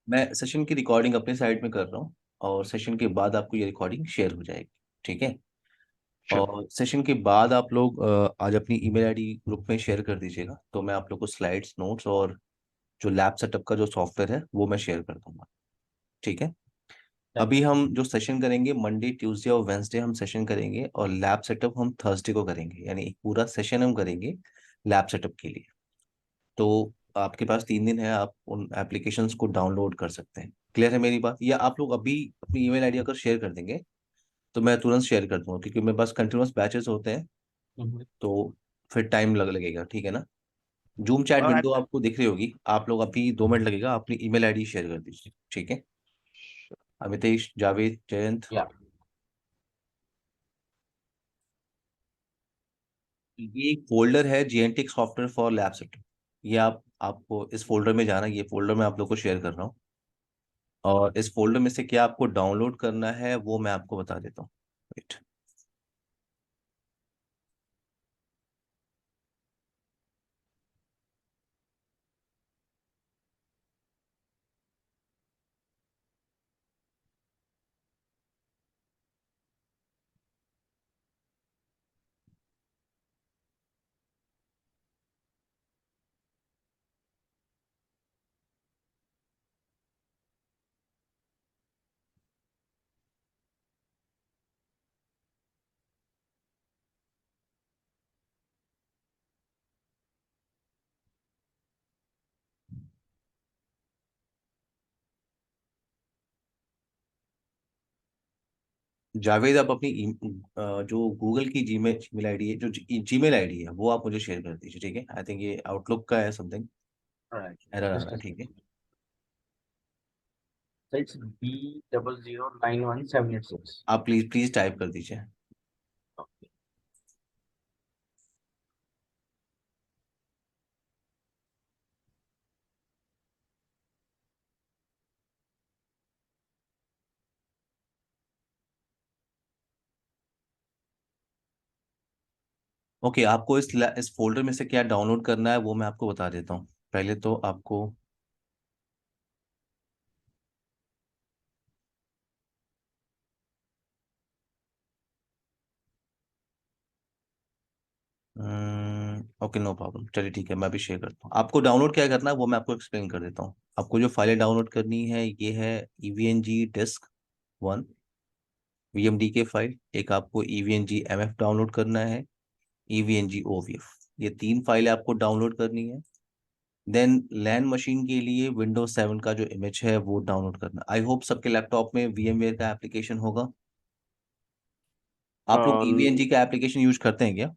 मैं सेशन की रिकॉर्डिंग अपने साइड में कर रहा हूँ, और सेशन के बाद आपको ये रिकॉर्डिंग शेयर हो जाएगी। ठीक है। श्योर। और सेशन के बाद आप लोग आज अपनी ईमेल आईडी ग्रुप में शेयर कर दीजिएगा, तो मैं आप लोग को स्लाइड्स, नोट्स और जो लैब सेटअप का जो सॉफ्टवेयर है वो मैं शेयर कर दूंगा। ठीक है। अभी हम जो सेशन करेंगे, मंडे ट्यूसडे और वेंसडे हम सेशन करेंगे, और लैब सेटअप हम थर्सडे को करेंगे, यानी एक पूरा सेशन हम करेंगे लैब सेटअप के लिए। तो आपके पास 3 दिन है, आप उन एप्लीकेशंस को डाउनलोड कर सकते हैं। क्लियर है मेरी बात? या आप लोग अभी अपनी ईमेल आईडी अगर शेयर कर देंगे तो मैं तुरंत शेयर कर दूंगा, क्योंकि मेरे पास कंटिन्यूस बैचेस होते हैं, तो फिर टाइम लगेगा। ठीक है ना? जूम चैट विंडो और आपको दिख रही होगी, आप लोग अभी 2 मिनट लगेगा, अपनी ईमेल आईडी शेयर कर दीजिए। ठीक है। अमितेश, जावेद, जयंत। या ये एक फोल्डर है, जीएनटिक सॉफ्टवेयर फॉर लैब सेटअप। ये आपको इस फोल्डर में जाना, ये फोल्डर मैं आप लोग को शेयर कर रहा हूँ, और इस फोल्डर में से क्या आपको डाउनलोड करना है वो मैं आपको बता देता हूँ। Wait. जावेद, आप अपनी जो गूगल की जीमेल आईडी है, जो जीमेल आईडी है, वो आप मुझे शेयर कर दीजिए। ठीक है। आई थिंक ये आउटलुक का है, समथिंग एरर आ रहा जस्ट है। ठीक है। It's B009178 6। आप प्लीज प्लीज टाइप कर दीजिए। ओके, आपको इस फोल्डर में से क्या डाउनलोड करना है वो मैं आपको बता देता हूँ। पहले तो आपको ओके, नो प्रॉब्लम, चलिए ठीक है, मैं भी शेयर करता हूँ। आपको डाउनलोड क्या करना है वो मैं आपको एक्सप्लेन कर देता हूँ। आपको जो फाइलें डाउनलोड करनी है ये है EVNG डिस्क 1, VMD के फाइल, एक आपको EVNG MF डाउनलोड करना है, EVNG OVF, ये 3 फाइलें आपको डाउनलोड करनी है। देन लैन मशीन के लिए Windows 7 का जो इमेज है वो डाउनलोड करना। आई होप सबके लैपटॉप में VMware का एप्लीकेशन होगा। आप लोग EVNG का एप्लीकेशन यूज करते हैं क्या?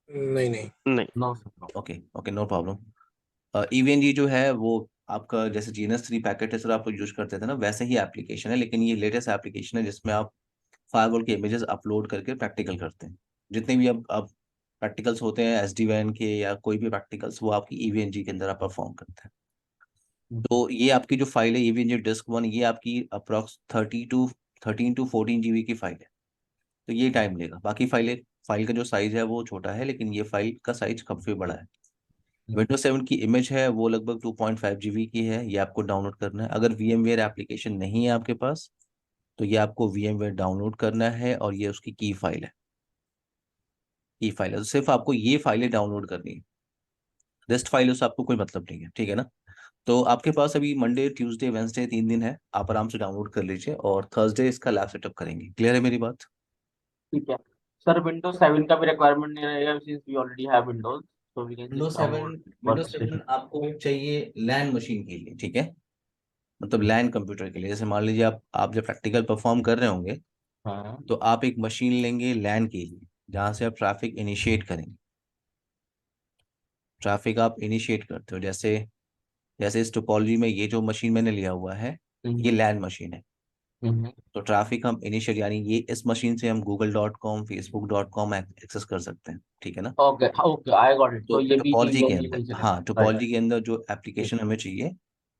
नहीं नहीं। नहीं, no sir. Okay okay, no problem. EVNG जो है वो आपका जैसे GNS3 पैकेट है सर, आप लोग यूज करते थे ना, वैसे ही एप्लीकेशन है, लेकिन ये लेटेस्ट एप्लीकेशन है जिसमें आप फायरवॉल के इमेजेस अपलोड करके प्रैक्टिकल करते हैं। जितने भी अब प्रैक्टिकल्स होते हैं SD-WAN के या कोई भी प्रैक्टिकल्स, वो आपकी EVNG के अंदर आप परफॉर्म करते हैं। तो ये आपकी जो फाइल है EVNG डिस्क 1, ये आपकी अप्रॉक्स 13 to 14 GB की फाइल है। तो ये टाइम लेगा। बाकी फाइल का जो साइज है वो छोटा है, लेकिन ये फाइल का साइज काफी बड़ा है। Windows 7 की इमेज है वो लगभग 2.5 GB की है, ये आपको डाउनलोड करना है। अगर VMware एप्लीकेशन नहीं है आपके पास, तो ये आपको VMware डाउनलोड करना है, और ये उसकी की फाइल है, तो सिर्फ आपको ये फाइलें डाउनलोड करनी है। रेस्ट फाइलों से आपको कोई मतलब नहीं है। ठीक है ना? तो आपके पास अभी मंडे ट्यूसडे वेंसडे 3 दिन है, आप आराम से डाउनलोड कर लीजिए, और थर्सडे इसका लैब सेटअप करेंगे। क्लियर है मेरी बात? ठीक है सर, विंडोज 7 का भी रिक्वायरमेंट नहीं रहेगा since we already have Windows, so we can Windows just seven download Windows workstation. Seven आपको चाहिए लैन मशीन के लिए। ठीक है। मतलब लैन कंप्यूटर के लिए, जैसे मान लीजिए आप जब प्रैक्टिकल परफॉर्म कर रहे होंगे, हाँ। तो आप एक मशीन लेंगे लैन के लिए, जहाँ से आप ट्रैफिक इनिशिएट करेंगे। ट्रैफिक आप इनिशिएट करते हो, जैसे जैसे इस टोपोलॉजी में ये जो मशीन मैंने लिया हुआ है, ये हम्म। लैन मशीन है। हम्म। तो ट्रैफिक हम इनिशिएट, यानी ये इस मशीन से हम Google.com Facebook.com एक्सेस कर सकते हैं। ठीक है ना? Okay okay, I got it, तो तो ये भी टोपोलॉजी के ईवीएनजी अंदर, में ही चलेगा। हाँ, राइट। टोपोलॉजी के अंदर जो ठीक एप्लीकेशन है। हमें चाहिए,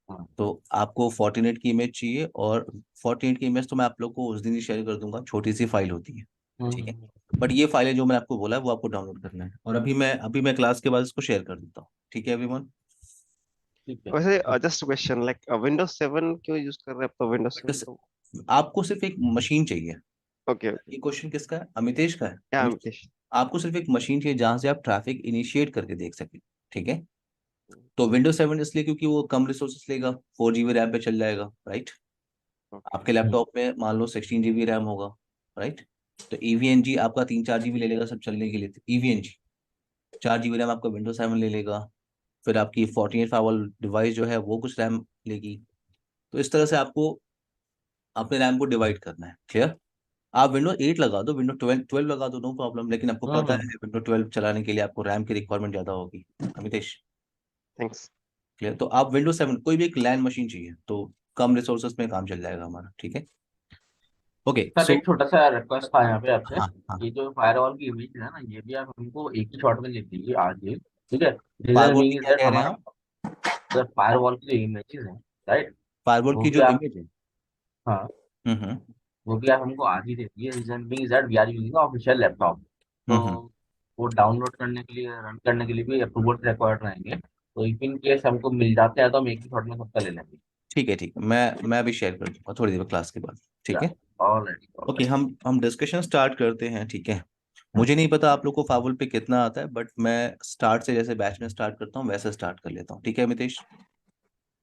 हाँ। तो आपको Fortinet की इमेज चाहिए, और Fortinet की इमेज तो मैं आप लोग को उस दिन ही शेयर कर दूंगा, छोटी सी फाइल होती है। ठीक है। हम्म। बट ये फाइल है जो मैंने आपको बोला है वो आपको डाउनलोड करना है, और अभी मैं क्लास के बाद इसको शेयर कर देता हूँ। ठीक है एवरीवन? ठीक है वैसे जस्ट क्वेश्चन लाइक विंडोज 7 क्यों यूज कर रहे हैं तो विंडोज 7 Because तो आपको सिर्फ एक मशीन चाहिए। ओके ये क्वेश्चन किसका है? अमितेश का है। या अमितेश, आपको सिर्फ एक मशीन चाहिए जहां से आप ट्रैफिक इनिशिएट करके देख सके। ठीक है, तो विंडोज 7 इसलिए क्योंकि वो कम रिसोर्सेस लेगा, 4 GB रैम पे चल जाएगा, राइट। आपके लैपटॉप में मान लो 16 GB रैम होगा, राइट। तो EVNG आपका 3-4 GB ले लेगा सब चलने के लिए। EVNG 4 GB रैम आपका विंडोज 7 ले लेगा। फिर आपकी 48 फाइव डिवाइस जो है वो कुछ रैम लेगी। तो इस तरह से आपको अपने रैम को डिवाइड करना है। क्लियर? आप विंडो 8 लगा दो, विंडो 12 लगा दो, नो प्रॉब्लम, लेकिन आपको पता है विंडो 12 चलाने के लिए आपको रैम की रिक्वायरमेंट ज्यादा होगी। अमितेश, थैंक्स। क्लियर? तो आप विंडो 7, कोई भी एक लैंड मशीन चाहिए तो कम रिसोर्सेस में काम चल जाएगा हमारा। ठीक है, ओके। सर, सो एक छोटा सा रिक्वेस्ट था यहाँ पे आपसे। हाँ हाँ, ये जो फायरवॉल की इमेज है ना, ये भी आप हमको एक ही शॉट में ले लीजिए आज ही, ठीक है। रीजन फायरवॉल बीइंग की इज क्या दैट कह रहे हैं हमारा आप? सर फायरवॉल की जो इमेजेस हैं, राइट, फायरवॉल वो की भी जो आप, इमेज है, हाँ, हम्म, वो भी आप हमको आज ही दे दीजिए। Reason being is that we are using official laptop, तो हम्म। वो डाउनलोड करने के लिए, रन करने के लिए भी अप्रूवल रिक्वायर्ड रहेंगे। तो इफ इन केस हमको मिल जाते हैं तो हम एक ही शॉट में सबका ले लेंगे। ठीक है, ठीक है, मैं अभी शेयर कर दूंगा थोड़ी देर क्लास के बाद। ठीक या, है, ऑलराइट ओके। ऑलराइट। हम डिस्कशन स्टार्ट करते हैं। ठीक है, मुझे नहीं पता आप लोग को फावल पे कितना आता है, बट मैं स्टार्ट से, जैसे बैच में स्टार्ट करता हूँ वैसे स्टार्ट कर लेता हूँ। ठीक है मितेश?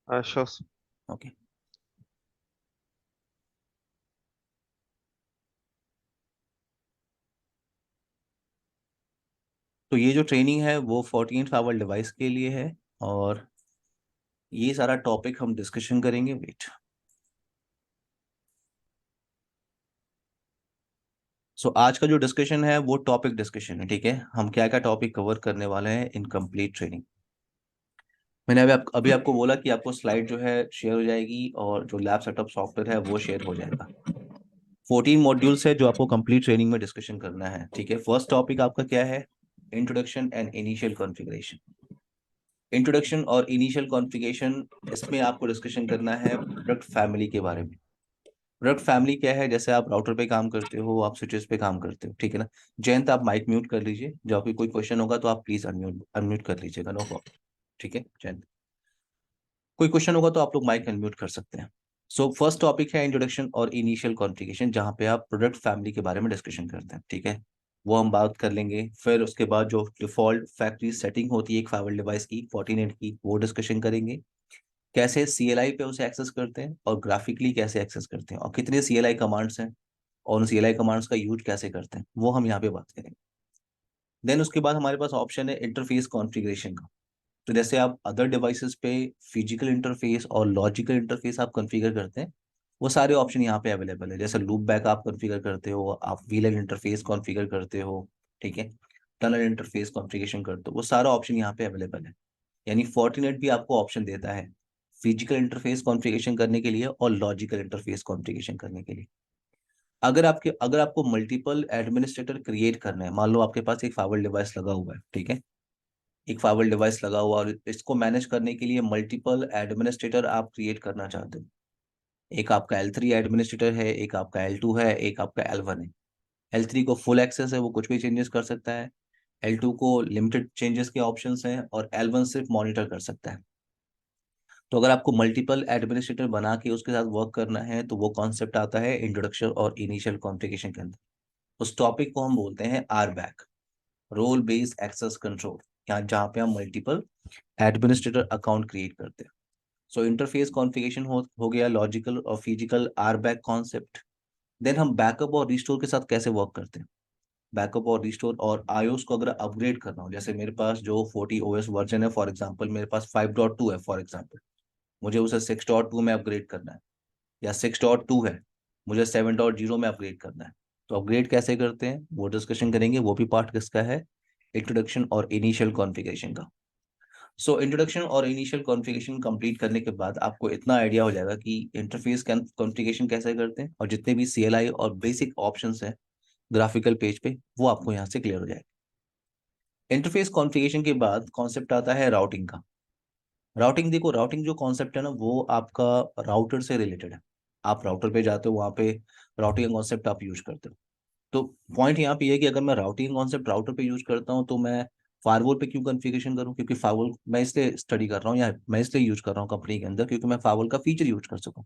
श्योर। ओके, तो ये जो ट्रेनिंग है वो 14 फावल डिवाइस के लिए है, और ये सारा टॉपिक हम डिस्कशन करेंगे। वेट, सो आज का जो डिस्कशन है वो टॉपिक डिस्कशन है। ठीक है, हम क्या क्या टॉपिक कवर करने वाले हैं इन कंप्लीट ट्रेनिंग। मैंने अभी आपको बोला कि आपको स्लाइड जो है शेयर हो जाएगी, और जो लैब सेटअप सॉफ्टवेयर है वो शेयर हो जाएगा। 14 मॉड्यूल्स है जो आपको कंप्लीट ट्रेनिंग में डिस्कशन करना है। ठीक है, फर्स्ट टॉपिक आपका क्या है? Introduction and initial configuration. Introduction और इनिशियल कॉन्फ़िगरेशन, इसमें आपको डिस्कशन करना है प्रोडक्ट फैमिली के बारे में। प्रोडक्ट फैमिली क्या है? जैसे आप राउटर पे काम करते हो, आप स्विचेस पे काम करते हो, ठीक है ना। जयंत, आप माइक म्यूट कर लीजिए। जब आपकी कोई क्वेश्चन होगा तो आप प्लीज अनम्यूट अनम्यूट कर लीजिएगा, नो प्रॉब्लम। ठीक है जयंत, कोई क्वेश्चन होगा तो आप लोग माइक अनम्यूट कर सकते हैं। सो फर्स्ट टॉपिक है इंट्रोडक्शन और इनिशियल कॉन्फ़िगरेशन, जहाँ पे आप प्रोडक्ट फैमिली के बारे में डिस्कशन करते हैं। ठीक है, वो हम बात कर लेंगे। फिर उसके बाद जो डिफॉल्ट फैक्ट्री सेटिंग होती है एक फाइवल डिवाइस की, फोर्टीनेट की, वो डिस्कशन करेंगे। कैसे CLI पे उसे एक्सेस करते हैं, और ग्राफिकली कैसे एक्सेस करते हैं, और कितने CLI कमांड्स हैं, और उन CLI कमांड्स का यूज कैसे करते हैं, वो हम यहाँ पे बात करेंगे। देन उसके बाद हमारे पास ऑप्शन है इंटरफेस कॉन्फ़िगरेशन का। तो जैसे आप अदर डिवाइसेस पे फिजिकल इंटरफेस और लॉजिकल इंटरफेस आप कॉन्फ़िगर करते हैं, वो सारे ऑप्शन यहाँ पे अवेलेबल है। जैसे लूप बैक आप कॉन्फ़िगर करते हो, आप VLAN इंटरफेस कॉन्फ़िगर करते हो, ठीक है, टनल इंटरफेस कॉन्फ़िगरेशन करते हो, वो सारा ऑप्शन यहाँ पे अवेलेबल है। यानी फोर्टिनेट भी आपको ऑप्शन देता है फिजिकल इंटरफेस कॉन्फ़िगरेशन करने के लिए और लॉजिकल इंटरफेस कॉन्फ़िगरेशन करने के लिए। अगर आपको मल्टीपल एडमिनिस्ट्रेटर क्रिएट करना है, मान लो आपके पास एक फाइवल डिवाइस लगा हुआ है, ठीक है, एक फाइवल डिवाइस लगा हुआ, और इसको मैनेज करने के लिए मल्टीपल एडमिनिस्ट्रेटर आप क्रिएट करना चाहते हो। एक आपका L3 एडमिनिस्ट्रेटर है, एक आपका L2 है, एक आपका L1 है। L3 को फुल एक्सेस है, वो कुछ भी चेंजेस कर सकता है। L2 को लिमिटेड चेंजेस के ऑप्शंस हैं, और L1 सिर्फ मॉनिटर कर सकता है। तो अगर आपको मल्टीपल एडमिनिस्ट्रेटर बना के उसके साथ वर्क करना है, तो वो कॉन्सेप्ट आता है इंट्रोडक्शन और इनिशियल कॉन्फ़िगरेशन के अंदर। उस टॉपिक को हम बोलते हैं RBAC, role based access control, यहाँ जहाँ पे हम मल्टीपल एडमिनिस्ट्रेटर अकाउंट क्रिएट करते हैं। सो इंटरफेस कॉन्फ़िगरेशन हो गया, लॉजिकल और फिजिकल RBAC कॉन्सेप्ट। देन हम बैकअप और रिस्टोर के साथ कैसे वर्क करते हैं। बैकअप और रिस्टोर और iOS को अगर अपग्रेड करना हो, जैसे मेरे पास जो 40 OS वर्जन है, फॉर एग्जांपल मेरे पास 5.2 है फॉर एग्जांपल, मुझे उसे 6.2 में अपग्रेड करना है, या 6.2 है, मुझे 7.0 में अपग्रेड करना है। तो अपग्रेड कैसे करते हैं वो डिस्कशन करेंगे। वो भी पार्ट किसका है? इंट्रोडक्शन और इनिशियल कॉन्फ़िगरेशन का। सो इंट्रोडक्शन और इनिशियल कॉन्फ़िगरेशन कंप्लीट करने के बाद आपको इतना आइडिया हो जाएगा कि इंटरफेस कॉन्फ़िगरेशन कैसे करते हैं, और जितने भी CLI और बेसिक ऑप्शंस हैं ग्राफिकल पेज पे, वो आपको यहाँ से क्लियर हो जाएगा। इंटरफेस कॉन्फ़िगरेशन के बाद कॉन्सेप्ट आता है राउटिंग का। राउटिंग, देखो राउटिंग जो कॉन्सेप्ट है ना, वो आपका राउटर से रिलेटेड है। आप राउटर पे जाते हो, वहाँ पे राउटिंग कॉन्सेप्ट आप यूज करते हो। तो पॉइंट यहाँ पे ये है कि अगर मैं राउटिंग कॉन्सेप्ट राउटर पे यूज करता हूँ, तो मैं फायरवॉल पे क्यों कॉन्फ़िगरेशन करूँ? क्योंकि फायरवॉल मैं इसलिए स्टडी कर रहा हूँ या मैं इसलिए यूज कर रहा हूँ कंपनी के अंदर, क्योंकि मैं फायरवॉल का फीचर यूज कर सकूँ,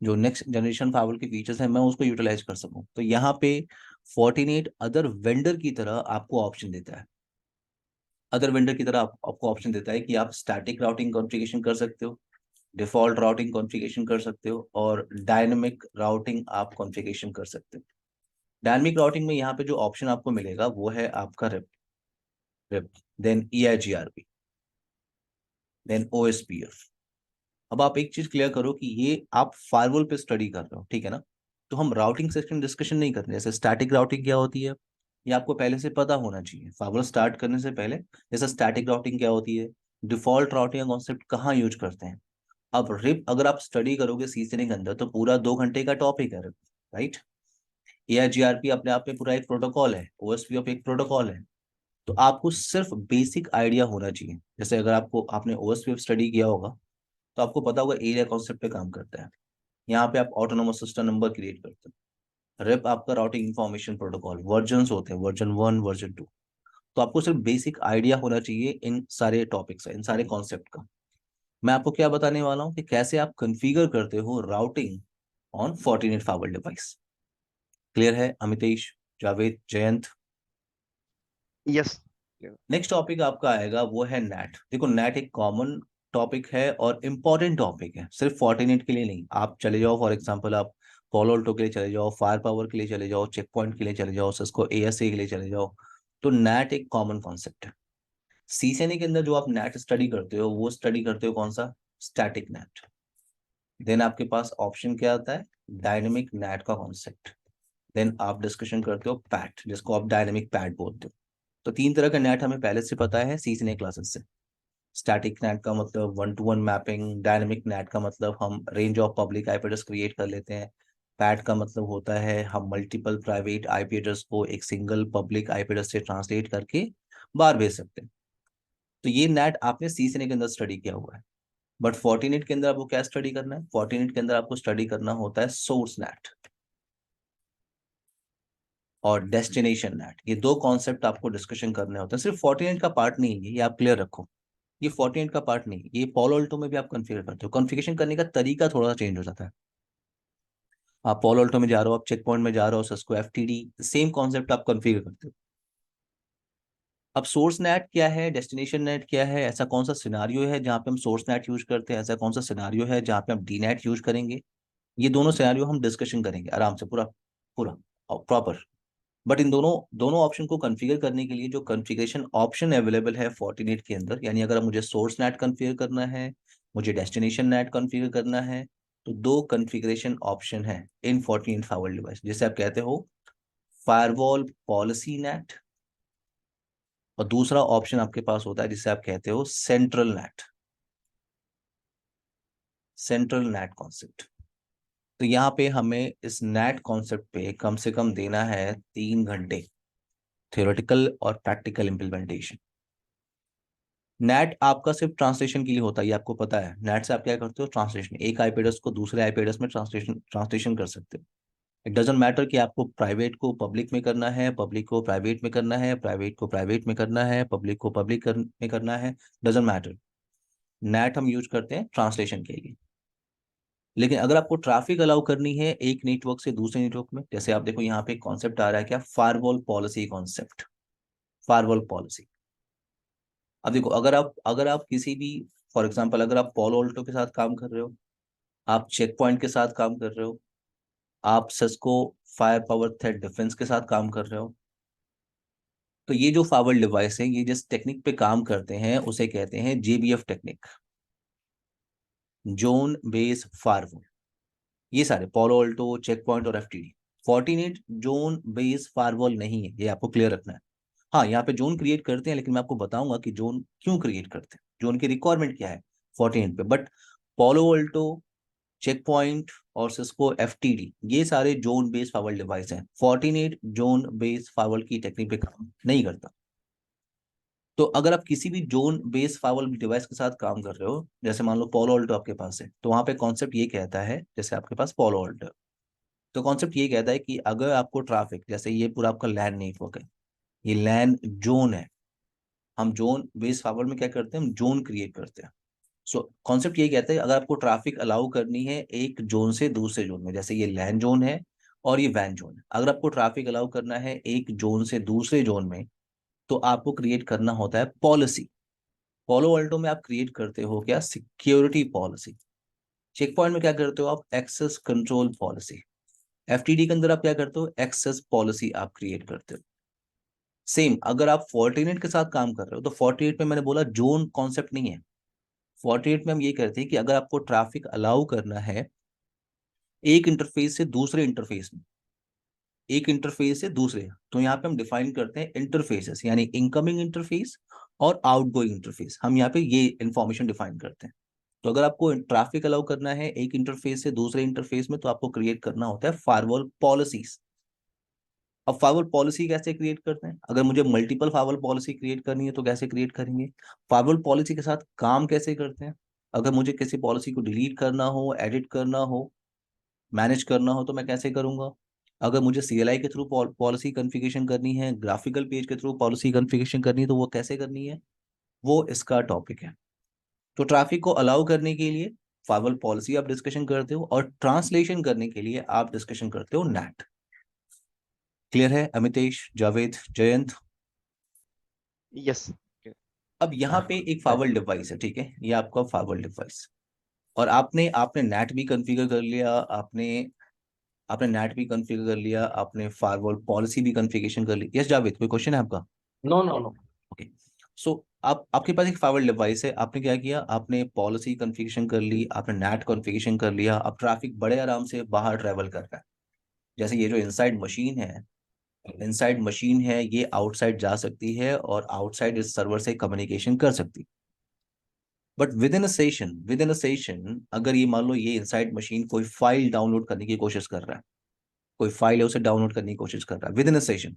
जो नेक्स्ट जनरेशन फायरवॉल के फीचर्स हैं मैं उसको यूटिलाइज कर सकूँ। तो यहाँ पे फोर्टिनेट अदर वेंडर की तरह आपको ऑप्शन देता है, अदर वेंडर की तरह आपको ऑप्शन देता है कि आप स्टैटिक राउटिंग कॉन्फ़िगरेशन कर सकते हो, डिफॉल्ट राउटिंग कॉन्फ़िगरेशन कर सकते हो, और डायनेमिक राउटिंग आप कॉन्फ़िगरेशन कर सकते हो। डायनेमिक राउटिंग में यहाँ पे जो ऑप्शन आपको मिलेगा वो है आपका RIP, then EIGRP, then OSPF। अब आप एक चीज क्लियर करो कि ये आप फायरवॉल पे स्टडी कर रहे हो, ठीक है ना? तो हम राउटिंग सेक्शन डिस्कशन नहीं कर रहे। जैसे स्टैटिक राउटिंग क्या होती है ये आपको पहले से पता होना चाहिए फायरवॉल स्टार्ट करने से पहले। जैसे स्टैटिक राउटिंग क्या होती है, डिफॉल्ट राउटिंग कॉन्सेप्ट कहाँ यूज करते हैं। अब रिप अगर आप स्टडी करोगे सीजनिंग के अंदर तो पूरा 2 घंटे का टॉपिक है रिप, राइट? AIGRP अपने आप में पूरा एक प्रोटोकॉल है, OSPF एक प्रोटोकॉल है। तो आपको सिर्फ बेसिक आइडिया होना चाहिए। जैसे अगर आपने OSPF स्टडी किया होगा तो आपको पता होगा एरिया कॉन्सेप्ट पे काम करता है। यहाँ पे आप ऑटोनोमस सिस्टम नंबर क्रिएट करते हो। रिप आपका राउटिंग इंफॉर्मेशन प्रोटोकॉल, वर्जन्स होते हैं, वर्जन 1 वर्जन 2। तो आपको सिर्फ बेसिक आइडिया होना चाहिए इन सारे टॉपिक्स इन सारे कॉन्सेप्ट का। मैं आपको क्या बताने वाला हूँ कि कैसे आप कॉन्फ़िगर करते हो routing on Fortinet firewall device. Clear है Amitesh, Javed, Jayant? Yes. Next topic आपका आएगा वो है नेट। देखो नेट एक कॉमन टॉपिक है और इम्पोर्टेंट टॉपिक है, सिर्फ फोर्टिनेट के लिए नहीं। आप चले जाओ फॉर एग्जांपल, आप पॉलो अल्टो के लिए चले जाओ, फायर पावर के लिए चले जाओ, चेक पॉइंट के लिए चले जाओ, सिस्को ASA के लिए चले जाओ। तो नेट एक कॉमन कॉन्सेप्ट है। CCNA के अंदर जो आप नेट स्टडी करते हो वो स्टडी करते हो कौन सा? Static net. देन आपके पास ऑप्शन क्या आता है? डायनेमिक नेट का कॉन्सेप्ट। देन आप डिस्कशन करते हो पैट, जिसको आप डायनेमिक पैट बोलते हो। तो 3 तरह का नेट हमें पहले से पता है CCNA क्लासेस से। स्टैटिक नेट का मतलब 1-to-1 मैपिंग, डायनेमिक नेट का मतलब हम range of public IP address create कर लेते हैं, पैट का मतलब होता है हम मल्टीपल प्राइवेट आईपी एड्रेस को एक सिंगल पब्लिक आईपी एड्रेस से ट्रांसलेट करके बाहर भेज सकते हैं। तो ये नेट आपने CCNA के अंदर स्टडी किया हुआ है। बट फोर्टिनेट के अंदर आपको क्या स्टडी करना है? फोर्टिनेट के अंदर आपको स्टडी करना होता है सोर्स नेट और डेस्टिनेशन नेट। ये 2 कॉन्सेप्ट आपको डिस्कशन करने होते हैं, सिर्फ फोर्टिनेट का पार्ट नहीं है, ये आप क्लियर रखो। ये फोर्टिनेट का पार्ट नहीं, ये पॉलो अल्टो में भी आप कॉन्फ़िगर करते हो। कॉन्फ़िगरेशन करने का तरीका थोड़ा सा चेंज हो जाता है। आप पॉलो अल्टो में जा रहे हो, आप चेक पॉइंट में जा रहे हो, सिस्को FTD, सेम कॉन्सेप्ट आप कॉन्फ़िगर करते हो। अब सोर्स नेट क्या है, डेस्टिनेशन नेट क्या है, ऐसा कौन सा सिनारियो है जहाँ पे हम सोर्स नेट यूज करते हैं, ऐसा कौन सा सिनारियो है जहाँ पे हम DNAT यूज करेंगे, ये दोनों सिनारियो हम डिस्कशन करेंगे आराम से, पूरा पूरा प्रॉपर। बट इन दोनों दोनों ऑप्शन को कॉन्फ़िगर करने के लिए जो कॉन्फ़िगरेशन ऑप्शन अवेलेबल है फोर्टिनेट के अंदर, यानी अगर मुझे सोर्स नेट कॉन्फ़िगर करना है, मुझे डेस्टिनेशन नेट कॉन्फ़िगर करना है, तो 2 कॉन्फ़िगरेशन ऑप्शन है इन फोर्टिनेट फायरवॉल डिवाइस, जिसे आप कहते हो फायरवॉल पॉलिसी नेट, और दूसरा ऑप्शन आपके पास होता है जिसे आप कहते हो central net, central net concept. तो यहाँ पे हमें इस नेट कॉन्सेप्ट पे कम से कम देना है 3 घंटे थ्योरेटिकल और प्रैक्टिकल इम्प्लीमेंटेशन। नेट आपका सिर्फ ट्रांसलेशन के लिए होता है, ये आपको पता है। नेट से आप क्या करते हो? ट्रांसलेशन, एक आईपी एड्रेस को दूसरे आईपी एड्रेस में ट्रांसलेशन कर सकते हो। इट डजेंट मैटर कि आपको प्राइवेट को पब्लिक में करना है, पब्लिक को प्राइवेट में करना है, प्राइवेट को प्राइवेट में करना है, पब्लिक को पब्लिक में करना है, डजेंट मैटर। नेट हम यूज करते हैं ट्रांसलेशन के लिए। लेकिन अगर आपको ट्रैफिक अलाउ करनी है एक नेटवर्क से दूसरे नेटवर्क में, जैसे आप देखो यहाँ पे एक कॉन्सेप्ट आ रहा है क्या? Firewall policy concept, firewall policy. अब देखो अगर आप किसी भी, फॉर एग्जांपल अगर आप पॉलो अल्टो के साथ काम कर रहे हो, आप चेक पॉइंट के साथ काम कर रहे हो, आप Cisco fire power threat defence के साथ काम कर रहे हो, तो ये जो फायरवॉल डिवाइस है ये जिस टेक्निक पे काम करते हैं उसे कहते हैं JBF technique, zone base firewall. ये सारे पॉलो अल्टो, चेक पॉइंट और FTD, Fortinet zone base firewall नहीं है, ये आपको क्लियर रखना है। हाँ, यहाँ पे जोन क्रिएट करते हैं, लेकिन मैं आपको बताऊंगा कि जोन क्यों क्रिएट करते हैं, जोन की रिक्वायरमेंट क्या है फोर्टिनेट पे। But Palo Alto, Check Point और सिस्को FTD ये सारे जोन बेस फायरवॉल डिवाइस हैं। फोर्टिनेट जोन बेस फायरवॉल की टेक्निक पे काम नहीं करता। तो अगर आप किसी भी जोन बेस फायरवॉल डिवाइस के साथ काम कर रहे हो, जैसे मान लो पॉलो अल्टो आपके पास है, तो वहां पे कॉन्सेप्ट ये कहता है, जैसे आपके पास पॉलो अल्टो, तो कॉन्सेप्ट ये कहता है कि अगर आपको ट्रैफिक, जैसे ये पूरा आपका लैन नेटवर्क है, ये लैन जोन है, हम जोन बेस्ड फायरवॉल में क्या करते हैं, हम जोन क्रिएट करते हैं। सो कॉन्सेप्ट यही कहता है, अगर आपको ट्रैफिक अलाउ करनी है एक जोन से दूसरे जोन में, जैसे ये लैन जोन है और ये वैन जोन है, अगर आपको ट्रैफिक अलाउ करना है एक जोन से दूसरे जोन में, तो आपको क्रिएट करना होता है पॉलिसी। पोलो अल्टो में आप क्रिएट करते हो क्या, सिक्योरिटी पॉलिसी। चेक पॉइंट में क्या करते हो आप, एक्सेस कंट्रोल पॉलिसी। एफटीडी के अंदर आप क्या करते हो, एक्सेस पॉलिसी आप क्रिएट करते हो। सेम अगर आप फोर्टिनेट के साथ काम कर रहे हो, तो 48 में मैंने बोला जोन कॉन्सेप्ट नहीं है। 48 में हम ये करते हैं कि अगर आपको ट्रैफिक अलाउ करना है एक इंटरफेस से दूसरे इंटरफेस में, एक इंटरफेस से दूसरे, तो यहाँ पे हम डिफाइन करते हैं इंटरफेसेस, यानी इनकमिंग इंटरफेस और आउटगोइंग इंटरफेस, हम यहाँ पे ये इंफॉर्मेशन डिफाइन करते हैं। तो अगर आपको ट्रैफिक अलाउ करना है एक इंटरफेस से दूसरे इंटरफेस में, तो आपको क्रिएट करना होता है फायरवॉल पॉलिसीज। अब फायरवॉल पॉलिसी कैसे क्रिएट करते हैं, अगर मुझे मल्टीपल फायरवॉल पॉलिसी क्रिएट करनी है तो कैसे क्रिएट करेंगे, फायरवॉल पॉलिसी के साथ काम कैसे करते हैं। अगर मुझे किसी पॉलिसी को डिलीट करना हो, एडिट करना हो, मैनेज करना हो, तो मैं कैसे करूंगा। अगर मुझे CLI के थ्रू पॉलिसी कॉन्फ़िगरेशन करनी है, ग्राफिकल पेज के थ्रू पॉलिसी कॉन्फ़िगरेशन करनी है, तो वो कैसे करनी है, वो इसका टॉपिक है। तो ट्रैफिक को अलाउ करने के लिए फायरवॉल पॉलिसी आप डिस्कशन करते हो, और ट्रांसलेशन करने के लिए आप डिस्कशन करते हो नैट। क्लियर है अमितेश, जावेद, जयंत। Yes. Okay. अब यहाँ पे एक फायरवॉल डिवाइस है, ठीक है, ये आपका फायरवॉल डिवाइस, और आपने आपने नेट भी कॉन्फ़िगर कर लिया, आपने आपने नेट भी कॉन्फ़िगर कर लिया, आपने फायरवॉल पॉलिसी भी कॉन्फ़िगरेशन कर ली। यस जावेद, कोई क्वेश्चन है आपका। No no no. Okay, so आप आपके पास एक फायरवॉल डिवाइस है, आपने क्या किया, आपने पॉलिसी कॉन्फ़िगरेशन कर ली, आपने नेट कॉन्फ़िगरेशन कर लिया, अब ट्रैफिक बड़े आराम से बाहर ट्रैवल कर रहा है। जैसे ये जो इनसाइड मशीन है ये आउटसाइड जा सकती है और आउटसाइड इस सर्वर से कम्युनिकेशन कर सकती है। But with in a session अगर ये मान लो ये इनसाइड मशीन कोई फाइल डाउनलोड करने की कोशिश कर रहा है, कोई फाइल है उसे डाउनलोड करने की कोशिश कर रहा है विद इन अ सेशन।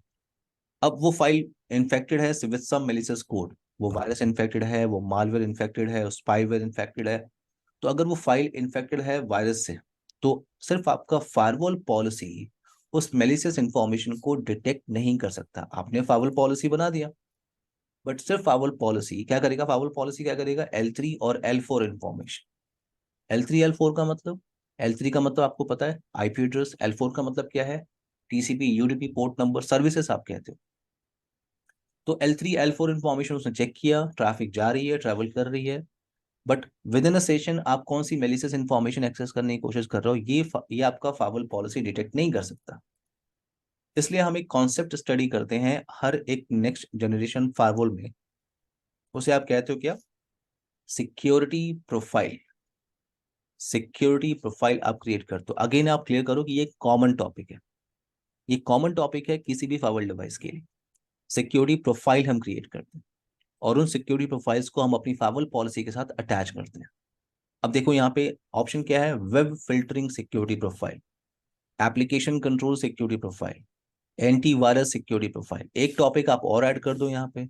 अब वो फाइल इन्फेक्टेड है विद सम मेलिशियस कोड, वो वायरस इन्फेक्टेड है, वो मालवेयर इन्फेक्टेड है, स्पाईवेयर इन्फेक्टेड है। तो अगर वो फाइल इन्फेक्टेड है वायरस से, तो सिर्फ आपका फायरवॉल पॉलिसी उस मेलिशियस इंफॉर्मेशन को डिटेक्ट नहीं कर सकता। आपने फायरवॉल पॉलिसी बना दिया, बट सिर्फ फायरवॉल पॉलिसी क्या करेगा, L3 और L4 इंफॉर्मेशन। L3 L4 का मतलब, L3 का मतलब आपको पता है IP एड्रेस, L4 का मतलब क्या है, TCP UDP port number, services आप कहते हो। तो L3 L4 इंफॉर्मेशन उसने चेक किया, ट्रैफिक जा रही है, ट्रैवल कर रही है, but with in a session आप कौन सी मेलिशियस इंफॉर्मेशन एक्सेस करने की कोशिश कर रहे हो, ये आपका फायरवॉल पॉलिसी डिटेक्ट नहीं कर सकता। इसलिए हम एक कॉन्सेप्ट स्टडी करते हैं हर एक नेक्स्ट जनरेशन फायरवॉल में, उसे आप कहते हो क्या, सिक्योरिटी प्रोफाइल। सिक्योरिटी प्रोफाइल आप क्रिएट करते हो। अगेन आप क्लियर करो कि ये कॉमन टॉपिक है, ये कॉमन टॉपिक है किसी भी फायरवॉल डिवाइस के लिए। सिक्योरिटी प्रोफाइल हम क्रिएट करते हैं, और उन सिक्योरिटी प्रोफाइल्स को हम अपनी फायरवॉल पॉलिसी के साथ अटैच करते हैं। अब देखो यहाँ पे ऑप्शन क्या है, web filtering security profile, application control security profile, antivirus security profile. एक टॉपिक आप और ऐड कर दो यहाँ पे,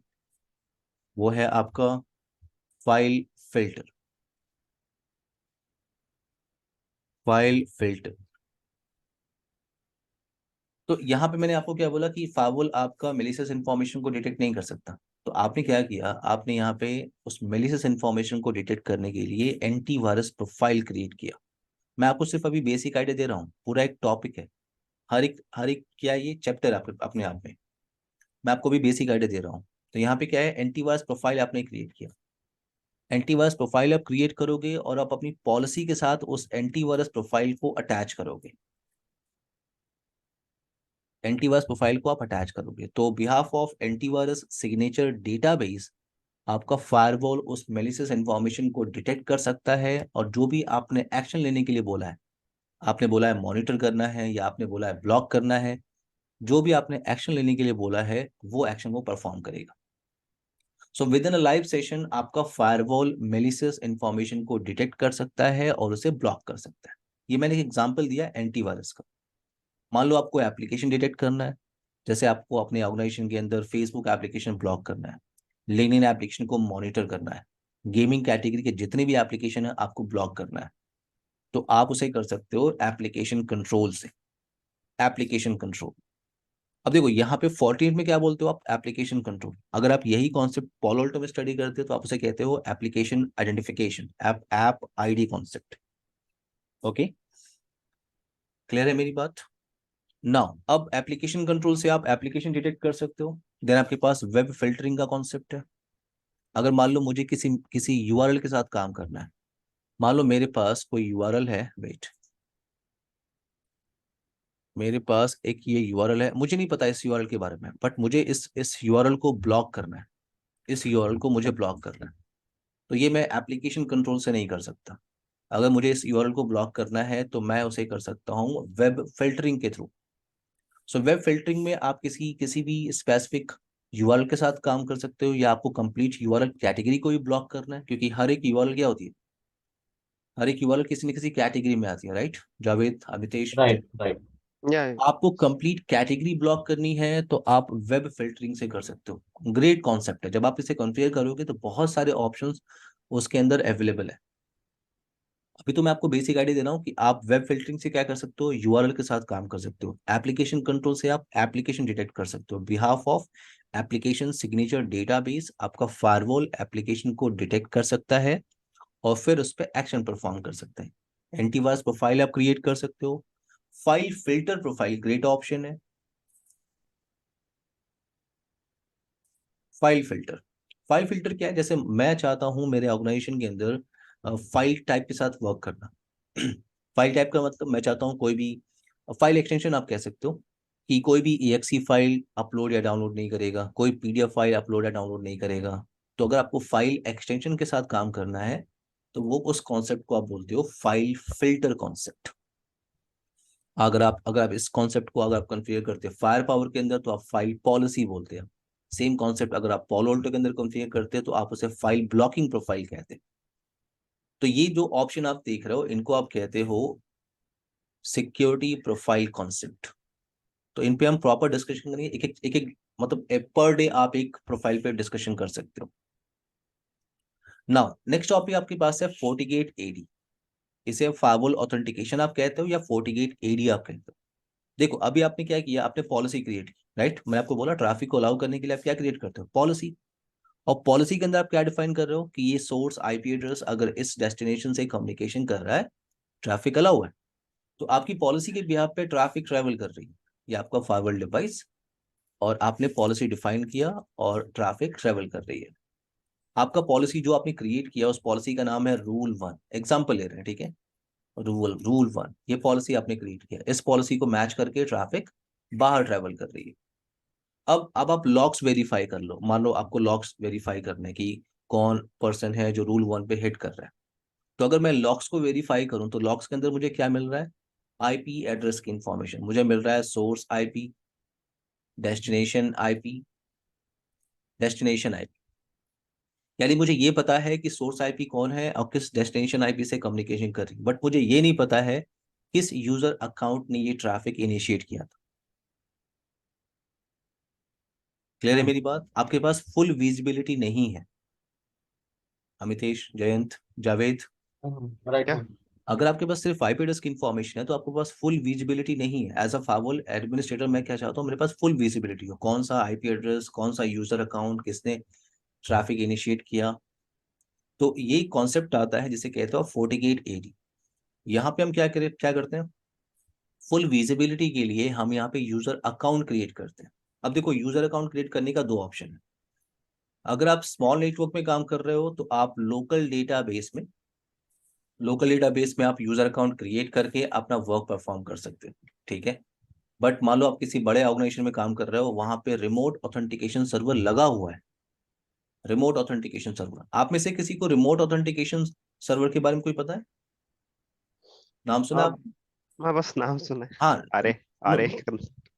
वो है आपका फाइल फिल्टर। फाइल फिल्टर, तो यहाँ पे मैंने आपको क्या बोला कि फायरवॉल आपका मेलिशियस इंफॉर्मेशन को डिटेक्ट नहीं कर सकता। तो आपने क्या किया, आपने यहाँ पे उस मेलिशियस इंफॉर्मेशन को डिटेक्ट करने के लिए एंटीवायरस प्रोफाइल क्रिएट किया। मैं आपको सिर्फ अभी बेसिक आइडिया दे रहा हूँ, पूरा एक टॉपिक है, हर एक क्या ये चैप्टर आपके अपने आप में, मैं आपको भी बेसिक आइडिया दे रहा हूँ। तो यहाँ पे क्या है, एंटीवायरस प्रोफाइल आपने क्रिएट किया। एंटीवायरस प्रोफाइल आप क्रिएट करोगे और आप अपनी पॉलिसी के साथ उस एंटीवायरस प्रोफाइल को अटैच करोगे। एंटीवायरस प्रोफाइल को आप अटैच करोगे, तो behalf of antivirus signature database आपका फायरवॉल उस मेलिशियस इंफॉर्मेशन को डिटेक्ट कर सकता है, और जो भी आपने एक्शन लेने के लिए बोला है, आपने बोला है मॉनिटर करना है या आपने बोला है ब्लॉक करना है, जो भी आपने एक्शन लेने के लिए बोला है वो एक्शन वो परफॉर्म करेगा। So with in a live session आपका फायरवॉल मेलिशियस इंफॉर्मेशन को डिटेक्ट कर सकता है और उसे ब्लॉक कर सकता है। ये मैंने एक एग्जांपल दिया एंटीवायरस का। मान लो आपको एप्लीकेशन डिटेक्ट करना है, जैसे आपको अपने ऑर्गेनाइजेशन के अंदर फेसबुक एप्लीकेशन ब्लॉक करना है, लिंक्डइन एप्लीकेशन को मॉनिटर करना है, गेमिंग कैटेगरी के जितने भी एप्लीकेशन है आपको ब्लॉक करना है, तो आप उसे कर सकते हो एप्लीकेशन कंट्रोल से। एप्लीकेशन कंट्रोल, अब देखो यहाँ पे 14 में क्या बोलते हो आप, एप्लीकेशन कंट्रोल। अगर आप यही कॉन्सेप्ट पॉलो अल्टो में स्टडी करते हो तो आप उसे कहते हो application identification, app ID concept. Okay, clear है मेरी बात? नाउ अब एप्लीकेशन कंट्रोल से आप एप्लीकेशन डिटेक्ट कर सकते हो। देन आपके पास वेब फिल्टरिंग का कॉन्सेप्ट है। अगर मान लो मुझे किसी किसी यूआरएल के साथ काम करना है, मान लो मेरे पास कोई यूआरएल है, वेट, मेरे पास एक ये यूआरएल है, मुझे नहीं पता इस यूआरएल के बारे में, बट मुझे इस यूआरएल को ब्लॉक करना है, इस यूआरएल को मुझे ब्लॉक करना है। तो ये मैं एप्लीकेशन कंट्रोल से नहीं कर सकता। अगर मुझे इस यूआरएल को ब्लॉक करना है तो मैं उसे कर सकता हूँ वेब फिल्टरिंग के थ्रू। सो वेब फिल्टरिंग में आप किसी किसी भी स्पेसिफिक यूआरएल के साथ काम कर सकते हो, या आपको कंप्लीट यूआरएल कैटेगरी को भी ब्लॉक करना है, क्योंकि हर एक यूआरएल क्या होती है, हर एक यूआरएल किसी न किसी कैटेगरी में आती है, right Javed, Amitesh? Right right. Yeah. आपको कंप्लीट कैटेगरी ब्लॉक करनी है तो आप वेब फिल्टरिंग से कर सकते हो। ग्रेट कॉन्सेप्ट है। जब आप इसे कॉन्फ़िगर करोगे तो बहुत सारे ऑप्शंस उसके अंदर अवेलेबल है। अभी तो मैं आपको बेसिक आइडिया दे रहा हूँ कि आप वेब फिल्टरिंग से क्या कर सकते हो, यूआरएल के साथ काम कर सकते हो। एप्लीकेशन कंट्रोल से आप एप्लीकेशन डिटेक्ट कर सकते हो। Behalf of application signature database आपका फायरवॉल एप्लीकेशन को डिटेक्ट कर सकता है और फिर उस पर एक्शन परफॉर्म कर सकते हैं। एंटीवायरस प्रोफाइल आप क्रिएट कर सकते हो। File filter profile great option है। फाइल फिल्टर, फाइल फिल्टर क्या है, जैसे मैं चाहता हूं मेरे ऑर्गेनाइजेशन के अंदर फाइल टाइप के साथ वर्क करना। फाइल टाइप का मतलब मैं चाहता हूं कोई भी फाइल एक्सटेंशन आप कह सकते हो कि कोई भी EXE फाइल अपलोड या डाउनलोड नहीं करेगा, कोई PDF फाइल अपलोड या डाउनलोड नहीं करेगा। तो अगर आपको फाइल एक्सटेंशन के साथ काम करना है तो वो उस कॉन्सेप्ट को आप बोलते हो फाइल फिल्टर कॉन्सेप्ट। अगर आप इस कॉन्सेप्ट को अगर आप कॉन्फ़िगर करते हैं फायर पावर के अंदर तो आप फाइल पॉलिसी बोलते हैं। सेम कॉन्सेप्ट अगर आप पॉलो अल्टो के अंदर कॉन्फ़िगर करते हैं तो आप उसे फाइल ब्लॉकिंग प्रोफाइल कहते हैं। तो ये जो ऑप्शन आप देख रहे हो इनको आप कहते हो सिक्योरिटी प्रोफाइल कॉन्सेप्ट। तो इन पे हम प्रॉपर डिस्कशन करेंगे, एक एक मतलब पर डे आप एक प्रोफाइल पे डिस्कशन कर सकते हो। नाउ नेक्स्ट टॉपिक आपके पास है फोर्टीगेट AD। इसे फायरवॉल ऑथेंटिकेशन आप कहते हो या फोर्टीगेट AD आप कहते हो। देखो अभी आपने क्या किया, आपने पॉलिसी क्रिएट की, राइट? मैं आपको बोला ट्रैफिक को अलाउ करने के लिए आप क्या क्रिएट करते हो, पॉलिसी। और पॉलिसी के अंदर आप क्या डिफाइन कर रहे हो कि ये सोर्स IP एड्रेस अगर इस डेस्टिनेशन से कम्युनिकेशन कर रहा है, ट्रैफिक अलाउ है। तो आपकी पॉलिसी के बिहाफ पे ट्रैफिक ट्रेवल कर रही है, ये आपका फायरवॉल डिवाइस, और आपने पॉलिसी डिफाइन किया और ट्रैफिक ट्रेवल कर रही है। आपका पॉलिसी जो आपने क्रिएट किया उस पॉलिसी का नाम है रूल 1, एग्जाम्पल ले रहे हैं, ठीक है? रूल 1 ये पॉलिसी आपने क्रिएट किया, इस पॉलिसी को मैच करके ट्रैफिक बाहर ट्रेवल कर रही है। अब आप लॉक्स वेरीफाई कर लो, मान लो आपको लॉक्स वेरीफाई करने की कौन पर्सन है जो रूल 1 पे हिट कर रहा है। तो अगर मैं लॉक्स को वेरीफाई करूं तो लॉक्स के अंदर मुझे क्या मिल रहा है, IP एड्रेस की इंफॉर्मेशन मुझे मिल रहा है, सोर्स IP, डेस्टिनेशन IP, यानी मुझे ये पता है कि सोर्स IP कौन है और किस डेस्टिनेशन IP से कम्युनिकेशन कर रही है, बट मुझे ये नहीं पता है किस यूजर अकाउंट ने ये ट्रैफिक इनिशिएट किया था। क्लियर है मेरी बात? आपके पास फुल विजिबिलिटी नहीं है, अमितेश, जयंत, जावेद। राइट। क्या? अगर आपके पास सिर्फ IP एड्रेस की इंफॉर्मेशन है तो आपके पास फुल विजिबिलिटी नहीं है। एज अ फायरवॉल एडमिनिस्ट्रेटर मैं क्या चाहता हूँ, मेरे पास फुल विजिबिलिटी हो, कौन सा IP एड्रेस, कौन सा यूजर अकाउंट, किसने ट्रैफिक इनिशिएट किया। तो ये कॉन्सेप्ट आता है जिसे कहते हो फोर्टीगेट AD। यहाँ पे हम क्या करते हैं, फुल विजिबिलिटी के लिए हम यहाँ पे यूजर अकाउंट क्रिएट करते हैं। अब देखो यूजर अकाउंट क्रिएट करने का 2 ऑप्शन है। अगर आप स्मॉल नेटवर्क में काम कर रहे हो तो आप लोकल डेटाबेस में आप यूजर अकाउंट क्रिएट करके अपना वर्क परफॉर्म कर सकते हो, ठीक है? बट मान लो आप किसी बड़े ऑर्गेनाइजेशन में काम कर रहे हो, वहां पे रिमोट ऑथेंटिकेशन सर्वर लगा हुआ है। रिमोट ऑथेंटिकेशन सर्वर, आप में से किसी को रिमोट ऑथेंटिकेशन सर्वर के बारे में कोई पता है, नाम सुना हाँ, आप? मैं बस नाम सुना है। हाँ, अरे नो, अरे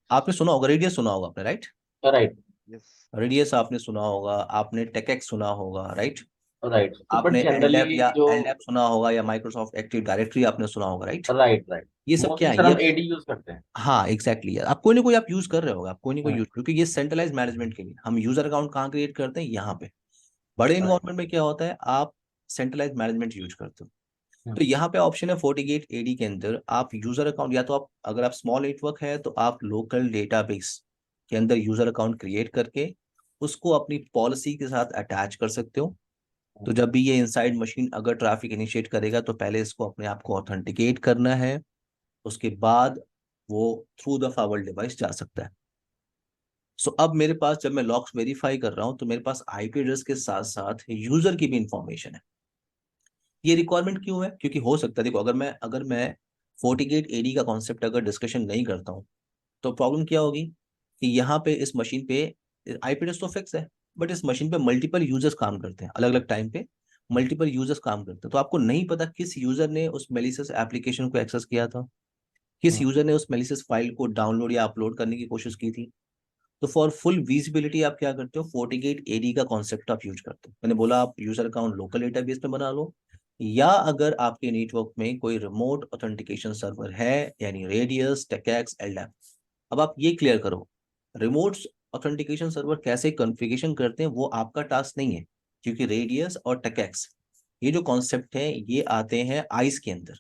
आपने सुना होगा, रेडियस सुना होगा आपने, राइट? Right yes. रेडियस आपने सुना होगा, आपने टेकेक्स सुना होगा, राइट? राइट। बट आपने एनलैब जनरली या जो एलडैप सुना होगा या माइक्रोसॉफ्ट एक्टिव डायरेक्टरी आपने सुना होगा, राइट? राइट राइट, ये सब क्या मोस्टली है सर ये? हम AD यूज करते हैं। हाँ एग्जैक्टली यार, आप कोई ना कोई आप यूज कर रहे होगा, आप कोई ना कोई यूज, राइट क्योंकि ये सेंट्रलाइज मैनेजमेंट के लिए हम यूजर अकाउंट कहाँ क्रिएट करते हैं, यहाँ पे। बड़े राइट। इन्वायरमेंट में क्या होता है, आप सेंट्रलाइज मैनेजमेंट यूज करते हो। तो यहाँ पे ऑप्शन है फोर्टीगेट AD के अंदर आप यूजर अकाउंट, या तो आप अगर आप स्मॉल नेटवर्क है तो आप लोकल डेटाबेस के अंदर यूजर अकाउंट क्रिएट करके उसको अपनी पॉलिसी के साथ अटैच कर सकते हो। तो जब भी ये इनसाइड मशीन अगर ट्रैफिक इनिशिएट करेगा तो पहले इसको अपने आप को ऑथेंटिकेट करना है, उसके बाद वो थ्रू द फावल डिवाइस जा सकता है। सो अब मेरे पास जब मैं लॉक्स वेरीफाई कर रहा हूं तो मेरे पास आईपी एड्रेस के साथ साथ यूजर की भी इंफॉर्मेशन है। ये रिक्वायरमेंट क्यों है? क्योंकि हो सकता है, देखो, अगर मैं फोर्टीगेट एडी का कॉन्सेप्ट अगर डिस्कशन नहीं करता हूँ तो प्रॉब्लम क्या होगी कि यहाँ पे इस मशीन पे आईपी एड्रेस तो फिक्स है, बट इस मशीन पे मल्टीपल यूजर्स काम करते हैं, अलग अलग टाइम पे मल्टीपल यूजर्स काम करते हैं। तो आपको नहीं पता किस यूजर ने उस मेलिशियस एप्लीकेशन को एक्सेस किया था, किस यूजर ने उस मेलिशियस फाइल को डाउनलोड या अपलोड करने की कोशिश की थी। तो फॉर फुल विजिबिलिटी आप क्या करते हो, फोर्टीगेट एडी का कॉन्सेप्ट आप यूज करते हो। मैंने बोला आप यूजर अकाउंट लोकल डेटाबेस में बना लो, या अगर आपके नेटवर्क में कोई रिमोट ऑथेंटिकेशन सर्वर है, यानी रेडियस, टेकैक्स, एलडैप। अब आप ये क्लियर करो, रिमोट ऑथेंटिकेशन सर्वर कैसे कॉन्फ़िगरेशन करते हैं वो आपका टास्क नहीं है, क्योंकि रेडियस और टेकैक्स ये जो कॉन्सेप्ट है ये आते हैं आइस के अंदर।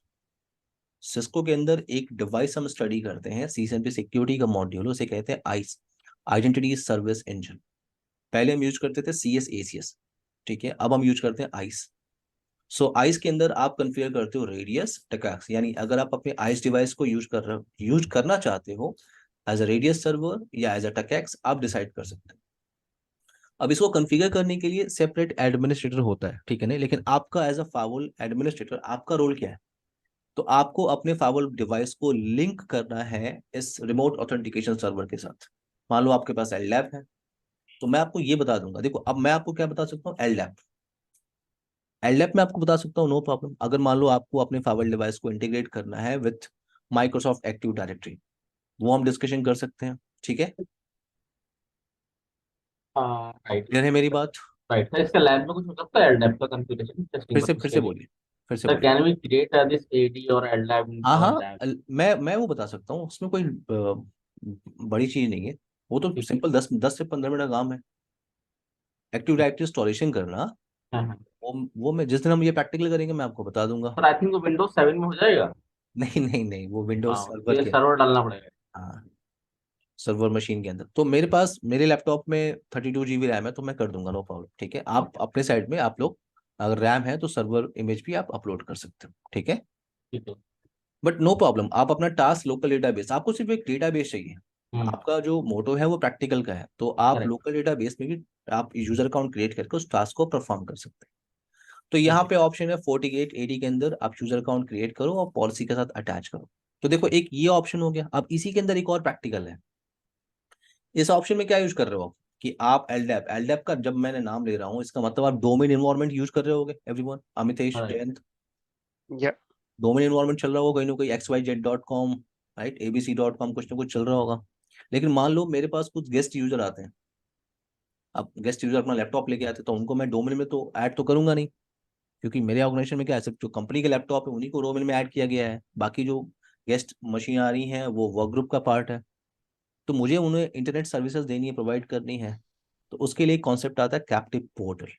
सिस्को के अंदर एक डिवाइस हम स्टडी करते हैं, सीसीएनपी सिक्योरिटी का मॉड्यूल, उसे कहते हैं आइस, आइडेंटिटी सर्विस इंजन। पहले हम यूज करते थे C S A C S, ठीक है, अब हम यूज करते हैं आइस। सो आइस के अंदर आप कन्फिगर करते हो रेडियस, टेकैक्स, यानी अगर आप अपने आइस डिवाइस को यूज करना चाहते हो एज अ रेडियस सर्वर या एज अ टेकैक्स, आप डिसाइड कर सकते हो। अब इसको कॉन्फ़िगर करने के लिए सेपरेट एडमिनिस्ट्रेटर होता है, ठीक है ना, लेकिन आपका एज अ फावल एडमिनिस्ट्रेटर आपका रोल क्या है? तो आपको अपने फावल डिवाइस को लिंक करना है इस रिमोट ऑथेंटिकेशन सर्वर के साथ। मान लो आपके पास एलडैप है, तो मैं आपको ये बता दूंगा, देखो अब मैं आपको क्या बता सकता हूँ, एलडैप। एलडैप में आपको बता सकता हूँ, नो प्रॉब्लम। अगर मान लो आपको अपने फावल डिवाइस को इंटीग्रेट करना है विथ माइक्रोसॉफ्ट एक्टिव डायरेक्टरी, वो हम डिस्कशन कर सकते हैं, ठीक है। राइट। क्लियर है मेरी बात? राइट सर, इसका लैब में कुछ हो सकता है एलडैप का कॉन्फ़िगरेशन टेस्टिंग फिर पर्पस से के लिए? बोलिए, फिर से सर बोलिए। Can we create this AD और एलडैप इन हाँ आवर हाँ, लैब? मैं वो बता सकता हूँ, उसमें कोई बड़ी चीज नहीं है, वो तो ठीक है। सिंपल 10 से 15 मिनट का काम है। एक्टिव डायरेक्टरी इंस्टॉलेशन करना, हाँ हाँ। वो मैं जिस दिन हम ये प्रैक्टिकल करेंगे मैं आपको बता दूंगा। सर आई थिंक वो विंडोज 7 में हो जाएगा। नहीं नहीं नहीं, वो विंडोज हाँ, तो सर्वर ये के अंदर। सर्वर डालना पड़ेगा। हाँ, सर्वर मशीन के अंदर। तो मेरे पास मेरे लैपटॉप में 32 GB रैम है, तो मैं कर दूंगा, नो प्रॉब्लम, ठीक है। आप अपने साइड में आप लोग अगर रैम है तो सर्वर इमेज भी आप अपलोड कर सकते हो, ठीक है। ठीक है। बट नो प्रॉब्लम, आप अपना टास्क लोकल डेटाबेस, आपको सिर्फ एक डेटाबेस चाहिए। हम्म। आपका जो मोटो है वो प्रैक्टिकल का है, तो आप करेक्ट। लोकल डेटाबेस में भी आप यूजर अकाउंट क्रिएट करके उस टास्क को परफॉर्म कर सकते हैं। तो ठीक यहाँ है। पे ऑप्शन है फोर्टीगेट एडी के अंदर आप यूजर अकाउंट क्रिएट करो और पॉलिसी के साथ अटैच करो। तो देखो एक ये ऑप्शन हो गया। अब इसी के अंदर एक और प्रैक्टिकल है। इस ऑप्शन में क्या यूज कर रहे हो आप कि आप एलडैप, एलडैप का जब मैंने नाम ले रहा हूँ इसका मतलब आप डोमेन इन्वायरमेंट यूज कर रहे होगे everyone, Amitesh, right. Jayant. Yeah. Domain environment चल रहा होगा कहीं ना कहीं xyz.com, राइट, abc.com, कुछ ना कुछ चल रहा होगा। लेकिन मान लो मेरे पास कुछ गेस्ट यूजर आते हैं, अब गेस्ट यूजर अपना लैपटॉप लेके आते हैं, तो उनको मैं डोमेन में तो ऐड तो करूंगा नहीं, क्योंकि मेरे ऑर्गेनाइजेशन में क्या है, सिर्फ जो कंपनी के लैपटॉप है उन्हीं को डोमेन में ऐड किया गया है, बाकी जो गेस्ट मशीन आ रही हैं वो वर्क ग्रुप का पार्ट है। तो मुझे उन्हें इंटरनेट सर्विसेज देनी है, प्रोवाइड करनी है। तो उसके लिए एक कॉन्सेप्ट आता है कैप्टिव पोर्टल।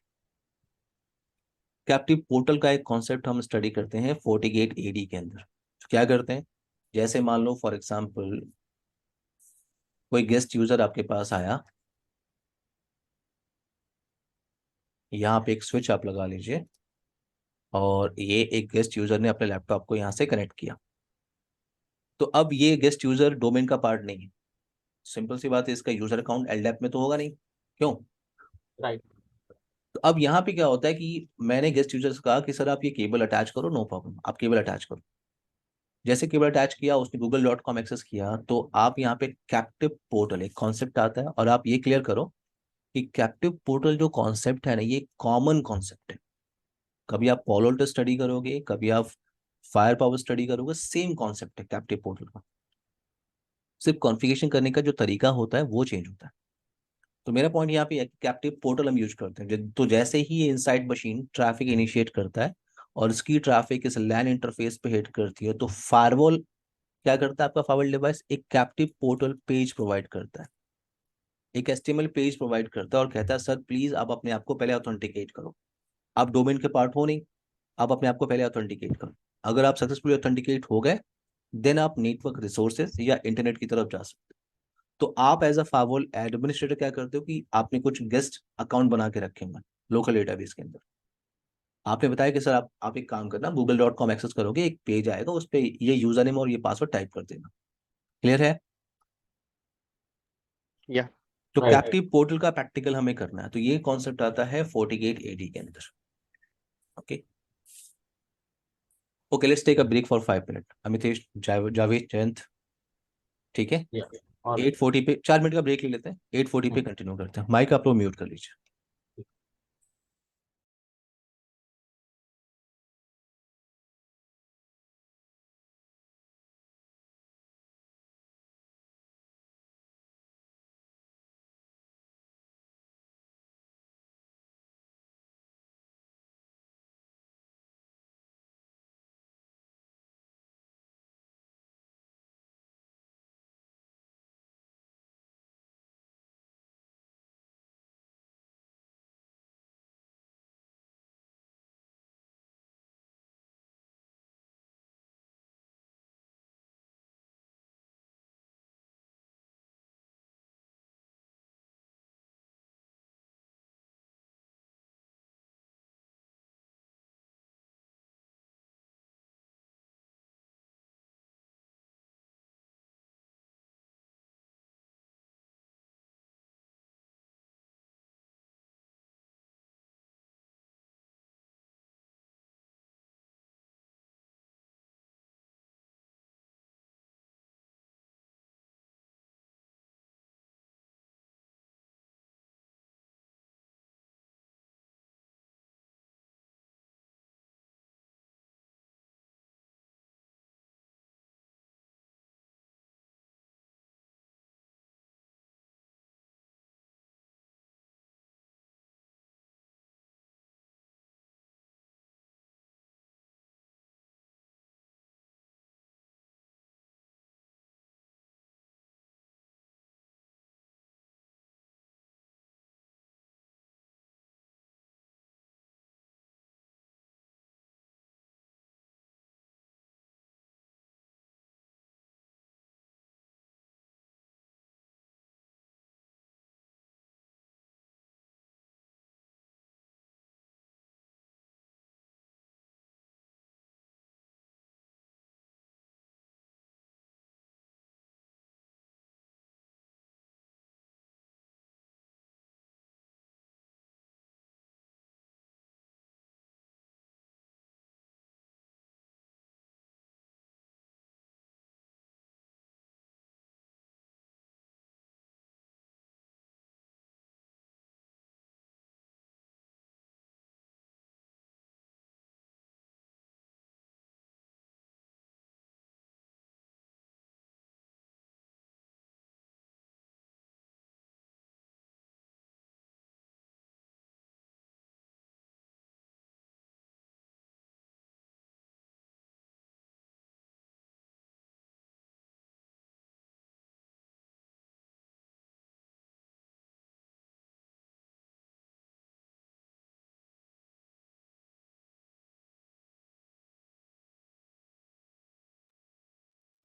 कैप्टिव पोर्टल का एक कॉन्सेप्ट हम स्टडी करते हैं फोर्टीगेट एडी के अंदर। तो क्या करते हैं, जैसे मान लो फॉर एग्जांपल कोई गेस्ट यूजर आपके पास आया, यहाँ पे एक स्विच आप लगा लीजिए, और ये एक गेस्ट यूजर ने अपने लैपटॉप को यहाँ से कनेक्ट किया। तो अब ये गेस्ट यूजर डोमेन का पार्ट नहीं है, सिंपल सी बात है, इसका यूजर अकाउंट एलडैप में तो होगा नहीं, क्यों? राइट। तो अब यहाँ पे क्या होता है कि मैंने गेस्ट यूजर से कहा कि सर आप ये केबल अटैच करो, नो प्रॉब्लम, आप केबल अटैच करो। जैसे केबल अटैच किया, उसने google.com एक्सेस किया, तो आप यहाँ पे कैप्टिव पोर्टल एक कॉन्सेप्ट आता है, और आप ये क्लियर करो कि कैप्टिव पोर्टल जो कॉन्सेप्ट है ना, ये कॉमन कॉन्सेप्ट है। कभी आप पॉलोल्ट स्टडी करोगे, कभी आप फायर पावर स्टडी करोगे, सेम कॉन्सेप्ट है कैप्टिव पोर्टल का, सिर्फ कॉन्फ़िगरेशन करने का जो तरीका होता है वो चेंज होता है। तो मेरा पॉइंट यहाँ पे है कि कैप्टिव पोर्टल हम यूज करते हैं तो जैसे ही ये इनसाइड मशीन ट्रैफिक इनिशिएट करता है और इसकी ट्रैफिक इस लैन इंटरफेस पे हिट करती है, तो फायरवॉल क्या करता है, आपका फायरवॉल डिवाइस एक कैप्टिव पोर्टल पेज प्रोवाइड करता है, एक एचटीएमएल पेज प्रोवाइड करता है, और कहता है सर प्लीज आप अपने आप को पहले ऑथेंटिकेट करो, आप डोमेन के पार्ट हो नहीं, आप अपने आप को पहले ऑथेंटिकेट करो। अगर आप सक्सेसफुली ऑथेंटिकेट हो गए, देन आप नेटवर्क रिसोर्सेज या इंटरनेट की तरफ जा सकते हो। तो आप एज अ फावल एडमिनिस्ट्रेटर क्या करते हो कि आपने कुछ गेस्ट अकाउंट बना के रखे हुए लोकल डेटाबेस के अंदर। आपने बताया कि सर आप एक काम करना, google.com एक्सेस करोगे, एक पेज आएगा, उस पे ये यूजर नेम और ये पासवर्ड टाइप कर देना। क्लियर है? Yeah. तो Right. कैप्टिव पोर्टल का प्रैक्टिकल हमें करना है, तो ये कॉन्सेप्ट आता है 48 AD के अंदर। Okay okay, let's take a break for 5 minute. Amitesh, Javed, Jayant, ठीक है? Yeah. और 8:40 पे 4 मिनट का ब्रेक ले लेते हैं, 8:40 पे कंटिन्यू करते हैं। माइक आप लोग म्यूट कर लीजिए।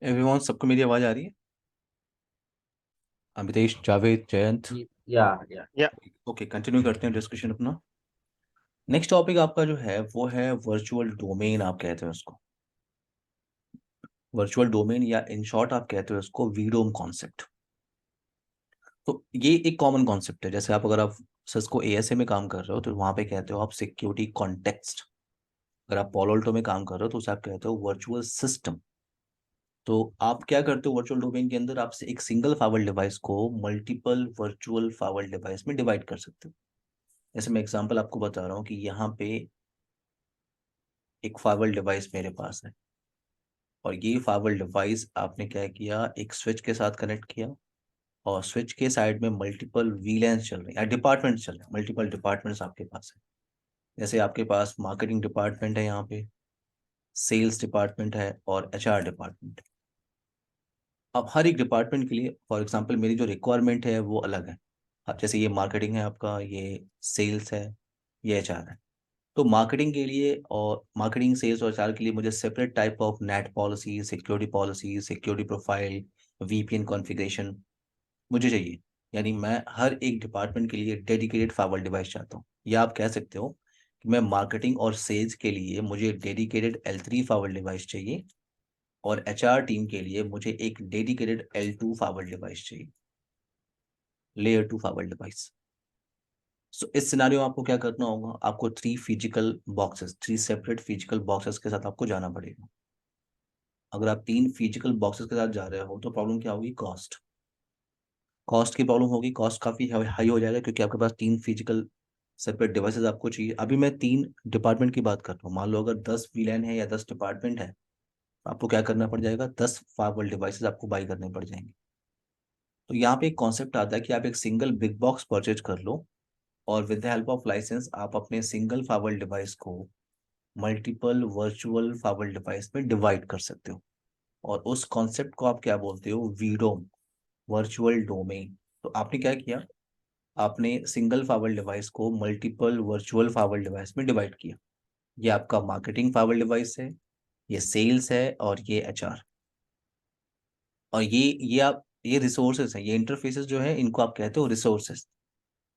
एवरीवन, सबको मेरी आवाज आ रही है? अमितेश, जावेद, जयंत, या Yeah. ओके, कंटिन्यू करते हैं डिस्कशन अपना। नेक्स्ट टॉपिक आपका जो है वो है वर्चुअल डोमेन, आप कहते हैं उसको वर्चुअल डोमेन, या इन शॉर्ट आप कहते हो उसको वीडोम कॉन्सेप्ट। तो ये एक कॉमन कॉन्सेप्ट है। जैसे आप अगर आप सिस्को ASA में काम कर रहे हो तो वहां पे कहते हो आप सिक्योरिटी कॉन्टेक्स्ट। अगर आप पोलोल्टो में काम कर रहे हो तो उसे आप कहते हो वर्चुअल सिस्टम। तो आप क्या करते हो वर्चुअल डोमेन के अंदर, आपसे एक सिंगल फाइवल डिवाइस को मल्टीपल वर्चुअल फाइवल डिवाइस में डिवाइड कर सकते हो। जैसे मैं एग्जांपल आपको बता रहा हूँ कि यहाँ पे एक फाइवल डिवाइस मेरे पास है, और ये फाइवल डिवाइस आपने क्या किया, एक स्विच के साथ कनेक्ट किया, और स्विच के साइड में मल्टीपल वीलैंस चल रहे हैं या डिपार्टमेंट्स चल रहे हैं, मल्टीपल डिपार्टमेंट्स आपके पास है। जैसे आपके पास मार्केटिंग डिपार्टमेंट है, यहाँ पे सेल्स डिपार्टमेंट है, और HR डिपार्टमेंट है। अब हर एक डिपार्टमेंट के लिए फॉर एग्जांपल मेरी जो रिक्वायरमेंट है वो अलग है। अब जैसे ये मार्केटिंग है आपका, ये सेल्स है, ये HR है। तो मार्केटिंग के लिए और मार्केटिंग, सेल्स और HR के लिए मुझे separate type of net policy, security profile, VPN configuration मुझे चाहिए, यानी मैं हर एक डिपार्टमेंट के लिए डेडिकेटेड फाइबर डिवाइस चाहता हूँ। या आप कह सकते हो कि मैं मार्केटिंग और सेल्स के लिए मुझे डेडिकेटेड L3 फाइबर डिवाइस चाहिए, और HR टीम के लिए मुझे एक डेडिकेटेड L2 फाइबर डिवाइस चाहिए, लेयर 2 फाइबर डिवाइस। सो इस सिनारियो में आपको क्या करना होगा, आपको 3 सेपरेट फिजिकल बॉक्सेस के साथ आपको जाना पड़ेगा। अगर आप 3 फिजिकल बॉक्सेस के साथ जा रहे हो तो प्रॉब्लम क्या होगी, कॉस्ट की प्रॉब्लम होगी। कॉस्ट काफ़ी हाई हो जाएगा क्योंकि आपके पास 3 फिजिकल सेपरेट डिवाइसेस आपको चाहिए। अभी मैं 3 डिपार्टमेंट की बात कर रहा हूँ। मान लो अगर 10 वीलैन है या 10 डिपार्टमेंट है, तो आपको क्या करना पड़ जाएगा, 10 फाइबर डिवाइसेस आपको बाई करने पड़ जाएंगे। तो यहाँ पे एक कॉन्सेप्ट आता है कि आप एक सिंगल बिग बॉक्स परचेज कर लो, और with the help of license आप अपने सिंगल फाइबर डिवाइस को मल्टीपल वर्चुअल फाइबर डिवाइस में डिवाइड कर सकते हो। और उस कॉन्सेप्ट को आप क्या बोलते हो, वीडोम, वर्चुअल डोमेन। तो आपने क्या किया, आपने सिंगल फाइबर डिवाइस को मल्टीपल वर्चुअल फाइबर डिवाइस में डिवाइड किया। ये आपका मार्केटिंग फाइबर डिवाइस है, ये सेल्स है, और ये HR। और ये रिसोर्सेज है, ये इंटरफेसेस जो है इनको आप कहते हो रिसोर्सेज।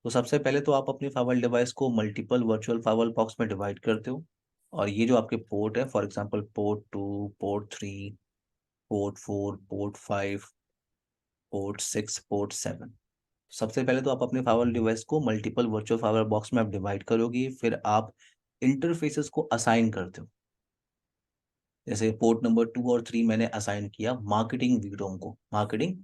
तो सबसे पहले तो आप अपने फाइबर डिवाइस को मल्टीपल वर्चुअल फाइबर बॉक्स में डिवाइड करते हो, और ये जो आपके पोर्ट है, for example port 2, port 3, port 4, port 5, port 6, port 7, सबसे पहले तो आप अपने फाइबर डिवाइस को मल्टीपल वर्चुअल फाइबर बॉक्स में आप डिवाइड करोगे। फिर आप इंटरफेसेस को असाइन करते हो। जैसे पोर्ट नंबर 2 और 3 मैंने असाइन किया मार्केटिंग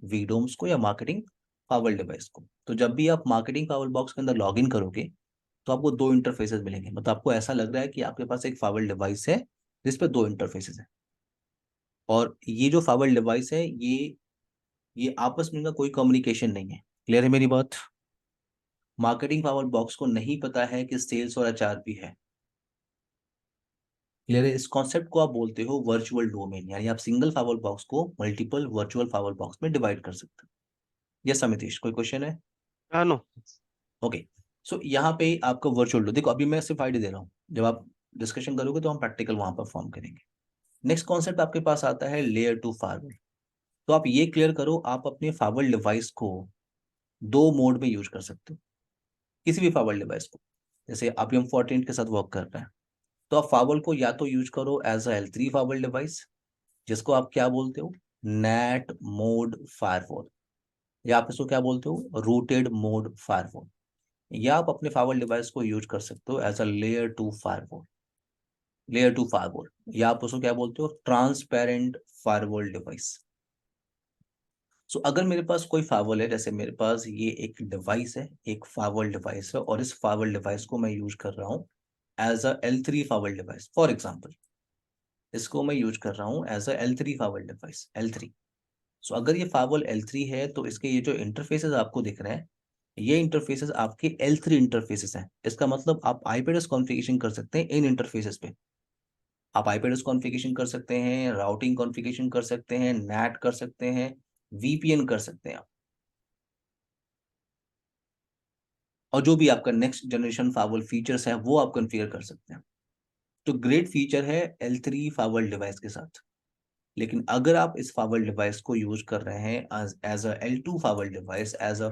वीडोम्स को या मार्केटिंग फाइबर डिवाइस को। तो जब भी आप मार्केटिंग फाइबर बॉक्स के अंदर लॉग इन करोगे तो आपको 2 इंटरफेसेस मिलेंगे। मतलब आपको ऐसा लग रहा है कि आपके पास एक फाइबर डिवाइस है जिस पे 2 इंटरफेसेस है। और ये जो फाइबर डिवाइस है, ये आपस में इनका कोई कम्युनिकेशन नहीं है। क्लियर है मेरी बात? मार्केटिंग फाइबर बॉक्स को नहीं पता है कि सेल्स और HR भी है। क्लियर है? इस कॉन्सेप्ट को आप बोलते हो वर्चुअल डोमेन, यानी आप सिंगल फाइबर बॉक्स को मल्टीपल वर्चुअल फाइबर बॉक्स में डिवाइड कर सकते हो। यस अमितेश, कोई क्वेश्चन है? नो। ओके। सो यहाँ पे आपका वर्चुअल, देखो अभी मैं सिर्फ आइडिया दे रहा हूँ, जब आप डिस्कशन करोगे तो हम प्रैक्टिकल वहां पर फॉर्म करेंगे। नेक्स्ट कॉन्सेप्ट आपके पास आता है लेयर 2 फायरवॉल। तो आप ये क्लियर करो, आप अपने फायरवॉल डिवाइस को 2 मोड में यूज कर सकते हो, किसी भी फायरवॉल डिवाइस को। जैसे आप M14 के साथ वर्क कर रहे हैं, तो आप फायरवॉल को या तो यूज करो as a L3 firewall device, जिसको आप क्या बोलते हो, नेट मोड फायरवॉल, या आप इसको क्या बोलते हो, रूटेड मोड फायरवॉल। या आप अपने फायरवॉल डिवाइस को यूज कर सकते हो एज अ लेयर 2 फायरवॉल, या आप उसको क्या बोलते हो, ट्रांसपेरेंट फायरवॉल डिवाइस। सो अगर मेरे पास कोई फायरवॉल है, जैसे मेरे पास ये एक डिवाइस है, एक फायरवॉल डिवाइस है, और इस फायरवॉल डिवाइस को मैं यूज कर रहा हूँ as a L3 firewall device, for example इसको मैं यूज कर रहा हूँ as a L3 firewall device, L3। So अगर ये फायरवॉल L3 है तो इसके ये जो इंटरफेसेस आपको दिख रहे हैं, ये इंटरफेसेस आपके L3 इंटरफेसेस हैं। इसका मतलब आप IP एड्रेस कॉन्फ़िगरेशन कर सकते हैं इन इंटरफेसेस पे। आप IP एड्रेस कॉन्फ़िगरेशन कर सकते हैं, राउटिंग कॉन्फ़िगरेशन कर सकते हैं, NAT कर सकते हैं, VPN कर सकते हैं आप, और जो भी आपका नेक्स्ट जनरेशन फायरवॉल फीचर्स है वो आप कॉन्फ़िगर कर सकते हैं। तो ग्रेट फीचर है L3 फायरवॉल डिवाइस के साथ। लेकिन अगर आप इस फायरवॉल डिवाइस को यूज कर रहे हैं as a L2 firewall device, as a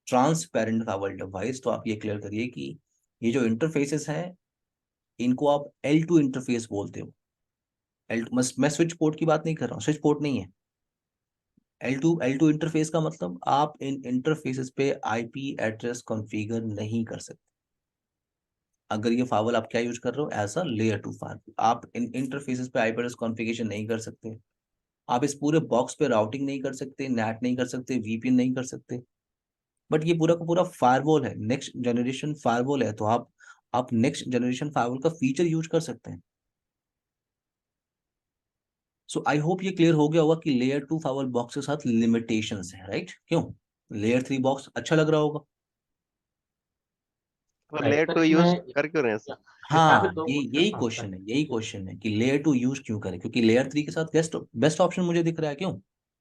transparent firewall device, तो आप ये क्लियर करिए कि ये जो इंटरफेसेस हैं इनको आप L2 इंटरफेस बोलते हो। मैं स्विच पोर्ट की बात नहीं कर रहा हूँ, स्विच पोर्ट नहीं है। L2 इंटरफेस का मतलब आप इन इंटरफेसेस पे IP एड्रेस कॉन्फ़िगर नहीं कर सकते। अगर ये फाइवल आप क्या यूज कर रहे हो, एज अ लेयर 2 फाइवल, आप इन इंटरफेसेस पे IP एड्रेस कॉन्फ़िगरेशन नहीं कर सकते। आप इस पूरे बॉक्स पे राउटिंग नहीं कर सकते, नेट नहीं कर सकते, VPN नहीं कर सकते। बट ये पूरा का पूरा फायरवॉल है, नेक्स्ट जनरेशन फायरवॉल है, तो आप नेक्स्ट जनरेशन फायरवॉल का फीचर यूज कर सकते हैं। सो आई होप ये क्लियर हो गया होगा कि लेयर 2 फायरवॉल बॉक्स के साथ लिमिटेशंस है, राइट? क्यों? लेयर 3 बॉक्स अच्छा लग रहा होगा। तो right layer sir, to use इसमें कर क्यों रहे हैं सर? यहाँ पे हाँ, दो ये क्वेश्चन यही हाँ सर। क्वेश्चन है, यही क्वेश्चन है कि लेयर 2 यूज क्यों करें, क्योंकि लेयर 3 के साथ बेस्ट बेस्ट ऑप्शन मुझे दिख रहा है। क्यों?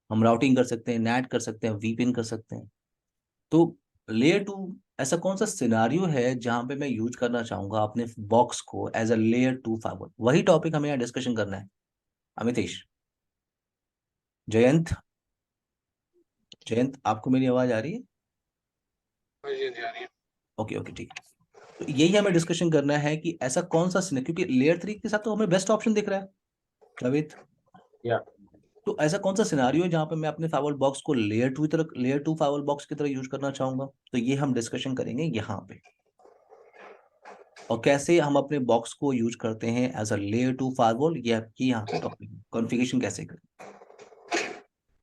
हम राउटिंग कर सकते हैं, नेट कर सकते हैं, VPN कर सकते हैं। तो लेयर 2, ऐसा कौन सा सिनारियो है जहां पे मैं यूज करना चाहूंगा अपने बॉक्स को एज अ लेयर 2 फाइबर? वही टॉपिक हमें यहाँ डिस्कशन करना है। अमितेश, जयंत, जयंत, आपको मेरी आवाज आ रही है? हाँ जी, हाँ जी, आ रही है। ओके ओके, ठीक है। तो यही हमें डिस्कशन करना है कि ऐसा कौन सा सिनेरियो, क्योंकि लेयर 3 के साथ तो हमें बेस्ट ऑप्शन दिख रहा है जावेद। या तो ऐसा कौन सा सिनारियो है जहां पे मैं अपने फाइवल बॉक्स को लेयर टू फाइवल बॉक्स की तरह यूज करना चाहूंगा? तो ये हम डिस्कशन करेंगे यहाँ पे, और कैसे हम अपने बॉक्स को यूज करते हैं एज अ लेयर टू फाइवल, ये यहाँ पे टॉपिक कॉन्फ़िगरेशन कैसे करें।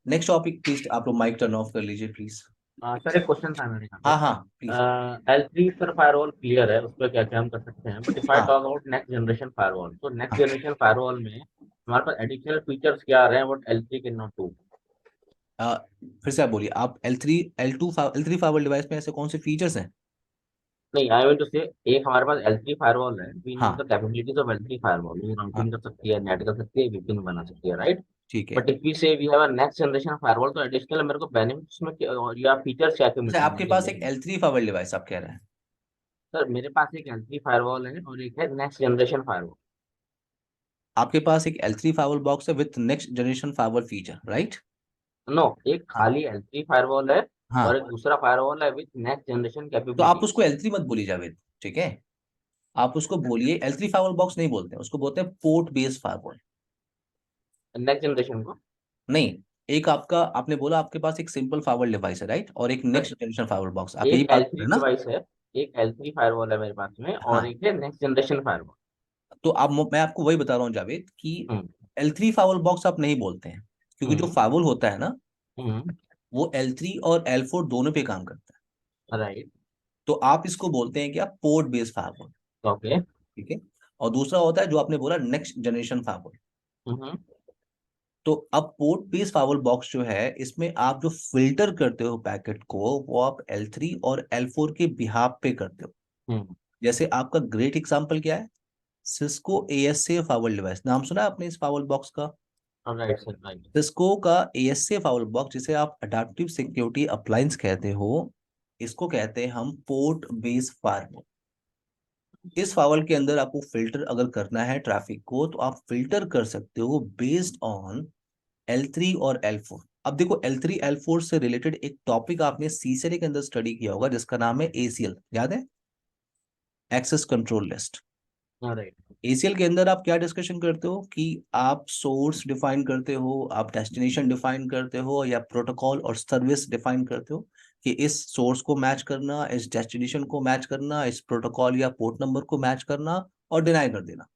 नेक्स्ट टॉपिक प्लीज, आप लोग माइक टर्न ऑफ कर लीजिए प्लीज। सर एक क्वेश्चन था मेरे यहाँ पे। हाँ हाँ please. L3 sir firewall clear है, उस पर क्या क्या हम कर सकते हैं, बट इफ आई हाँ talk about next generation firewall, तो नेक्स्ट हाँ जनरेशन फायरवॉल में हमारे पास एडिशनल फीचर्स क्या आ रहे हैं what L3 can not do? Uh, फिर से आप बोलिए, आप L3 फाइवल डिवाइस में ऐसे कौन से फीचर्स हैं? नहीं, आई विल टू से, एक हमारे पास L3 फायरवॉल है, वी नो हाँ the capabilities of L3 firewall, वो हाँ राउटिंग कर सकती है, नेट कर सकती है, वीपीएन बना सकती है, राइट? ठीक है। But if we say we have a next generation firewall, तो एडिशनल मेरे को बेनिफिट्स में या फीचर्स क्या क्या अच्छा, आपके पास एक मिलेंगे? L3 फाइवल डिवाइस आप कह रहे हैं? सर मेरे पास एक L3 फायरवॉल है और एक है नेक्स्ट जनरेशन फायरवॉल। आपके पास एक L3 फाइवल बॉक्स है with next generation firewall feature, right? No, एक हाँ खाली L3 फायरवॉल है और हाँ, एक दूसरा फायरवॉल है विद नेक्स्ट जनरेशन तो आप कैपेबिलिटीज। उसको L3 मत बोलिए जावेद, ठीक है? आप उसको बोलिए, L3 फाइवल बॉक्स नहीं बोलते हैं, उसको बोलते हैं पोर्ट बेस्ड फाइवल। नेक्स्ट जनरेशन को नहीं, एक आपका, आपने बोला आपके पास एक सिंपल फाइवल डिवाइस है, राइट, और एक सर, नेक्स्ट जनरेशन फाइवल बॉक्स, आप यही एक बात कर रहे L3 हैं ना? डिवाइस है, एक L3 फायरवॉल है मेरे पास में और हाँ, एक है नेक्स्ट जनरेशन फायरवॉल। तो आप, मैं आपको वही बता रहा हूँ जावेद कि हम्म L3 फाइवल बॉक्स आप नहीं बोलते हैं, क्योंकि जो हम्म फाइवल होता है ना, हम्म वो L3 और L4 दोनों पे काम करता है। राइट। तो आप इसको बोलते हैं क्या, पोर्ट बेस्ड फाइवल, ओके। ठीक है? और दूसरा होता है जो आपने बोला नेक्स्ट जनरेशन फाइवल। हम्म तो अब पोर्ट बेस्ड फाइवल बॉक्स जो है, इसमें आप जो फिल्टर करते हो पैकेट को, वो आप L3 और L4 के बिहाफ पे करते हो। हम्म जैसे आपका ग्रेट एग्जांपल क्या है, सिस्को ASA फाइवल डिवाइस, नाम सुना है आपने इस फाइवल बॉक्स का? Right sir, right. सिस्को का ASA फाइवल बॉक्स, जिसे आप अडेप्टिव सिक्योरिटी अप्लायंस कहते हो, इसको कहते हैं हम पोर्ट बेस्ड फायरवॉल। इस फाइवल के अंदर आपको फिल्टर अगर करना है ट्रैफिक को, तो आप फिल्टर कर सकते हो बेस्ड ऑन L3 और L4। अब देखो, L3 L4 से रिलेटेड एक टॉपिक आपने CCNA के अंदर स्टडी किया होगा, जिसका नाम है ACL, याद है? Access control list. Right. ACL के अंदर आप क्या डिस्कशन करते हो कि आप सोर्स डिफाइन करते हो, आप डेस्टिनेशन डिफाइन करते हो, या प्रोटोकॉल और सर्विस डिफाइन करते हो कि इस सोर्स को मैच करना, इस डेस्टिनेशन को मैच करना, इस प्रोटोकॉल या पोर्ट नंबर को मैच करना, और डिनाई कर देना।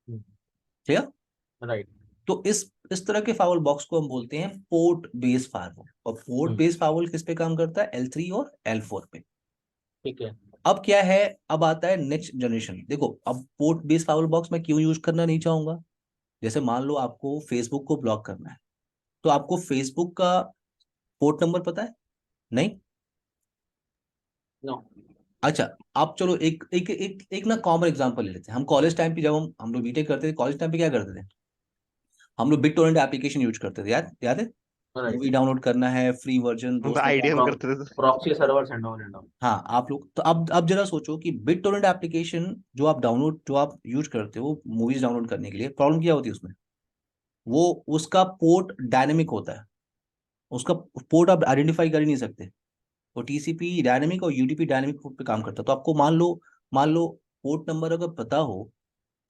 क्लियर? राइट। तो इस तरह के फाइवल बॉक्स को हम बोलते हैं पोर्ट बेस्ड फाइवल, और पोर्ट बेस्ड फाइवल किस पे काम करता है, L3 और L4 पे। ठीक है। अब क्या है, अब आता है नेक्स्ट जनरेशन। देखो, अब पोर्ट बेस्ड फाइवल बॉक्स मैं क्यों यूज करना नहीं चाहूंगा? जैसे मान लो आपको फेसबुक को ब्लॉक करना है, तो आपको फेसबुक का पोर्ट नंबर पता है? नहीं? नो। अच्छा, आप चलो एक एक एक एक ना कॉमन एग्जांपल ले लेते हैं। हम कॉलेज टाइम पे, जब हम लोग बीटेक करते थे, कॉलेज टाइम पे क्या करते थे, हम लोग बिट टोरेंट एप्लीकेशन यूज करते थे, याद याद है? राइट। मूवी डाउनलोड करना है, फ्री वर्जन, हम तो दोस्त ने आईडीएम डाउनलोड। करते थे तो। Proxy servers and all and all. हाँ, आप लोग तो अब जरा सोचो कि बिट टोरेंट एप्लीकेशन जो आप यूज करते हो मूवीज डाउनलोड करने के लिए, प्रॉब्लम क्या होती है उसमें? वो उसका पोर्ट डायनेमिक होता है, उसका पोर्ट आप आइडेंटिफाई कर ही नहीं सकते। वो TCP डायनेमिक और UDP डायनेमिक पोर्ट पे काम करता है। तो आपको मान लो पोर्ट नंबर अगर पता हो,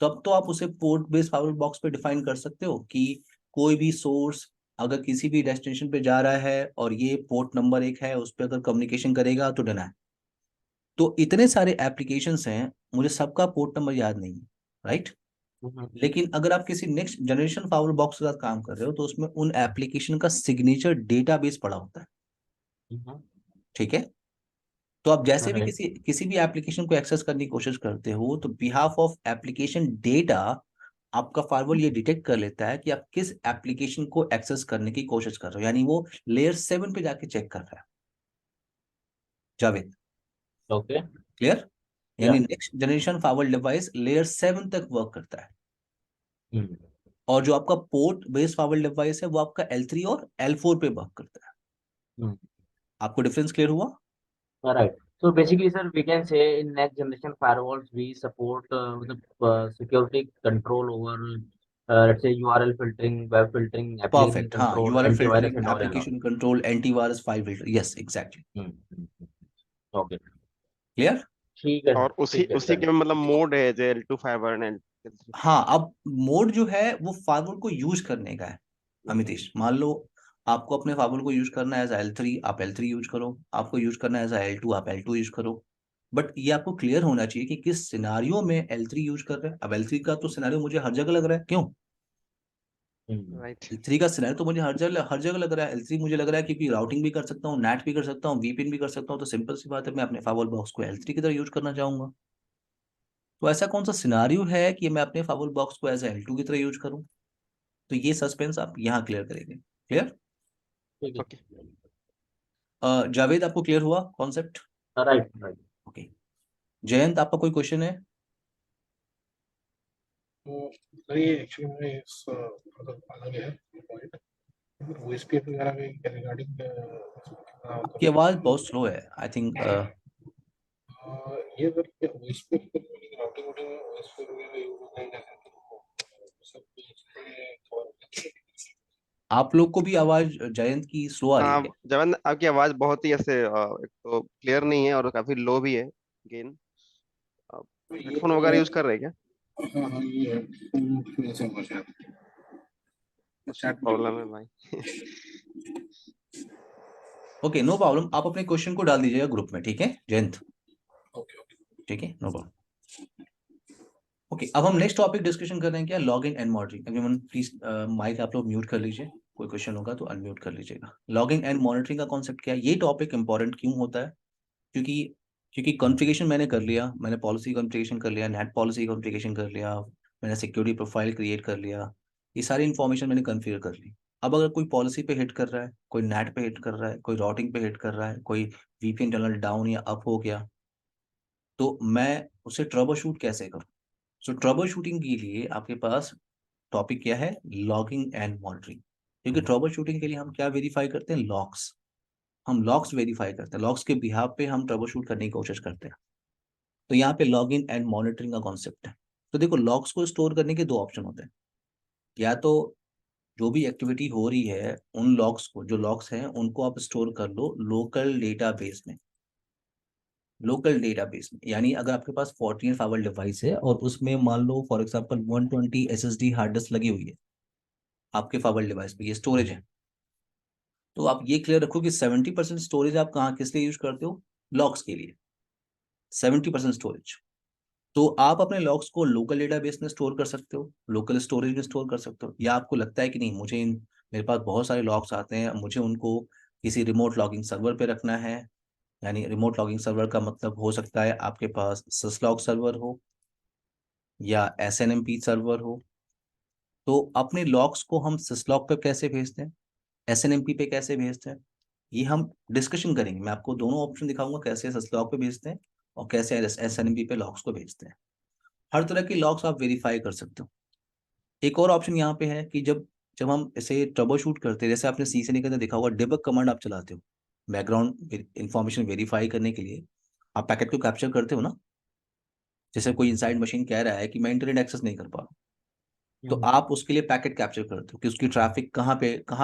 तब तो आप उसे पोर्ट बेस्ड फाइवल बॉक्स पे डिफाइन कर सकते हो कि कोई भी सोर्स अगर किसी भी डेस्टिनेशन पे जा रहा है और ये पोर्ट नंबर एक है, उस पर अगर कम्युनिकेशन करेगा तो डना है। तो इतने सारे एप्लीकेशंस हैं, मुझे सबका पोर्ट नंबर याद नहीं है, राइट? लेकिन अगर आप किसी नेक्स्ट जनरेशन फाइवल बॉक्स के साथ काम कर रहे हो, तो उसमें उन एप्लीकेशन का सिग्नेचर डेटाबेस पड़ा होता है, ठीक है? तो आप जैसे भी राइट। किसी किसी भी एप्लीकेशन को एक्सेस करने की कोशिश करते हो, तो बिहाफ ऑफ एप्लीकेशन डेटा, आपका फायरवॉल ये डिटेक्ट कर लेता है कि आप किस एप्लीकेशन को एक्सेस करने की कोशिश कर रहे हो, यानी वो लेयर 7 पे जाके चेक कर रहा है। जावेद, ओके। क्लियर? या। यानी next generation firewall device layer 7 तक वर्क करता है, और जो आपका पोर्ट बेस्ड फायरवॉल डिवाइस है, वो आपका L3 और L4 पे वर्क करता है। आपको डिफरेंस क्लियर हुआ? Right. So basically, sir, we can say in next generation firewalls, we support the security control over let's say URL filtering, web filtering, application perfect, हाँ, control, URL antivirus filtering, and all and all. Application control, antivirus, file filter, yes exactly, okay, clear. ठीक है और sir, उसी ठीक है उसी sir. के मतलब मोड है जो L2 फाइबर एंड L3। हाँ, अब मोड जो है वो फार्मूल को यूज करने का है अमितेश। मान लो आपको अपने फार्मूल को यूज करना है एज L3, आप L3 यूज करो, आपको यूज करना है एज L2, आप L2 यूज करो। बट ये आपको क्लियर होना चाहिए कि किस सिनारियो में L3 यूज कर रहे हैं। अब L3 का तो सिनारियो मुझे हर जगह लग रहा है, क्यों? राइट। L3 का सिनारियो तो मुझे हर जगह लग रहा है। L3 मुझे लग रहा है क्योंकि राउटिंग भी कर सकता हूँ, नेट भी कर सकता हूँ, वीपीएन भी कर सकता हूँ, तो सिंपल सी बात है, मैं अपने फायरवॉल बॉक्स को L3 की तरह यूज करना चाहूंगा। तो ऐसा कौन सा सिनारियो है कि मैं अपने फायरवॉल बॉक्स को एज L2 की तरह यूज करूं? तो ये सस्पेंस आप यहाँ क्लियर करेंगे। क्लियर? ठीक है, ओके। जावेद, आपको क्लियर हुआ concept? Right right. Okay. Jayant, आपका कोई क्वेश्चन है? तो सर ये एक्चुअली मैं इस मतलब अलग है पॉइंट, ओएसपी वगैरह के रिगार्डिंग आपकी आवाज बहुत स्लो है, आई थिंक। ये सर ओएसपी राउटिंग वूटिंग में ओएसपी वगैरह यूज होता है जैसे तो सब कवर। आप लोग को भी आवाज जयंत की स्लो आ रही हाँ है। जवन, आपकी आवाज बहुत ही ऐसे एक तो क्लियर नहीं है और काफी लो भी है गेन। तो ये हेडफोन वगैरह यूज कर रहे हैं क्या? हाँ हाँ ये है ऐसा हुआ शायद कुछ चैट में। प्रॉब्लम है भाई। ओके, नो प्रॉब्लम, आप अपने क्वेश्चन को डाल दीजिएगा ग्रुप में, ठीक है जयंत? Okay okay. ठीक है, नो प्रॉब्लम। ओके, अब हम नेक्स्ट टॉपिक डिस्कशन कर रहे हैं, क्या? Login and monitoring. Everyone please mic आप लोग म्यूट कर लीजिए, कोई क्वेश्चन होगा तो अनम्यूट कर लीजिएगा। लॉगिन एंड मॉनिटरिंग का कॉन्सेप्ट क्या है? ये टॉपिक इंपॉर्टेंट क्यों होता है? क्योंकि क्योंकि कॉन्फ़िगरेशन मैंने कर लिया, मैंने पॉलिसी कॉन्फ़िगरेशन कर लिया, नेट पॉलिसी कॉन्फ़िगरेशन कर लिया, मैंने सिक्योरिटी प्रोफाइल क्रिएट कर लिया, ये सारी इन्फॉर्मेशन मैंने कॉन्फ़िगर कर ली। अब अगर कोई पॉलिसी पे हिट कर रहा है, कोई नेट पे हिट कर रहा है, कोई राउटिंग पे हिट कर रहा है, कोई वीपीएन टनल डाउन या अप हो गया, तो मैं उसे ट्रबल शूट कैसे करूँ? सो ट्रबल शूटिंग के लिए आपके पास टॉपिक क्या है? Logging and monitoring. क्योंकि ट्रबल शूटिंग के लिए हम क्या वेरीफाई करते हैं? लॉग्स। हम लॉग्स वेरीफाई करते हैं, लॉग्स के बिहाफ पे हम ट्रबल शूट करने की कोशिश करते हैं। तो यहाँ पे लॉगिन एंड मॉनिटरिंग का कॉन्सेप्ट है। तो देखो, लॉग्स को स्टोर करने के दो ऑप्शन होते हैं। या तो जो भी एक्टिविटी हो रही है उन लॉग्स को, जो लॉग्स हैं उनको आप स्टोर कर लो लोकल डेटाबेस में। लोकल डेटाबेस में यानी अगर आपके पास 14 फाइबर डिवाइस है और उसमें मान लो for example 120 SSD hard disk लगी हुई है आपके फाइबर डिवाइस पे, ये स्टोरेज है, तो आप ये क्लियर रखो कि 70% स्टोरेज आप कहाँ किस लिए यूज करते हो? लॉग्स के लिए। 70% स्टोरेज। तो आप अपने लॉग्स को लोकल डेटाबेस में स्टोर कर सकते हो, लोकल स्टोरेज में स्टोर कर सकते हो, या आपको लगता है कि नहीं, मुझे इन मेरे पास बहुत सारे लॉग्स आते हैं, मुझे उनको किसी रिमोट लॉगिंग सर्वर पे रखना है। यानी रिमोट लॉगिंग सर्वर का मतलब हो सकता है आपके पास सिसलॉग सर्वर हो या एसएनएमपी सर्वर हो। तो अपने लॉग्स को हम सिसलॉग पे कैसे भेजते हैं, एसएनएमपी पे कैसे भेजते हैं, ये हम डिस्कशन करेंगे। मैं आपको दोनों ऑप्शन दिखाऊंगा, कैसे सिसलॉग पे भेजते हैं और कैसे एसएनएमपी पे लॉग्स को भेजते हैं। हर तरह की लॉग्स आप वेरीफाई कर सकते हो। एक और ऑप्शन यहाँ पे है कि जब जब हम इसे ट्रबल शूट करते हैं, जैसे आपने सी से निकलते देखा होगा, डिबग कमांड आप चलाते हो बैकग्राउंड इंफॉर्मेशन वेरीफाई करने के लिए, आप पैकेट को कैप्चर करते हो ना। जैसे कोई इनसाइड मशीन कह रहा है कि मैं इंटरनेट एक्सेस नहीं कर पा रहा, तो आप उसके लिए पैकेट कैप्चर करते हो कि उसकी ट्रैफिक कहाँ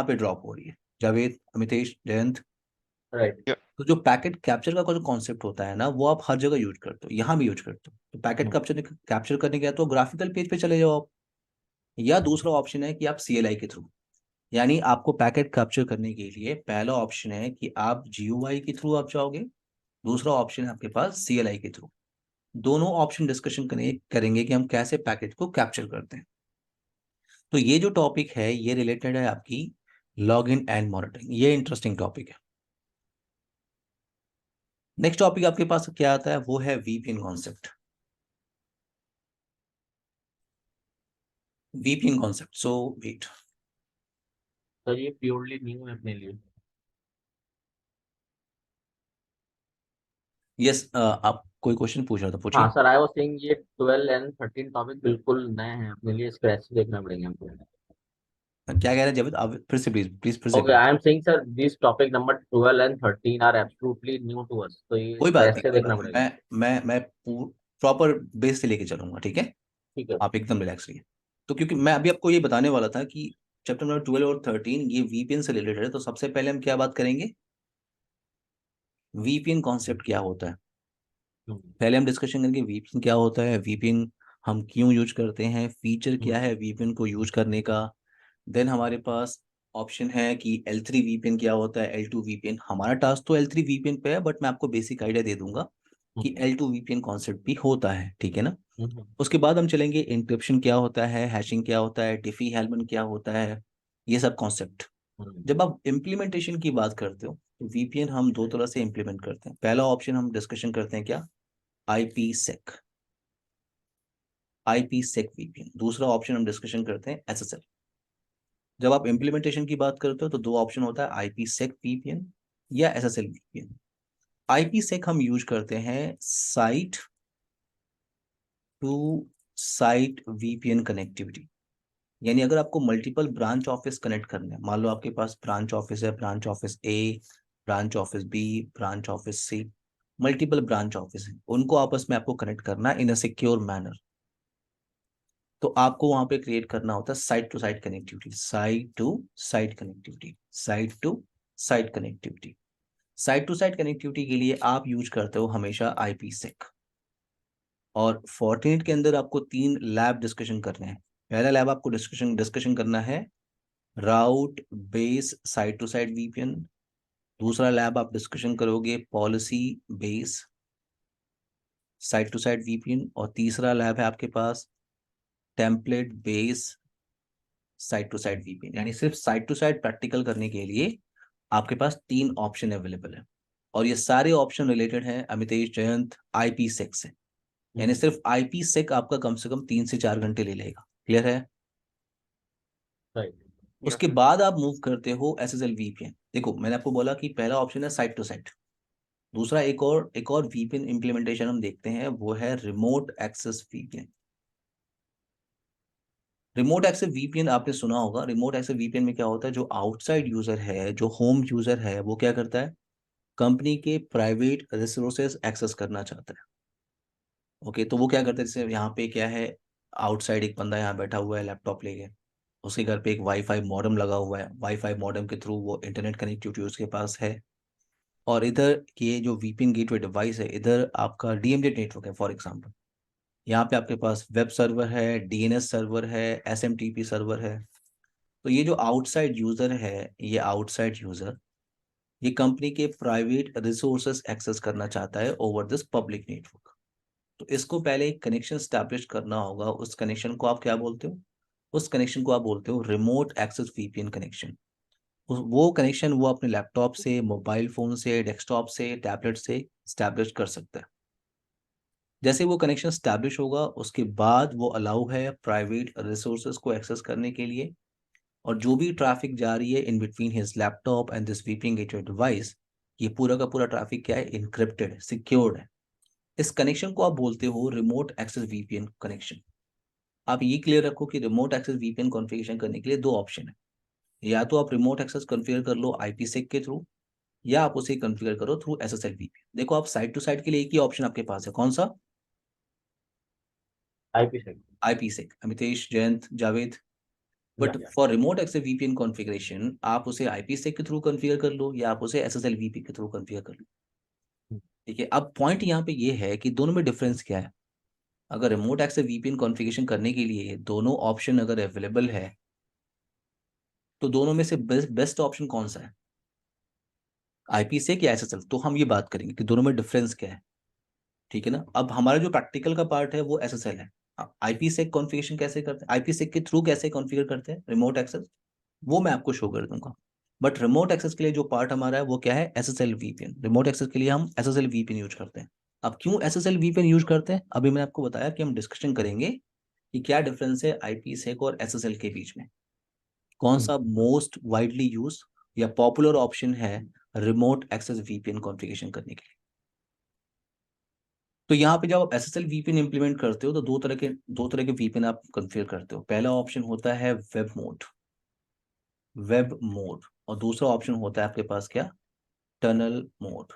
पे ड्रॉप हो रही है। जावेद, अमितेश, जयंत, राइट। तो जो पैकेट कैप्चर का जो कॉन्सेप्ट होता है ना, वो आप हर जगह यूज करते हो, यहाँ भी यूज करते हो। तो पैकेट कैप्चर करने के बाद तो ग्राफिकल पेज पे चले जाओ आप, या दूसरा ऑप्शन है कि आप सीएलआई के थ्रू, यानी आपको पैकेट कैप्चर करने के लिए पहला ऑप्शन है कि आप जीयूआई के थ्रू आप जाओगे, दूसरा ऑप्शन है आपके पास सीएलआई के थ्रू। दोनों ऑप्शन डिस्कशन करेंगे कि हम कैसे पैकेट को कैप्चर करते हैं। तो ये जो टॉपिक है ये रिलेटेड है आपकी लॉगिन एंड मॉनिटरिंग, ये इंटरेस्टिंग टॉपिक है। नेक्स्ट टॉपिक आपके पास क्या आता है? वो है वीपीएन कॉन्सेप्ट। वीपीएन कॉन्सेप्ट, सो वेट। सर ये प्योरली न्यू है अपने लिए। यस, आप कोई क्वेश्चन पूछ रहा था, हाँ पूछिए। सर, आई वाज सेइंग ये 12 एंड 13 टॉपिक बिल्कुल नए हैं अपने लिए, स्क्रैच से देखना पड़ेंगे हमको। क्या कह रहे हैं जावेद? आप फिर से प्लीज प्लीज फिर से okay, repeat। I am saying sir this topic number 12 and 13 are absolutely new to us, तो ये कोई बात स्क्रैच नहीं, से कोई देखना बात नहीं, पड़ेगा। मैं प्रॉपर बेस से लेके चलूंगा, ठीक है? ठीक है। आप एकदम रिलैक्स रहिए। तो क्योंकि मैं अभी आपको ये बताने वाला था कि चैप्टर नंबर 12 और 13 ये वीपीएन से रिलेटेड है, तो सबसे पहले हम क्या बात करेंगे, वीपीएन कॉन्सेप्ट क्या होता है। पहले हम डिस्कशन करेंगे वीपीएन क्या होता है, वीपीएन हम क्यों यूज करते हैं, फीचर क्या है वीपीएन को यूज करने का। देन हमारे पास ऑप्शन है कि L3 वीपीएन क्या होता है, L2 वीपीएन। हमारा टास्क तो L3 वीपीएन पे है, बट मैं आपको बेसिक आइडिया दे दूंगा कि L2 वीपीएन कॉन्सेप्ट भी होता है, ठीक है ना। उसके बाद हम चलेंगे इंक्रिप्शन क्या होता है, हैशिंग क्या होता है, डिफी हेलमन क्या होता है, ये सब कॉन्सेप्ट। जब आप इम्प्लीमेंटेशन की बात करते हो तो वीपीएन हम दो तरह से इम्प्लीमेंट करते हैं। पहला ऑप्शन हम डिस्कशन करते हैं क्या, आईपीसेक, आईपीसेक वीपीएन। दूसरा ऑप्शन हम डिस्कशन करते हैं एसएसएल। जब आप इम्प्लीमेंटेशन की बात करते हो तो दो ऑप्शन होता है, आईपीसेक वीपीएन या एसएसएल वीपीएन। आईपीसेक हम यूज करते हैं site to site VPN connectivity. यानी अगर आपको मल्टीपल ब्रांच ऑफिस कनेक्ट करने हैं, मान लो आपके पास ब्रांच ऑफिस है, branch office A, branch office B, branch office C, multiple branch office है, उनको आपस में आपको कनेक्ट करना इन अ सिक्योर मैनर, तो आपको वहां पे क्रिएट करना होता है site to site connectivity, site to site connectivity, site to site connectivity. Site to site connectivity के लिए आप यूज करते हो हमेशा आईपीसेक। और फोर्टिनेट के अंदर आपको 3 लैब डिस्कशन करने हैं। पहला लैब आपको डिस्कशन करना है route base site to site VPN. दूसरा लैब आप डिस्कशन करोगे policy base site to site VPN. और तीसरा लैब है आपके पास template base site to site VPN. यानी सिर्फ साइट टू साइट प्रैक्टिकल करने के लिए आपके पास 3 ऑप्शन अवेलेबल है, और ये सारे ऑप्शन रिलेटेड हैं अमितेश जयंत आईपीसेक से। यानी सिर्फ आईपीसेक आपका कम से कम 3 से 4 घंटे ले लेगा। क्लियर है। उसके बाद आप मूव करते हो एसएसएल वीपीएन। देखो मैंने आपको बोला कि पहला ऑप्शन है साइट टू साइट, दूसरा एक और वीपीएन इंप्लीमेंटेशन हम देखते हैं, वो है remote access VPN. Remote access VPN आपने सुना होगा। रिमोट एक्सेस वीपीएन में क्या होता है, जो आउटसाइड यूजर है, जो होम यूजर है, वो क्या करता है, कंपनी के प्राइवेट रिसोर्सेज एक्सेस करना चाहता है। ओके, तो वो क्या करता है, जैसे यहाँ पे क्या है, आउटसाइड एक बंदा यहाँ बैठा हुआ है लैपटॉप लेके, उसके घर पे एक वाईफाई मॉडेम लगा हुआ है, वाईफाई मॉडेम के थ्रू वो इंटरनेट कनेक्टिविटी उसके पास है। और इधर ये जो वीपीएन गेटवे डिवाइस है, इधर आपका डीएमडी नेटवर्क है फॉर एग्जांपल। यहाँ पे आपके पास वेब सर्वर है, डीएनएस सर्वर है, एसएमटीपी सर्वर है। तो ये जो आउटसाइड यूजर है, ये आउटसाइड यूजर ये कंपनी के प्राइवेट रिसोर्सेस एक्सेस करना चाहता है ओवर दिस पब्लिक नेटवर्क। तो इसको पहले एक कनेक्शन स्टैब्लिश करना होगा। उस कनेक्शन को आप क्या बोलते हो, उस कनेक्शन को आप बोलते हो रिमोट एक्सेस वीपीएन कनेक्शन। वो कनेक्शन वो अपने लैपटॉप से, मोबाइल फोन से, डेस्कटॉप से, टैबलेट से स्टैब्लिश कर सकता है। जैसे वो कनेक्शन स्टैब्लिश होगा, उसके बाद वो अलाउ है प्राइवेट रिसोर्सेज को एक्सेस करने के लिए। और जो भी ट्रैफिक जा रही है in between his laptop and this VPN gateway device, ये पूरा का पूरा ट्रैफिक क्या है, इनक्रिप्टेड है, सिक्योर्ड है। इस कनेक्शन को आप बोलते हो रिमोट एक्सेस वीपीएन कनेक्शन। आप ये क्लियर रखो कि रिमोट एक्सेस वीपीएन कॉन्फ़िगरेशन करने के लिए 2 ऑप्शन है। या तो आप रिमोट एक्सेस कॉन्फ़िगर कर लो आईपीसेक के थ्रू, या आप उसे कॉन्फ़िगर करो थ्रू एसएसएल वीपीएन। देखो आप साइड टू साइड के लिए एक ही ऑप्शन आपके पास है, कौन सा, IPsec. IPsec, Amitesh Jayant Javed. But for remote access VPN configuration आप उसे आईपीसेक के थ्रू कॉन्फ़िगर कर लो, या आप उसे एसएसएल वीपीएन के थ्रू कॉन्फ़िगर कर लो। ठीक है, अब पॉइंट यहाँ पे ये है कि दोनों में डिफरेंस क्या है। अगर रिमोट एक्सेस वीपीएन कॉन्फ़िगरेशन करने के लिए दोनों ऑप्शन अगर अवेलेबल है, तो दोनों में से बेस्ट ऑप्शन कौन सा है, आईपीसेक या एसएसएल। तो हम ये बात करेंगे कि दोनों में डिफरेंस क्या है। ठीक है ना। अब हमारा जो प्रैक्टिकल का पार्ट है वो एसएसएल है। आईपीसेक कॉन्फ़िगरेशन कैसे करते हैं, आईपीसेक के थ्रू कैसे कॉन्फ़िगर करते हैं रिमोट एक्सेस, वो मैं आपको शो कर दूंगा। बट रिमोट एक्सेस के लिए जो पार्ट हमारा है वो क्या है, एसएसएल वीपीएन। रिमोट एक्सेस के लिए हम एसएसएल वीपीएन यूज करते हैं। अब क्यों एसएसएल वीपीएन यूज करते हैं, अभी मैंने आपको बताया कि हम डिस्कशन करेंगे कि क्या डिफरेंस है आईपीसेक और एसएसएल के बीच में, कौन सा मोस्ट वाइडली यूज या पॉपुलर ऑप्शन है रिमोट एक्सेस वीपीएन कॉन्फ़िगरेशन करने के लिए। तो यहाँ पे जब आप एसएसएल वीपीएन इंप्लीमेंट करते हो तो दो तरह के वीपीएन आप कॉन्फ़िगर करते हो। पहला ऑप्शन होता है वेब मोड, वेब मोड। और दूसरा ऑप्शन होता है आपके पास क्या, टनल मोड।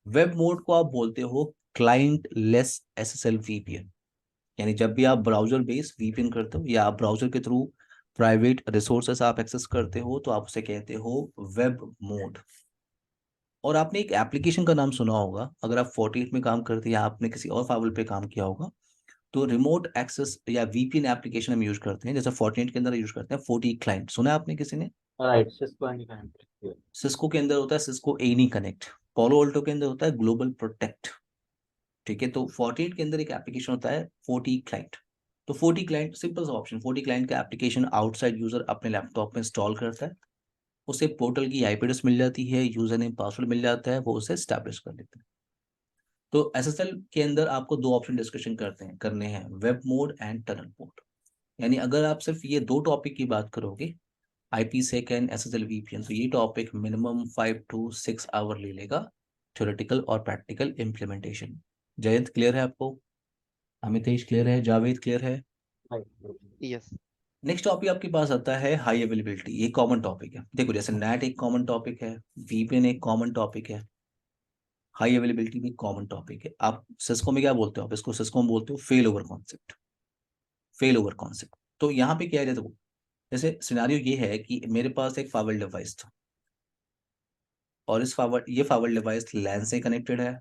वेब मोड को आप बोलते हो क्लाइंट लेस एसएसएल वीपीएन। यानी जब भी आप ब्राउजर बेस वीपीएन करते हो या आप ब्राउजर के थ्रू प्राइवेट रिसोर्सेस आप एक्सेस करते हो तो आप उसे कहते हो वेब मोड। और आपने एक एप्लीकेशन का नाम सुना होगा, अगर आप 48 में काम करते हैं या आपने किसी और फाइल पे काम किया होगा, तो रिमोट एक्सेस या वीपीएन एप्लीकेशन हम यूज करते हैं, जैसे 48 के अंदर यूज करते हैं 40 क्लाइंट। सुना है आपने किसी ने? Right, Cisco any connect. Cisco के अंदर होता है सिस्को एनी कनेक्ट, पोलो अल्टो के अंदर होता है ग्लोबल प्रोटेक्ट। ठीक है, तो 48 के अंदर एक एप्लीकेशन होता है 40 क्लाइंट। तो 40 क्लाइंट, सिंपल सा ऑप्शन, 40 क्लाइंट का एप्लीकेशन आउटसाइड यूजर अपने लैपटॉप में इंस्टॉल करता है, उसे पोर्टल की आईपी एड्रेस मिल जाती है, यूजर नेम पासवर्ड मिल जाता है, वो उसे एस्टैब्लिश कर लेता है। तो एसएसएल के अंदर आपको दो ऑप्शन डिस्कशन करने हैं, web mode and tunnel mode. यानी अगर आप सिर्फ ये दो टॉपिक की बात करोगे, IPsec एंड SSL VPN, तो ये टॉपिक मिनिमम 5 to 6 आवर ले लेगा, थ्योरेटिकल और प्रैक्टिकल इम्प्लीमेंटेशन। जयंत क्लियर है आपको? अमितेश क्लियर है? जावेद क्लियर है? यस। नेक्स्ट टॉपिक आपके पास आता है हाई अवेलेबिलिटी। ये कॉमन टॉपिक है, देखो जैसे नेट एक कॉमन टॉपिक है, VPN एक कॉमन टॉपिक है, हाई अवेलेबिलिटी भी कॉमन टॉपिक है। आप सिस्को में क्या बोलते हो? आप इसको सिस्को में बोलते हो fail over concept. Fail over concept, तो यहाँ पे क्या है, देखो जैसे सिनारियो ये है कि मेरे पास एक फाइवल डिवाइस था और ये फाइवल डिवाइस लैन से कनेक्टेड है,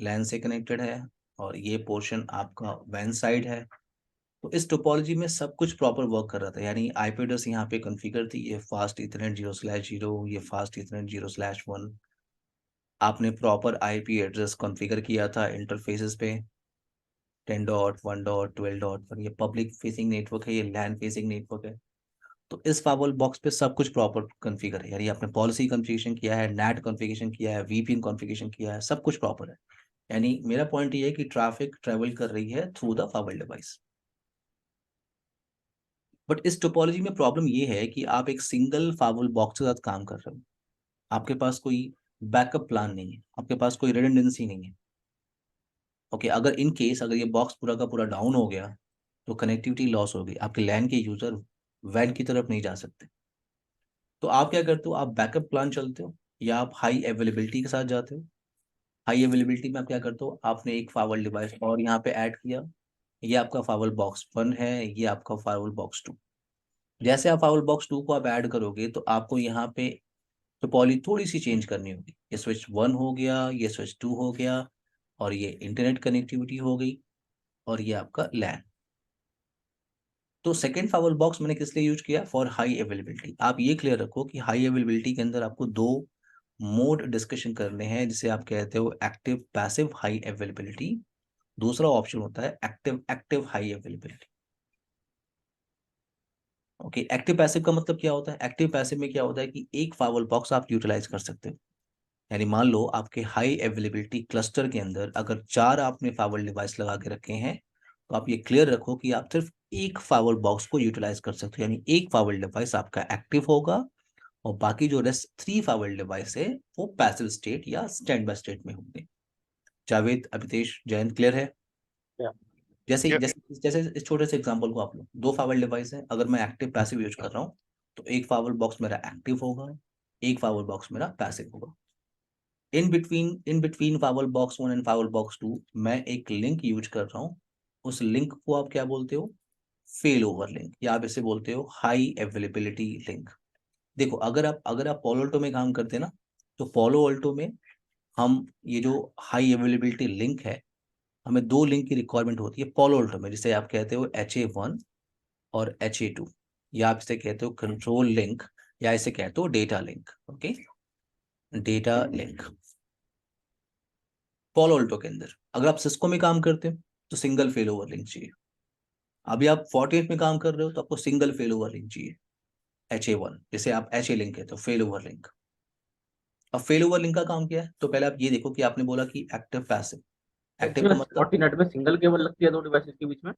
लैन से कनेक्टेड है, और ये पोर्शन आपका वैन साइड है। तो इस टोपोलॉजी में सब कुछ प्रॉपर वर्क कर रहा था, यानी आईपी एड्रेस यहाँ पे कॉन्फ़िगर थी, ये फास्ट इथरनेट 0/0, ये फास्ट इथरनेट 0/1। आपने प्रॉपर आईपी एड्रेस कॉन्फ़िगर किया था इंटरफेसेस पे, 10 डॉट 1 डॉट 12 डॉट 1। ये पब्लिक फेसिंग नेटवर्क है, ये लैन फेसिंग नेटवर्क है। तो इस फाइवल बॉक्स पे सब कुछ प्रॉपर कॉन्फ़िगर है, यानी आपने पॉलिसी कॉन्फ़िगरेशन किया है, नेट कॉन्फ़िगरेशन किया है, वीपीएन कॉन्फ़िगरेशन किया है, सब कुछ प्रॉपर है। यानी मेरा पॉइंट ये है कि ट्रैफिक ट्रेवल कर रही है थ्रू द फाइवल डिवाइस। बट इस टोपोलॉजी में प्रॉब्लम ये है कि आप एक सिंगल फाइवल बॉक्स के साथ काम कर रहे हो, आपके पास कोई बैकअप प्लान नहीं है, आपके पास कोई रिडंडेंसी नहीं है। ओके, अगर इन केस अगर ये बॉक्स पूरा का पूरा डाउन हो गया तो कनेक्टिविटी लॉस होगी, आपके लैन के यूजर वैन की तरफ नहीं जा सकते। तो आप क्या करते हो? आप बैकअप प्लान चलते हो या आप हाई अवेलेबिलिटी के साथ जाते हो। हाई अवेलेबिलिटी में आप क्या करते हो? आपने एक फाइवल डिवाइस और यहाँ पे ऐड किया, ये आपका फाइवल बॉक्स 1 है, ये आपका फाइवल बॉक्स 2। जैसे आप फाइवल बॉक्स 2 को आप ऐड करोगे तो आपको यहाँ पे टोपोलॉजी थोड़ी सी चेंज करनी होगी। ये स्विच 1 हो गया, ये स्विच 2 हो गया, और ये इंटरनेट कनेक्टिविटी हो गई, और ये आपका लैन। तो सेकेंड फाइवल बॉक्स मैंने किस लिए यूज किया? For high availability. आप ये क्लियर रखो कि हाई अवेलेबिलिटी के अंदर आपको दो मोड डिस्कशन करने हैं, जिसे आप कहते हो एक्टिव पैसिव हाई अवेलेबिलिटी। दूसरा ऑप्शन होता है active active high availability. Okay, active passive का मतलब क्या होता है? एक्टिव पैसिव में क्या होता है कि एक फाइवल बॉक्स आप यूटिलाइज कर सकते हो। यानी मान लो आपके हाई अवेलेबिलिटी क्लस्टर के अंदर अगर 4 आपने फाइवल डिवाइस लगा के रखे हैं, तो आप ये क्लियर रखो कि आप सिर्फ एक फाइवल बॉक्स को यूटिलाइज कर सकते हो, यानी एक फाइवल डिवाइस आपका एक्टिव होगा और बाकी जो रेस्ट 3 फाइवल डिवाइस है वो पैसिव स्टेट या स्टैंड बाय स्टेट में होंगे। जावेद, अभितेश, जयंत क्लियर है? जैसे Yeah. जैसे जैसे इस छोटे से एग्जांपल को आप लो, दो फाइवल डिवाइस है, अगर मैं एक्टिव पैसिव यूज कर रहा हूँ तो एक फाइवल बॉक्स मेरा एक्टिव होगा, एक फाइवल बॉक्स मेरा पैसिव होगा। In between firewall box 1 and firewall box 2 मैं एक लिंक यूज कर रहा हूँ। उस लिंक को आप क्या बोलते हो? फेल ओवर लिंक, या आप इसे बोलते हो हाई अवेलेबिलिटी लिंक। देखो अगर आप पोलो अल्टो में काम करते हैं ना, तो पोलो अल्टो में हम ये जो हाई अवेलेबिलिटी लिंक है, हमें दो लिंक की रिक्वायरमेंट होती है पोलो अल्टो में, जिसे आप कहते हो HA1 और HA2, या आप इसे कहते हो कंट्रोल लिंक, या इसे कहते हो data link. Okay, data link Palo Alto के अंदर। अगर आप सिस्को में काम करते हो तो सिंगल फेल ओवर लिंक चाहिए। अभी आप 48 में काम कर रहे हो तो आपको सिंगल फेल ओवर लिंक चाहिए, HA1, जिसे आप HA लिंक कहते हो, फेल ओवर लिंक। अब फेल ओवर लिंक का काम क्या है? तो पहले आप ये देखो कि आपने बोला कि एक्टिव पैसिव। एक्टिव का सर मतलब, 40 नेट में सिंगल केबल लगती है दो डिवाइसेस के बीच में।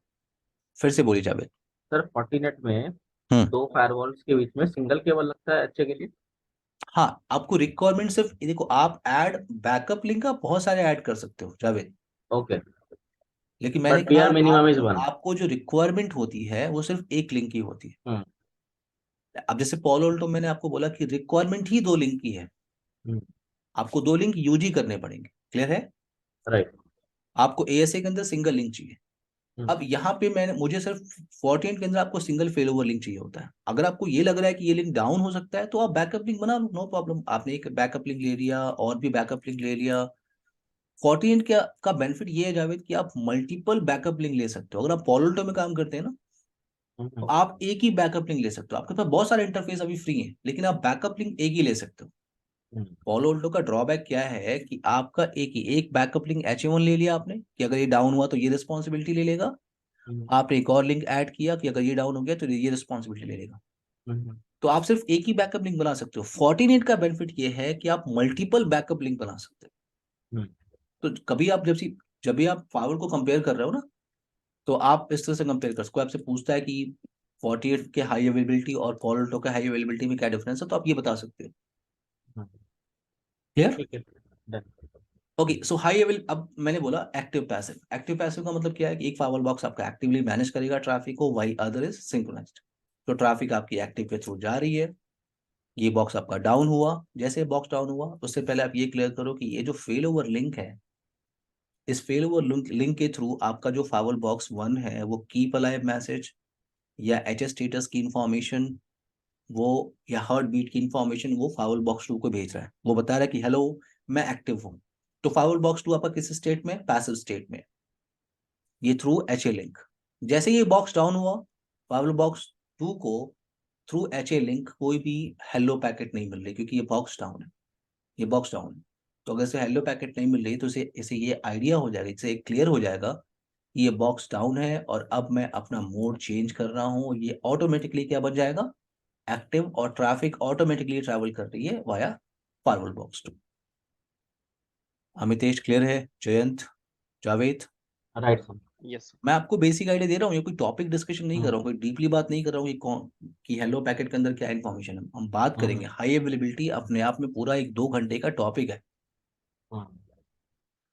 फिर से बोली जावे। सर 40 नेट में हम्म, दो फायरवॉल्स के बीच में सिंगल केबल लगता है अच्छे के लिए। हाँ, आपको रिक्वायरमेंट सिर्फ देखो, आप ऐड बैकअप लिंक आप बहुत सारे ऐड कर सकते हो जावेद, ओके, लेकिन मैंने बट कहा पीआर मिनिमम इज आपको वन। आपको जो रिक्वायरमेंट होती है वो सिर्फ एक लिंक की होती है। हम्म अब जैसे पोलो अल्टो मैंने आपको बोला कि रिक्वायरमेंट ही दो लिंक की है, आपको दो लिंक यूज ही करने पड़ेंगे। क्लियर है? राइट। आपको ASA के अंदर सिंगल लिंक चाहिए। अब यहाँ पे मुझे सिर्फ Fortinet के अंदर आपको सिंगल फेल ओवर लिंक चाहिए होता है। अगर आपको ये लग रहा है कि ये लिंक डाउन हो सकता है तो आप बैकअप लिंक बना लो, नो प्रॉब्लम। आपने एक बैकअप लिंक ले लिया और भी बैकअप लिंक ले लिया। Fortinet का बेनिफिट ये है जावेद कि आप मल्टीपल बैकअप लिंक ले सकते हो। अगर आप Palo में काम करते हैं ना, तो आप एक ही बैकअप लिंक ले सकते हो। आपके पास बहुत सारे इंटरफेस अभी फ्री हैं, लेकिन आप बैकअप लिंक एक ही ले सकते हो। Palo का ड्रॉबैक क्या है कि आपका एक बैकअप लिंक H1 ले लिया आपने कि अगर ये डाउन हुआ तो ये रिस्पॉन्सिबिलिटी ले लेगा। आपने एक और लिंक ऐड किया कि अगर ये डाउन हो गया तो ये रिस्पॉन्सिबिलिटी ले लेगा। तो आप सिर्फ एक ही बैकअप लिंक बना सकते हो। Fortinet का बेनिफिट ये है कि आप मल्टीपल बैकअप लिंक बना सकते हो। तो कभी आप जब भी आप फावर को कंपेयर कर रहे हो ना, तो आप इस तरह से कंपेयर कर सकते हो। आपसे पूछता है कि 48 के हाई अवेलेबिलिटी और Palo के हाई अवेलेबिलिटी में क्या डिफरेंस है, तो आप ये बता सकते हो। क्लियर? ठीक है, डन। ओके, सो हाई अवेल, अब मैंने बोला एक्टिव पैसिव। एक्टिव पैसिव का मतलब क्या है कि एक फावर बॉक्स आपका एक्टिवली मैनेज करेगा ट्रैफिक को, वाई अदर इज सिंक्रोनाइज्ड। तो ट्रैफिक आपकी एक्टिव के थ्रू जा रही है, ये बॉक्स आपका डाउन हुआ। जैसे बॉक्स डाउन हुआ उससे पहले आप ये क्लियर करो कि ये जो फेल ओवर लिंक है, इस फेल ओवर लिंक के थ्रू आपका जो फावर बॉक्स 1 है वो कीप अलाइव मैसेज या HS स्टेटस की इंफॉर्मेशन, वो या हार्ट बीट की इंफॉर्मेशन वो फावर बॉक्स 2 को भेज रहा है। वो बता रहा है कि हेलो मैं एक्टिव हूँ। तो फावर बॉक्स 2 आपका किस स्टेट में? पैसिव स्टेट में, ये थ्रू HA लिंक। जैसे ये बॉक्स डाउन हुआ, फावर बॉक्स 2 को थ्रू HA लिंक कोई भी हेलो पैकेट नहीं मिल रही, क्योंकि ये बॉक्स डाउन है, ये बॉक्स डाउन है। तो अगर इसे हेलो पैकेट नहीं मिल रही तो इसे ये आइडिया हो जाएगा, इसे क्लियर हो जाएगा कि ये बॉक्स डाउन है और अब मैं अपना मोड चेंज कर रहा हूँ। ये ऑटोमेटिकली क्या बन जाएगा? एक्टिव, और ट्रैफिक ऑटोमेटिकली ट्रैवल कर रही है via forward box 2। Amitesh clear है? Jayant, Javed? Right sir. Yes मैं आपको बेसिक आइडिया दे रहा हूँ, ये कोई टॉपिक डिस्कशन नहीं कर रहा हूँ, कोई डीपली बात नहीं कर रहा हूँ कि हेलो पैकेट के अंदर क्या इन्फॉर्मेशन है। हम बात करेंगे हाई अवेलेबिलिटी, अपने आप में पूरा 1-2 घंटे का टॉपिक है।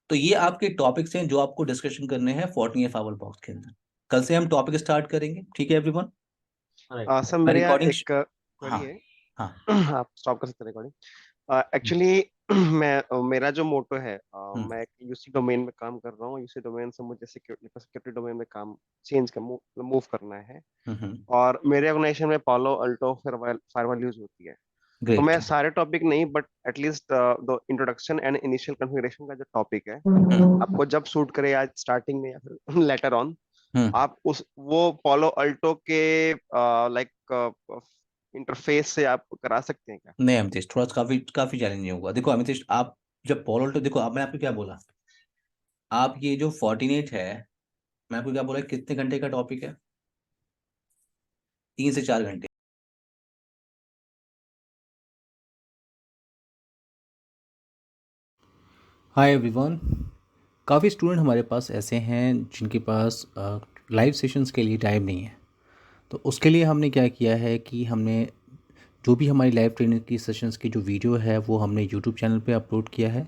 तो ये आपके टॉपिक्स हैं जो आपको डिस्कशन करने हैं Fortinet फावर बॉक्स के अंदर। कल से हम टॉपिक स्टार्ट करेंगे, ठीक है एवरीवन? सर मैं मेरे यहाँ रिकॉर्डिंग, एक क्वेरी हाँ है। हाँ, आप स्टॉप कर सकते हैं रिकॉर्डिंग। एक्चुअली मेरा जो मोटो है, मैं एक यूसी डोमेन में काम कर रहा हूँ। यूसी डोमेन से मुझे सिक्योरिटी डोमेन में काम चेंज कर मूव करना है। और मेरे ऑर्गेनाइजेशन में पालो अल्टो फायरवॉल यूज होती है। तो मैं ग्रेट। सारे टॉपिक नहीं, but at least the introduction and initial configuration का जो टॉपिक है, आपको जब सूट करे, आज स्टार्टिंग में या फिर लेटर ऑन, आप उस वो पालो अल्टो के लाइक इंटरफेस से आप करा सकते हैं क्या? नहीं अमितेश, थोड़ा सा काफी काफी चैलेंजिंग होगा। देखो अमितेश, आप जब Palo Alto देखो, अब मैं आपको क्या बोला, आप ये जो Fortinet है, मैं आपको क्या बोला, कितने घंटे का टॉपिक है? 3 से 4 घंटे। हाय एवरीवन, काफ़ी स्टूडेंट हमारे पास ऐसे हैं जिनके पास लाइव सेशंस के लिए टाइम नहीं है। तो उसके लिए हमने क्या किया है कि हमने जो भी हमारी लाइव ट्रेनिंग की सेशंस की जो वीडियो है वो हमने यूट्यूब चैनल पे अपलोड किया है।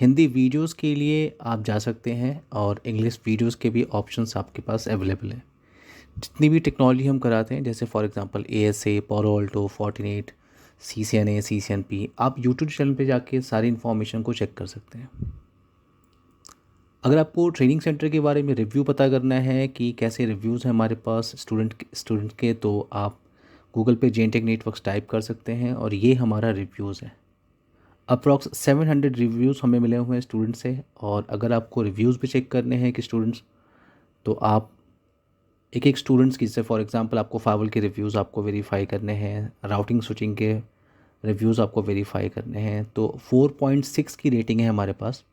हिंदी वीडियोस के लिए आप जा सकते हैं और इंग्लिश वीडियोस के भी ऑप्शंस आपके पास अवेलेबल हैं। जितनी भी टेक्नोलॉजी हम कराते हैं, जैसे for example ASA, Palo Alto, Fortinet, CCNA, CCNP, आप यूट्यूब चैनल पे जाके सारी इन्फॉर्मेशन को चेक कर सकते हैं। अगर आपको ट्रेनिंग सेंटर के बारे में रिव्यू पता करना है कि कैसे रिव्यूज़ हैं हमारे पास स्टूडेंट के, तो आप गूगल पे JNTech नेटवर्क्स टाइप कर सकते हैं और ये हमारा रिव्यूज़ है। अप्रॉक्स 700 रिव्यूज़ हमें मिले हुए हैं स्टूडेंट से। और अगर आपको रिव्यूज़ भी चेक करने हैं कि स्टूडेंट्स, तो आप एक एक स्टूडेंट्स की, जैसे फॉर एग्जांपल आपको फावल के रिव्यूज़ आपको वेरीफाई करने हैं, राउटिंग स्विचिंग के रिव्यूज़ आपको वेरीफाई करने हैं, तो 4.6 की रेटिंग है हमारे पास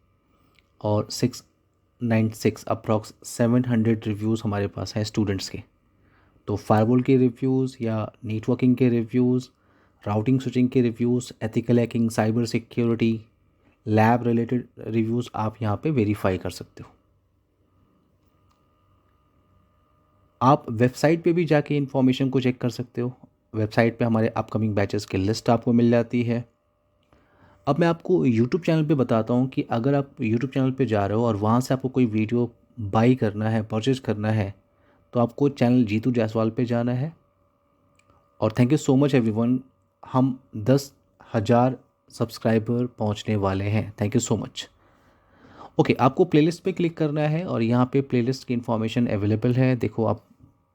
और 696 अप्रॉक्स 700 रिव्यूज़ हमारे पास हैं स्टूडेंट्स के। तो फायरवॉल के रिव्यूज़ या नेटवर्किंग के रिव्यूज़, राउटिंग स्विचिंग के reviews, ethical hacking, cyber security, lab related reviews आप यहाँ पे वेरीफाई कर सकते हो। आप वेबसाइट पे भी जाके इन्फॉर्मेशन को चेक कर सकते हो। वेबसाइट पे हमारे अपकमिंग बैचेस की लिस्ट आपको मिल जाती है। अब मैं आपको यूट्यूब चैनल पे बताता हूँ कि अगर आप यूट्यूब चैनल पे जा रहे हो और वहाँ से आपको कोई वीडियो बाई करना है, परचेज करना है, तो आपको चैनल जीतू जायसवाल पे जाना है। और thank you so much everyone, हम 10,000 सब्सक्राइबर पहुँचने वाले हैं। Thank you so much. Okay, आपको प्लेलिस्ट पे क्लिक करना है और यहाँ पे प्लेलिस्ट की इन्फॉर्मेशन अवेलेबल है। देखो, आप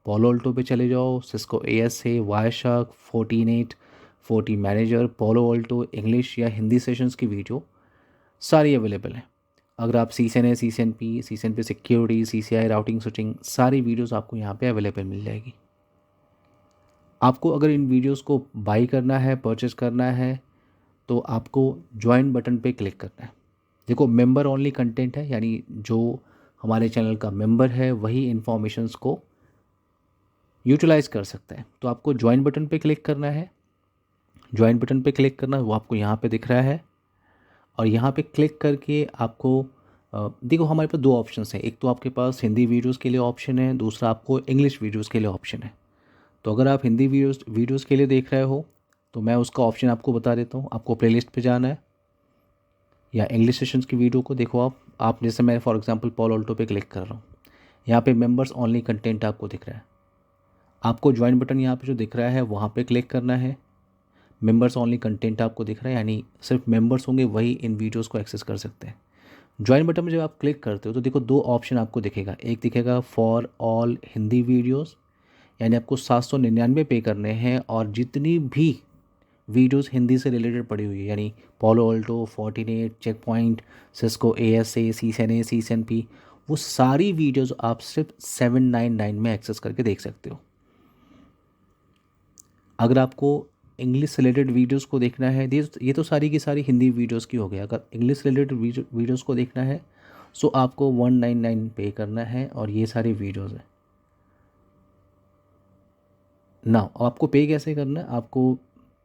पोलो अल्टो पे चले जाओ, सिस्को एएस है, वायरशार्क 14.8, 40 मैनेजर, पोलो अल्टो इंग्लिश या हिंदी सेशंस की वीडियो सारी अवेलेबल है। अगर आप सीसेन है, सीसेन पे सिक्योरिटी, सीसीआई, राउटिंग, स्विचिंग, सारी वीडियोस आपको यहाँ पे अवेलेबल मिल जाएगी। आपको अगर इन वीडियोस को बाई करना है, परचेस करना है, तो आपको ज्वाइन बटन पे क्लिक करना है। देखो, मेंबर ओनली कंटेंट है, यानी जो हमारे चैनल का मेंबर है वही इन्फॉर्मेशंस को यूटिलाइज कर सकता है। तो आपको ज्वाइन बटन पे क्लिक करना है। ज्वाइन बटन पे क्लिक करना, वो आपको यहाँ पे दिख रहा है, और यहाँ पे क्लिक करके आपको देखो, हमारे पास दो ऑप्शन हैं। एक तो आपके पास हिंदी वीडियोस के लिए ऑप्शन है, दूसरा आपको इंग्लिश वीडियोस के लिए ऑप्शन है। तो अगर आप हिंदी वीडियोस के लिए देख रहे हो तो मैं उसका ऑप्शन आपको बता देता हूँ। आपको प्लेलिस्ट पे जाना है या इंग्लिश सेशंस की वीडियो को देखो। आप जैसे मैं फॉर एग्जांपल पॉल ऑल्टो पे क्लिक कर रहा हूँ, यहाँ पे मेंबर्स ओनली कंटेंट आपको दिख रहा है। आपको ज्वाइन बटन यहाँ पे जो दिख रहा है वहाँ पे क्लिक करना है। मेंबर्स ओनली कंटेंट आपको दिख रहा है, यानी सिर्फ मेंबर्स होंगे वही इन वीडियोस को एक्सेस कर सकते हैं। ज्वाइन बटन में जब आप क्लिक करते हो तो देखो, दो ऑप्शन आपको दिखेगा। एक दिखेगा फॉर ऑल हिंदी वीडियोस, यानी आपको 799 पे करने हैं और जितनी भी वीडियोस हिंदी से रिलेटेड पड़ी हुई है, यानी Palo Alto, 14.8, check point, Cisco ASA, सीसेन पी, वो सारी वीडियोस आप सिर्फ 799 में एक्सेस करके देख सकते हो। अगर आपको इंग्लिश से रिलेटेड वीडियोस को देखना है, ये तो सारी की सारी हिंदी वीडियोस की हो गई। अगर इंग्लिश रिलेटेड वीडियोस को देखना है सो आपको 199 पे करना है और ये सारी वीडियोस है ना। आपको पे कैसे करना है? आपको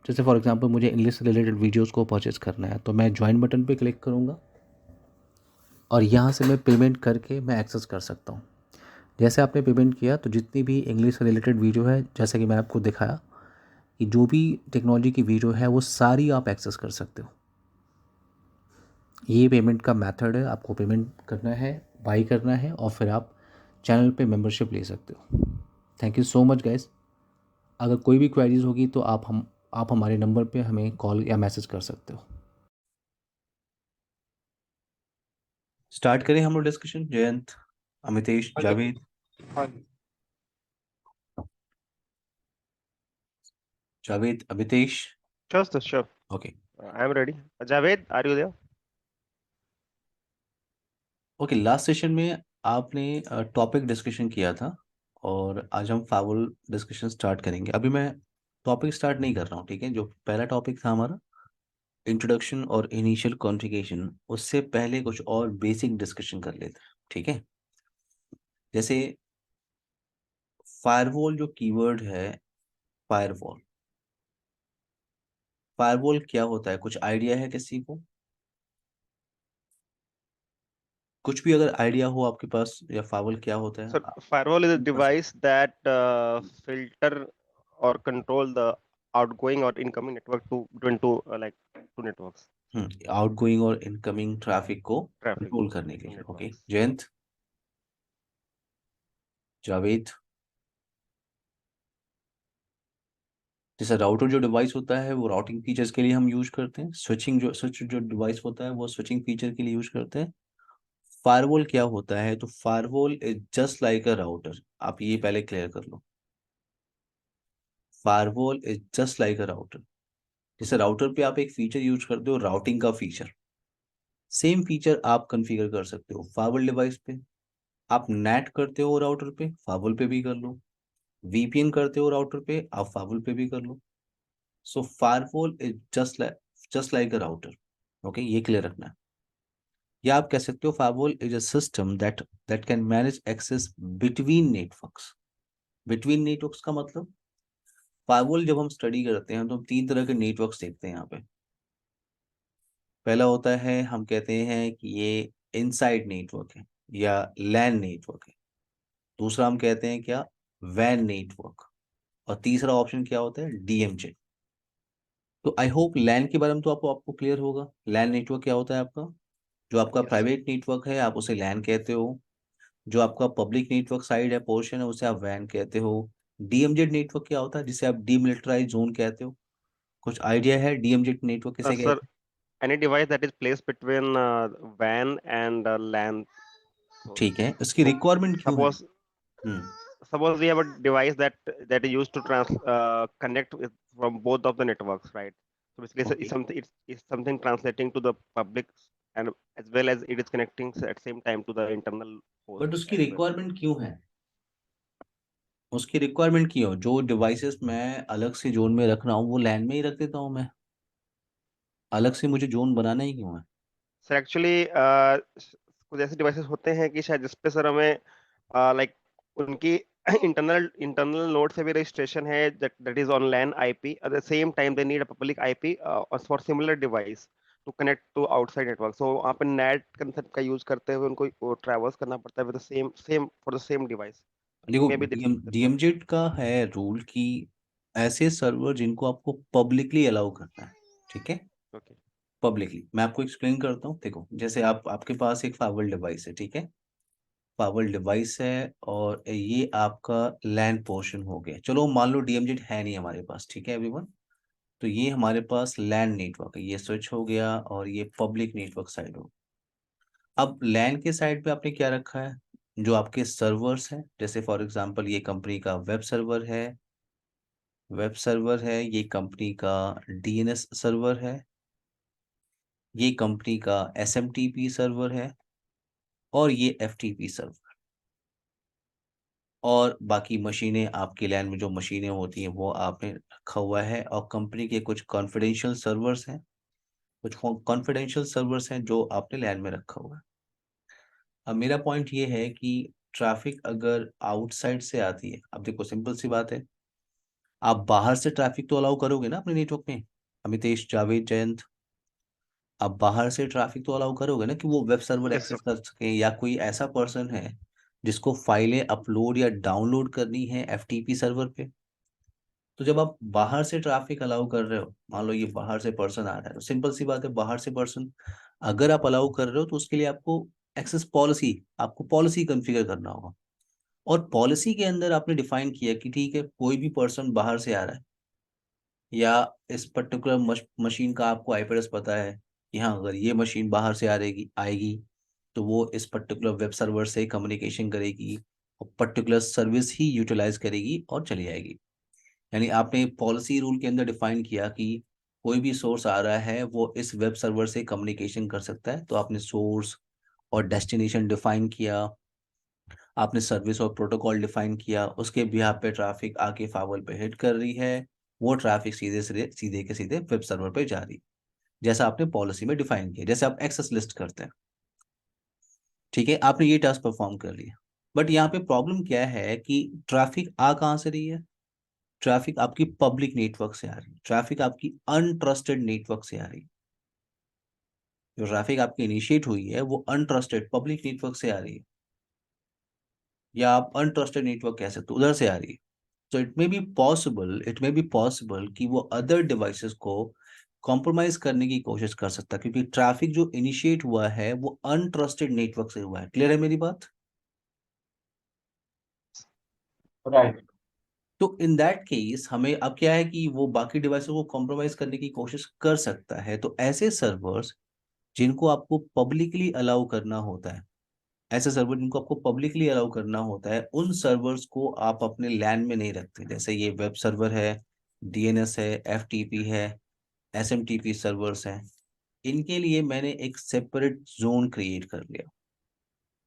जैसे फॉर एग्जांपल मुझे इंग्लिश रिलेटेड वीडियोस को परचेज़ करना है, तो मैं ज्वाइन बटन पे क्लिक करूँगा और यहाँ से मैं पेमेंट करके मैं एक्सेस कर सकता हूँ। जैसे आपने पेमेंट किया तो जितनी भी इंग्लिश रिलेटेड वीडियो है, जैसे कि मैं आपको दिखाया कि जो भी टेक्नोलॉजी की वीडियो है वो सारी आप एक्सेस कर सकते हो। ये पेमेंट का मेथड है। आपको पेमेंट करना है, बाई करना है और फिर आप चैनल पे मेंबरशिप ले सकते हो। Thank you so much guys. अगर कोई भी क्वेरीज होगी तो आप हमारे नंबर पे हमें कॉल या मैसेज कर सकते हो। स्टार्ट करें हम लोग डिस्कशन। जयंत, अमितेश, जावेद। हाँ जी। Javed, Amitesh. Sure. Okay I am ready. Javed, are you there? Okay. Last session में आपने टॉपिक डिस्कशन किया था और आज हम फावल डिस्कशन स्टार्ट करेंगे। अभी मैं टॉपिक स्टार्ट नहीं कर रहा हूँ, ठीक है। जो पहला टॉपिक था हमारा इंट्रोडक्शन और इनिशियल कॉन्फ़िगरेशन, उससे पहले कुछ और बेसिक डिस्कशन कर लेते हैं, ठीक है। जैसे फायरवॉल जो कीवर्ड है, फायरवॉल फायरवॉल क्या होता है? कुछ आइडिया है किसी को? कुछ भी अगर आइडिया हो आपके पास, या फायरवॉल क्या होता है So firewall is a बता सकते device that filter or control the outgoing or incoming network to between two networks हैं। आउटगोइंग और इनकमिंग ट्रैफिक को traffic कंट्रोल करने के between लिए। Okay networks. जयंत, जावेद। जैसे राउटर जो डिवाइस होता है वो राउटिंग फीचर्स के लिए हम यूज करते हैं। स्विच जो डिवाइस होता है वो स्विचिंग फीचर के लिए यूज करते हैं। फायरवॉल क्या होता है? तो firewall is just like a router. आप ये पहले क्लियर कर लो। Firewall is just like a router. जैसे राउटर पे आप एक फीचर यूज करते हो, राउटिंग का फीचर, सेम फीचर आप कॉन्फ़िगर कर सकते हो फायरवॉल डिवाइस पे। आप नेट करते हो राउटर पे, फायरवॉल पे भी कर लो। वीपीएन करते हो राउटर पे, आप फायरवॉल पे भी कर लो। So firewall is just like a router. Okay, ये क्लियर रखना है। या आप कह सकते हो firewall is a system that can manage access between networks. Between networks का मतलब, फायरवॉल जब हम स्टडी करते हैं तो हम तीन तरह के नेटवर्क्स देखते हैं यहाँ पे। पहला होता है, हम कहते हैं कि ये इनसाइड नेटवर्क है या लैन नेटवर्क है। दूसरा हम कहते हैं क्या, वैन नेटवर्क। और तीसरा ऑप्शन क्या होता है, डीएमजे। तो आई होप लैन के बारे में तो आपको क्लियर होगा। लैन नेटवर्क क्या होता है आपका? जो आपका Yes. प्राइवेट नेटवर्क है आप उसे लैन कहते हो। जो आपका पब्लिक नेटवर्क साइड है, पोर्शन है, उसे आप वैन कहते हो। डीएमजेड नेटवर्क क्या होता है? जिसे आप डीमिलिटराइज जोन कहते हो। कुछ आइडिया है डीएमजेड नेटवर्क किसे Sir, कहते हैं? any device that is placed between WAN and LAN. So, ठीक है, उसकी so रिक्वायरमेंट क्यों है? suppose suppose we have a device that is used to connect with, from both of the networks, right? So basically Okay. it's something translating to the public, and as well as it is connecting at same time to the internal host but उसकी as well. Requirement क्यों है? उसकी requirement क्यों? जो devices मैं अलग से zone में रख रहा हूँ वो लैन में ही रख देता हूँ मैं, अलग से मुझे जोन बनाना ही क्यों है? सर एक्चुअली कुछ ऐसे डिवाइसेस होते हैं कि शायद जिसपे सर हमें लाइक उनकी इंटरनल नोड से भी रजिस्ट्रेशन है that is on LAN IP. At the same time they need a public IP for similar device to connect to outside network. So वहाँ पे NAT कंसेप्ट का यूज करते हुए उनको ट्रैवर्स करना पड़ता है with the same for the same device. देखो, Maybe डीएमजेड का है रूल कि ऐसे सर्वर जिनको आपको पब्लिकली अलाउ करना है, ठीक है, okay. पब्लिकली। मैं आपको एक्सप्लेन करता हूँ। देखो, जैसे आपके पास एक फाइवल डिवाइस है, ठीक है, फाइवल डिवाइस है और ये आपका लैन पोर्शन हो गया। चलो मान लो डीएमजेड है नहीं हमारे पास, ठीक है एवरीवन, तो ये हमारे पास लैन नेटवर्क है, ये स्विच हो गया और ये पब्लिक नेटवर्क साइड हो। अब लैन के साइड पे आपने क्या रखा है? जो आपके सर्वर्स हैं, जैसे फॉर एग्जांपल ये कंपनी का वेब सर्वर है, ये कंपनी का डीएनएस सर्वर है, ये कंपनी का एसएमटीपी सर्वर है और ये एफटीपी सर्वर। और बाकी मशीनें आपके लैन में जो मशीनें होती हैं वो आपने रखा हुआ है। और कंपनी के कुछ कॉन्फिडेंशियल सर्वर्स हैं, जो आपने लैन में रखा हुआ है। अब मेरा पॉइंट ये है कि ट्रैफिक अगर आउटसाइड से आती है, अब देखो सिंपल सी बात है, आप बाहर से ट्रैफिक तो अलाउ करोगे ना अपने नेटवर्क में, अमितेश, जावेद, जयंत, आप बाहर से ट्रैफिक तो अलाउ करोगे ना कि वो web server Yes, access sir. कर सके, या कोई ऐसा पर्सन है जिसको फाइलें अपलोड या डाउनलोड करनी है एफटीपी सर्वर पे। तो जब आप बाहर से ट्रैफिक अलाउ कर रहे हो, मान लो ये बाहर से पर्सन आ रहा है, तो सिंपल सी बात है, बाहर से पर्सन अगर आप अलाउ कर रहे हो तो उसके लिए आपको पॉलिसी कॉन्फ़िगर करना होगा। और पॉलिसी के अंदर आपने डिफाइन किया कि ठीक है, कोई भी पर्सन बाहर से आ रहा है या इस पर्टिकुलर मशीन का आपको आईपी एड्रेस पता है कि हाँ, अगर ये मशीन बाहर से आएगी तो वो इस पर्टिकुलर वेब सर्वर से कम्युनिकेशन करेगी और पर्टिकुलर सर्विस ही यूटिलाइज करेगी और चली जाएगी। यानी आपने पॉलिसी रूल के अंदर डिफाइन किया कि कोई भी सोर्स आ रहा है वो इस वेब सर्वर से कम्युनिकेशन कर सकता है। तो आपने सोर्स और डेस्टिनेशन डिफाइन किया, आपने सर्विस और प्रोटोकॉल डिफाइन किया, उसके बिहाफ पे ट्रैफिक आके फाइवल पे हिट कर रही है, वो ट्रैफिक सीधे के सीधे वेब सर्वर पे जा रही, जैसा आपने पॉलिसी में डिफाइन किया, जैसे आप एक्सेस लिस्ट करते हैं। ठीक है, आपने ये टास्क परफॉर्म कर लिया। बट यहाँ पे प्रॉब्लम क्या है कि ट्रैफिक आ कहाँ से रही है? ट्रैफिक आपकी पब्लिक नेटवर्क से आ रही है, ट्रैफिक आपकी अनट्रस्टेड नेटवर्क से आ रही है। जो ट्रैफिक आपकी इनिशिएट हुई है वो अनट्रस्टेड पब्लिक नेटवर्क से आ रही है, या आप अनट्रस्टेड नेटवर्क कह सकते हो, उधर से आ रही है। So it may be possible कि वो अदर डिवाइसेस को कॉम्प्रोमाइज करने की कोशिश कर सकता है, क्योंकि ट्रैफिक जो इनिशिएट हुआ है वो अनट्रस्टेड नेटवर्क से हुआ है। क्लियर है मेरी बात? राइट। तो इन दैट केस हमें अब क्या है कि वो बाकी डिवाइसेस को कॉम्प्रोमाइज करने की कोशिश कर सकता है। तो ऐसे सर्वर्स जिनको आपको पब्लिकली अलाउ करना होता है, उन सर्वर्स को आप अपने लैन में नहीं रखते। जैसे ये वेब सर्वर है, डीएनएस है, एफटीपी है, एसएमटीपी सर्वर्स हैं, इनके लिए मैंने एक सेपरेट जोन क्रिएट कर लिया।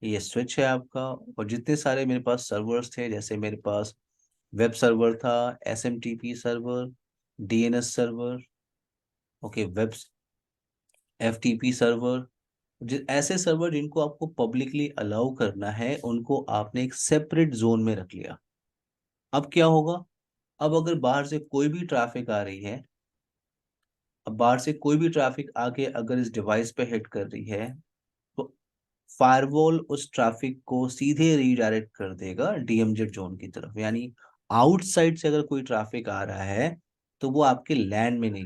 ये स्विच है आपका, और जितने सारे मेरे पास सर्वर्स थे, जैसे मेरे पास वेब सर्वर था, SMTP server, DNS server, okay, web FTP server, ऐसे सर्वर जिनको आपको पब्लिकली अलाउ करना है उनको आपने एक सेपरेट जोन में रख लिया। अब क्या होगा? अब अगर बाहर से कोई भी ट्रैफिक आ रही है, अब बाहर से कोई भी ट्रैफिक आके अगर इस डिवाइस पे हिट कर रही है, तो फायरवॉल उस ट्रैफिक को सीधे रीडायरेक्ट कर देगा डीएमजेड जोन की तरफ। यानी आउटसाइड से अगर कोई ट्रैफिक आ रहा है तो वो आपके लैन में नहीं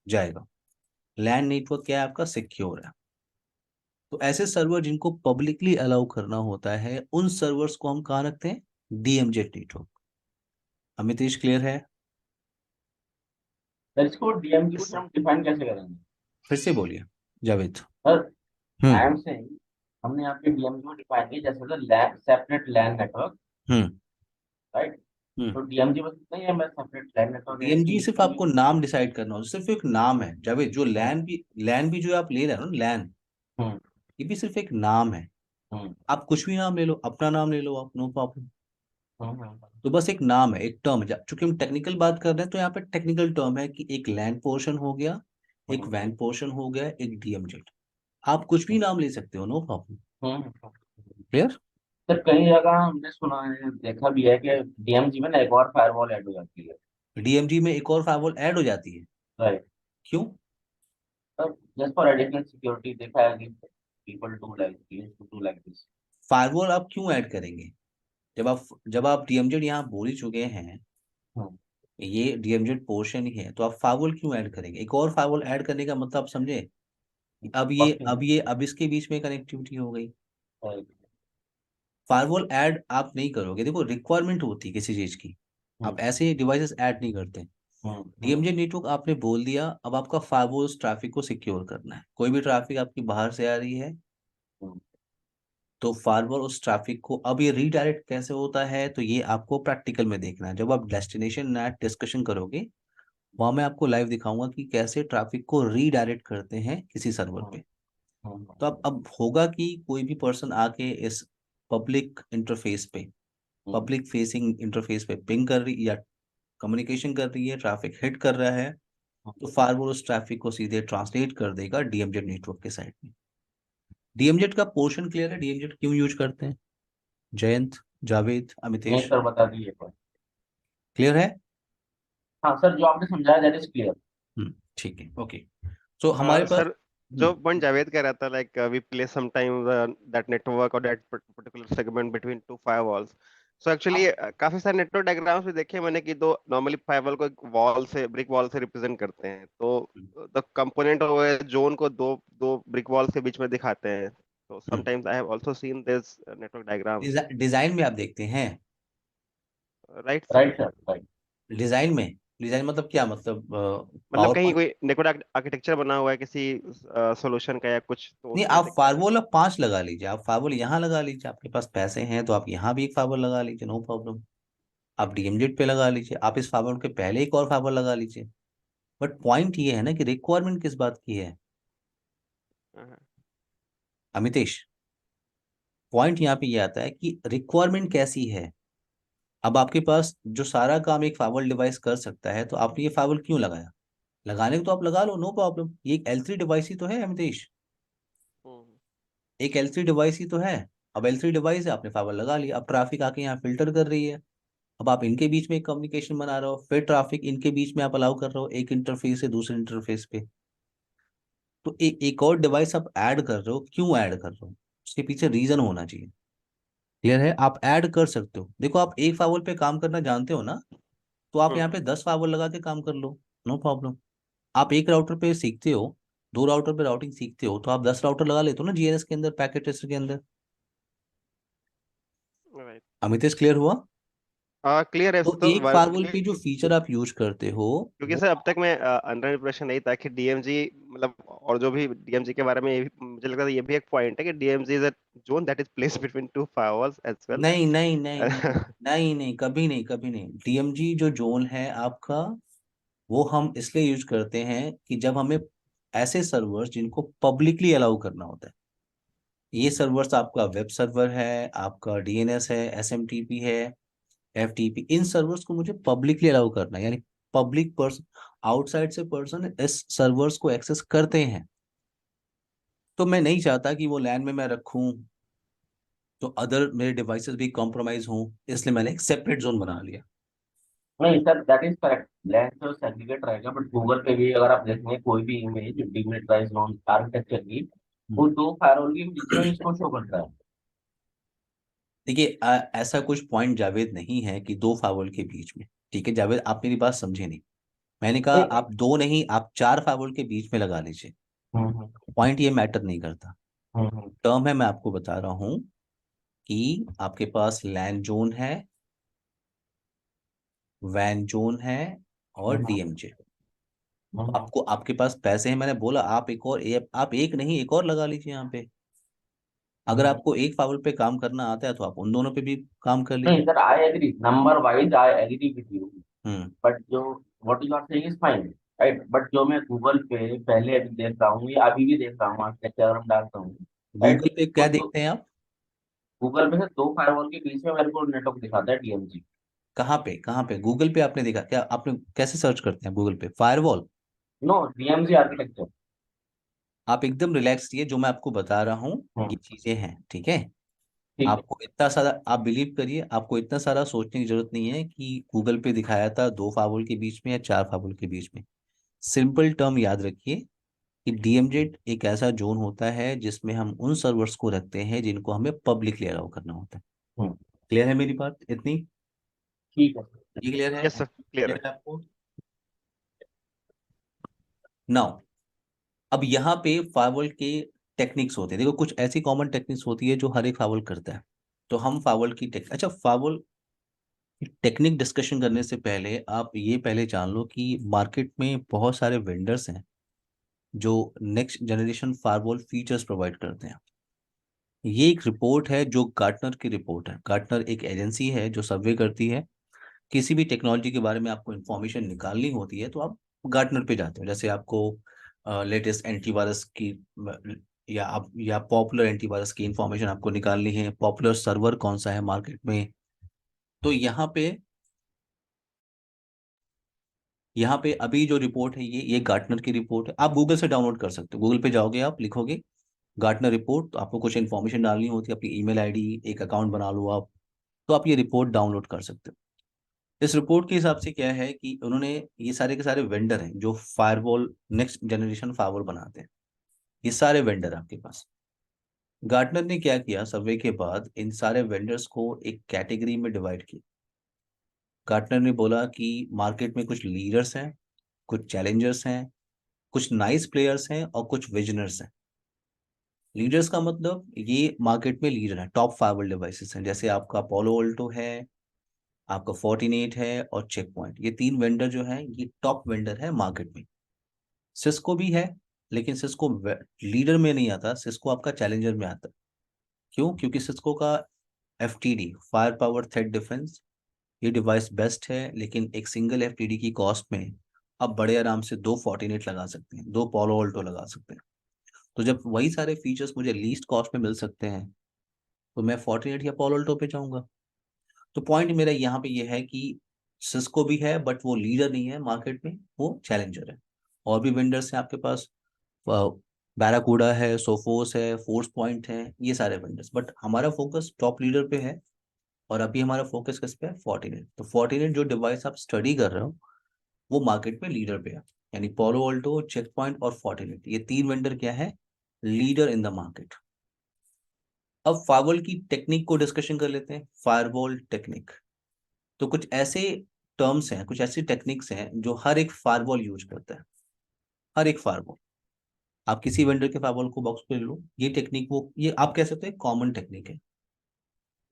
जाएगा। लैन नेटवर्क क्या है आपका? सिक्योर है। तो ऐसे सर्वर जिनको पब्लिकली अलाउ करना होता है, उन सर्वर्स को हम कहाँ रखते हैं? DMZ network. अमितेश, क्लियर है? सर इसको डीएम की कुछ हम डिफाइन कैसे करेंगे? फिर से बोलिए। Javed. Sir I hmm am saying हमने यहाँ पे डीएमजी में डिफाइन किया जैसे LAN separate LAN network, hmm right? Hmm तो डीएमजी बस इतना ही है, मैं सेपरेट लैन नेटवर्क है डीएमजी कि सिर्फ आपको नाम डिसाइड करना हो, सिर्फ एक नाम है जावेद। जो लैन भी जो आप ले रहे हो ना लैन, हम्म ये भी सिर्फ एक नाम है। हम्म आप कुछ भी नाम ले लो, अपना नाम ले लो आप, नो प्रॉब्लम। हम्म तो बस एक नाम है, एक टर्म है। चूंकि हम टेक्निकल बात कर रहे हैं तो यहाँ पे टेक्निकल टर्म है कि एक लैन पोर्शन हो गया, एक हम्म वैन पोर्शन हो गया, एक डीएमजेड। आप कुछ भी नाम ले सकते हो, नो प्रॉब्लम। हम्म। क्लियर? सर कई जगह हमने सुना है, देखा भी है कि डीएमजी में ना एक और फायरवॉल ऐड हो जाती है, डीएमजी में एक और फायरवॉल ऐड हो जाती है, राइट? क्यों? Sir just for additional security देखा है कि people do like this. Firewall आप क्यों ऐड करेंगे? जब आप डीएमजेड यहाँ बोल ही चुके हैं, हम्म ये डीएमजेड पोर्शन ही है, तो आप फायरवॉल क्यों ऐड करेंगे? एक और फायरवॉल ऐड करने का मतलब आप समझे? अब इसके बीच में कनेक्टिविटी हो गई। फायरवॉल ऐड आप नहीं करोगे। देखो, रिक्वायरमेंट होती है किसी चीज की, आप ऐसे डिवाइसेस ऐड नहीं करते। डीएमजे नेटवर्क आपने बोल दिया, अब आपका फायरवॉल उस ट्रैफिक को सिक्योर करना है। कोई भी ट्रैफिक आपकी बाहर से आ रही है तो फायरवॉल उस ट्रैफिक को, अब ये रीडायरेक्ट कैसे होता है तो ये आपको प्रैक्टिकल में देखना है। जब आप डेस्टिनेशन नेट डिस्कशन करोगे, वहां मैं आपको लाइव दिखाऊंगा कि कैसे ट्रैफिक को रीडायरेक्ट करते हैं किसी सर्वर पे। तो अब होगा कि कोई भी पर्सन आके इस पब्लिक इंटरफेस पे, पब्लिक फेसिंग इंटरफेस पे पिंग कर रही या कम्युनिकेशन कर रही है, ट्रैफिक हिट कर रहा है, तो फायरवॉल उस ट्रैफिक को सीधे ट्रांसलेट कर देगा डीएमजेड नेटवर्क के साइड में। डीएमजेड का पोर्शन क्लियर है? डीएमजेड क्यों यूज करते हैं? जयंत, जावेद, नहीं अमितेश, सर, बता दीजिए पर। क्लियर है? हाँ सर, जो आपने समझाया दैट इज क्लियर। ठीक है, ओके। सो हमारे पास सर, जो पॉइंट जावेद कह रहा था, like we place sometime that network और that particular segment between two firewalls. So actually काफी सारे नेटवर्क डायग्राम्स भी देखे मैंने कि दो नॉर्मली फायरवॉल को एक वॉल से, ब्रिक वॉल से रिप्रेजेंट करते हैं, तो द कंपोनेंट ऑफ जोन को दो दो ब्रिक वॉल के बीच में दिखाते हैं। तो sometimes I have also seen this network diagrams. Design में आप देखते हैं? Right sir? Right sir, right. Design में, डिजाइन मतलब क्या मतलब? मतलब पावर कहीं पॉइंट? कोई नेटवर्क आर्किटेक्चर बना हुआ है किसी सॉल्यूशन का या कुछ, तो नहीं, उसमें आप दिखता है। फायरवॉल अब 5 लगा लीजिए, आप फायरवॉल यहाँ लगा लीजिए, आपके पास पैसे हैं तो आप यहाँ भी एक फायरवॉल लगा लीजिए, नो प्रॉब्लम। आप डीएमजेड पे लगा लीजिए, आप इस फायरवॉल के पहले एक और फायरवॉल लगा लीजिए। बट पॉइंट ये है ना कि रिक्वायरमेंट किस बात की है हाँ, अमितेश? पॉइंट यहाँ पे ये आता है कि रिक्वायरमेंट कैसी है। अब आपके पास जो सारा काम एक फायरवॉल डिवाइस कर सकता है, तो आपने ये फायरवॉल क्यों लगाया? लगाने को तो आप लगा लो, नो प्रॉब्लम। ये एक L3 डिवाइस ही तो है अमितेश, हम्म, एक L3 डिवाइस ही तो है। अब L3 डिवाइस है, आपने फाइबर लगा लिया, अब ट्रैफिक आके यहाँ फिल्टर कर रही है। अब आप इनके बीच में एक कम्युनिकेशन बना रहे हो, फिर ट्रैफिक इनके बीच में आप अलाउ कर रहे हो एक इंटरफेस से दूसरे इंटरफेस पे। तो एक और डिवाइस आप ऐड कर रहे हो, क्यों ऐड कर रहे हो? उसके पीछे रीजन होना चाहिए। क्लियर है? आप ऐड कर सकते हो। देखो, आप एक फाइबर पे काम करना जानते हो ना, तो आप यहाँ हम्म, पे 10 फाइबर लगा के काम कर लो, नो प्रॉब्लम। आप एक राउटर पे सीखते हो, 2 राउटर पे राउटिंग सीखते हो, तो आप 10 राउटर लगा लेते हो ना जीएनएस के अंदर, पैकेट ट्रेसर के अंदर। राइट। अमितेश, क्लियर हुआ? हाँ, क्लियर है। तो तो एक फायरवॉल पे जो फीचर आप यूज करते हो क्योंकि वो, सर अब तक मैं अंडर इंप्रेशन नहीं था कि डीएमजी, मतलब और जो भी डीएमजी के बारे में मुझे लगता है ये भी एक पॉइंट है कि DMZ is a zone that is placed between two firewalls as well. नहीं नहीं नहीं नहीं नहीं नहीं, कभी नहीं, कभी नहीं। डीएमजी जो जोन है आपका, वो हम इसलिए यूज करते हैं कि जब हमें ऐसे सर्वर्स जिनको पब्लिकली अलाउ करना होता है, ये सर्वर्स आपका वेब सर्वर है, आपका डीएनएस है, एसएमटीपी है, एफटीपी, इन सर्वर्स को मुझे पब्लिकली अलाउ करना है। यानी पब्लिक पर्सन, आउटसाइड से पर्सन इस सर्वर्स को एक्सेस करते हैं, तो मैं नहीं चाहता कि वो लैन में मैं रखूं तो अदर मेरे डिवाइसेस भी कॉम्प्रोमाइज हों, इसलिए मैंने एक सेपरेट जोन बना लिया। नहीं सर, दैट इज करेक्ट। लैन से सेग्रीगेट रहेगा, बट गूगल पे भी अगर आप देखेंगे कोई भी इमेज डिमिलिटराइज्ड जोन आर्किटेक्चर की, वो हम्म। 2 फायरवॉल के बीच में इसको शो करता है। देखिए, ऐसा कुछ पॉइंट जावेद नहीं है कि 2 फाइवल के बीच में। ठीक है जावेद, आप मेरी बात समझे नहीं। मैंने कहा नहीं। आप 2 नहीं, आप 4 फाइवल के बीच में लगा लीजिए। हम्म पॉइंट ये मैटर नहीं करता। हम्म टर्म है, मैं आपको बता रहा हूँ कि आपके पास लैन जोन है, वैन जोन है, और हम्म डीएमजे। आपको, आपके पास पैसे हैं, मैंने बोला आप एक और आप एक नहीं एक और लगा लीजिए यहाँ पे। अगर आपको एक फावल पे काम करना आता है तो आप उन दोनों पे भी काम कर नहीं लीजिए। Sir, I agree, number wise I agree with you, hmm. But जो what you are saying is fine, right, but जो मैं गूगल पे पहले अभी देख रहा हूँ या अभी भी देख रहा हूँ, आर्किटेक्चर अगर हम डालता हूँ, राइट, गूगल पे वो क्या तो देखते हैं आप? गूगल पे से दो फायरवॉल के बीच में मेरे को नेटवर्क दिखाता है, डीएमजी। कहाँ पे गूगल पे आपने देखा क्या? आपने कैसे सर्च करते हैं गूगल पे फायरवॉल? No, DMG architecture. आप एकदम रिलैक्स रहिए, जो मैं आपको बता रहा हूँ ये हम्म, चीजें हैं, ठीक है? ठीक है। आपको इतना सारा, आप बिलीव करिए, आपको इतना सारा सोचने की जरूरत नहीं है कि गूगल पे दिखाया था दो फावल के बीच में या चार फावल के बीच में। सिंपल टर्म याद रखिए कि डीएमजेड एक ऐसा जोन होता है जिसमें हम उन सर्वर्स को रखते हैं जिनको हमें पब्लिकली अलाउ करना होता है। हम्म, क्लियर है मेरी बात इतनी? ठीक है सर। ये क्लियर है? यस सर, क्लियर है। क्लियर है आपको? नाउ, अब यहाँ पे फाइवल के टेक्निक्स होते हैं, देखो कुछ ऐसी कॉमन टेक्निक्स होती है जो हर एक फाइवल करता है। तो हम फाइवल की अच्छा, फाइवल टेक्निक डिस्कशन करने से पहले आप ये पहले जान लो कि मार्केट में बहुत सारे वेंडर्स हैं जो next generation firewall features provide करते हैं। ये एक रिपोर्ट है जो गार्टनर की रिपोर्ट है। गार्टनर एक एजेंसी है जो सर्वे करती है। किसी भी टेक्नोलॉजी के बारे में आपको इन्फॉर्मेशन निकालनी होती है तो आप गार्टनर पे जाते हो। जैसे आपको लेटेस्ट एंटीवायरस की या आप या पॉपुलर एंटीवायरस की इंफॉर्मेशन आपको निकालनी है, पॉपुलर सर्वर कौन सा है मार्केट में, तो यहाँ पे अभी जो रिपोर्ट है ये गार्टनर की रिपोर्ट है। आप गूगल से डाउनलोड कर सकते हो। गूगल पे जाओगे, आप लिखोगे गार्टनर रिपोर्ट, तो आपको कुछ इन्फॉर्मेशन डालनी होती है, अपनी ईमेल आईडी, एक अकाउंट बना लो आप, तो आप ये रिपोर्ट डाउनलोड कर सकते हो। इस रिपोर्ट के हिसाब से क्या है कि उन्होंने, ये सारे के सारे वेंडर हैं जो फायरवॉल नेक्स्ट जनरेशन फायरवॉल बनाते हैं, ये सारे वेंडर आपके पास। गार्टनर ने क्या किया, सर्वे के बाद इन सारे वेंडर्स को एक कैटेगरी में डिवाइड किया। गार्टनर ने बोला कि मार्केट में कुछ लीडर्स हैं, कुछ चैलेंजर्स हैं, कुछ नाइस प्लेयर्स हैं और कुछ विजनर्स हैं। लीडर्स का मतलब ये मार्केट में लीडर है, टॉप फायरवॉल डिवाइसेस हैं, जैसे आपका पोलो ऑल्टो है, आपका फोर्टिनेट है और चेक पॉइंट। ये तीन वेंडर जो है ये टॉप वेंडर है मार्केट में। सिस्को भी है, लेकिन सिस्को लीडर में नहीं आता, सिस्को आपका चैलेंजर में आता है। क्यों? क्योंकि सिस्को का एफटीडी, फायर पावर थ्रेट डिफेंस, ये डिवाइस बेस्ट है, लेकिन एक सिंगल एफटीडी की कॉस्ट में आप बड़े आराम से दो फोर्टिनेट लगा सकते हैं, दो पोलो ऑल्टो लगा सकते हैं। तो जब वही सारे फीचर्स मुझे लीस्ट कॉस्ट में मिल सकते हैं तो मैं फोर्टिनेट या पोलो ऑल्टो पे जाऊंगा। तो पॉइंट मेरा यहाँ पे ये है कि सिस्को भी है बट वो लीडर नहीं है मार्केट में, वो चैलेंजर है। और भी वेंडर्स हैं आपके पास, बैराकूडा है, सोफोस है, फोर्स पॉइंट है, ये सारे वेंडर्स, बट हमारा फोकस टॉप लीडर पे है। और अभी हमारा फोकस किस पे है? फोर्टिनेट। तो फोर्टिनेट जो डिवाइस आप स्टडी कर रहे हो वो मार्केट में लीडर पे है, यानी पोलो ऑल्टो, चेक पॉइंट और फोर्टिनेट, ये तीन वेंडर क्या है? Leader in the market. अब फायरवॉल की टेक्निक को डिस्कशन कर लेते हैं। फायरवॉल टेक्निक, तो कुछ ऐसे टर्म्स हैं, कुछ ऐसी टेक्निक्स हैं जो हर एक फायरवॉल यूज करता है। हर एक फायरवॉल, आप किसी वेंडर के फायरवॉल को बॉक्स पे ले लो, ये टेक्निक, वो ये आप कह सकते हैं कॉमन टेक्निक है।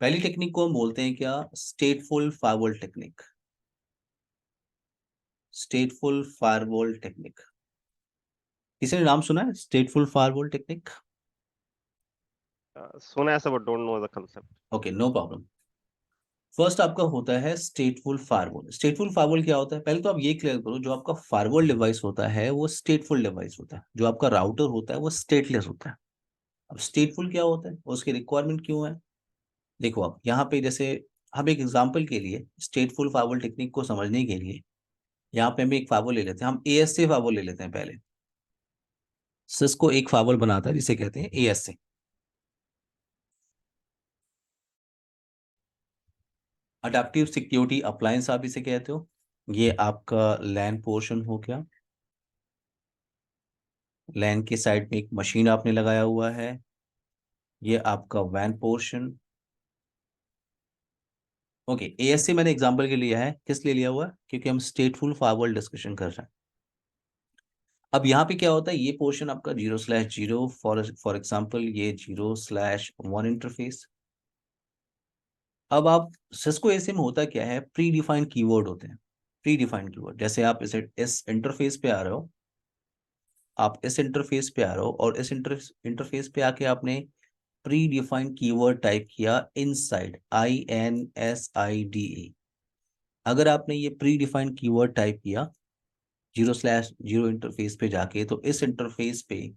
पहली टेक्निक को हम बोलते हैं क्या? स्टेटफुल फायरवॉल टेक्निक। स्टेटफुल फायरवॉल टेक्निक, किसी ने नाम सुना है स्टेटफुल फायरवॉल टेक्निक? सुना है sir, but don't know the concept. Okay, no problem. First आपका होता है स्टेटफुल फायरवॉल। स्टेटफुल फायरवॉल क्या होता है? पहले तो आप ये क्लियर करो, जो आपका फायरवॉल डिवाइस होता है वो स्टेटफुल डिवाइस होता है, जो आपका राउटर होता है वो स्टेटलेस होता है। अब स्टेटफुल क्या होता है, उसकी रिक्वायरमेंट क्यों है? देखो आप यहाँ पे, जैसे हम एक एग्जांपल के लिए स्टेटफुल फायरवॉल टेक्निक को समझने के लिए यहाँ पे हम एक फायरवॉल ले लेते हैं, हम एएसए फायरवॉल ले लेते हैं पहले। सिस्को एक फायरवॉल बनाता है जिसे कहते हैं एएसए। अडेप्टिव सिक्योरिटी अप्लायंस आप इसे कहते हो। ये आपका लैन पोर्शन हो गया, लैन के साइड में एक मशीन आपने लगाया हुआ है। ये आपका वैन पोर्शन। ओके, एएससी मैंने एग्जांपल के लिए लिया है, किस लिए लिया हुआ है? क्योंकि हम स्टेटफुल फायरवॉल डिस्कशन कर रहे हैं। अब यहाँ पे क्या होता है, ये पोर्शन आपका 0/0, फॉर एग्जांपल ये 0/1 इंटरफेस। अब आप सिस्को एएसए में होता क्या है, प्री डिफाइंड कीवर्ड होते हैं। प्री डिफाइंड कीवर्ड, जैसे आप इस इंटरफेस पे आ रहे हो, आप इस इंटरफेस पे आ रहे हो और इस इंटरफेस पे आके आपने प्री डिफाइंड कीवर्ड टाइप किया इनसाइड, INSIDE। अगर आपने ये प्री डिफाइंड कीवर्ड टाइप किया 0/0 इंटरफेस पे जाके, तो इस इंटरफेस पे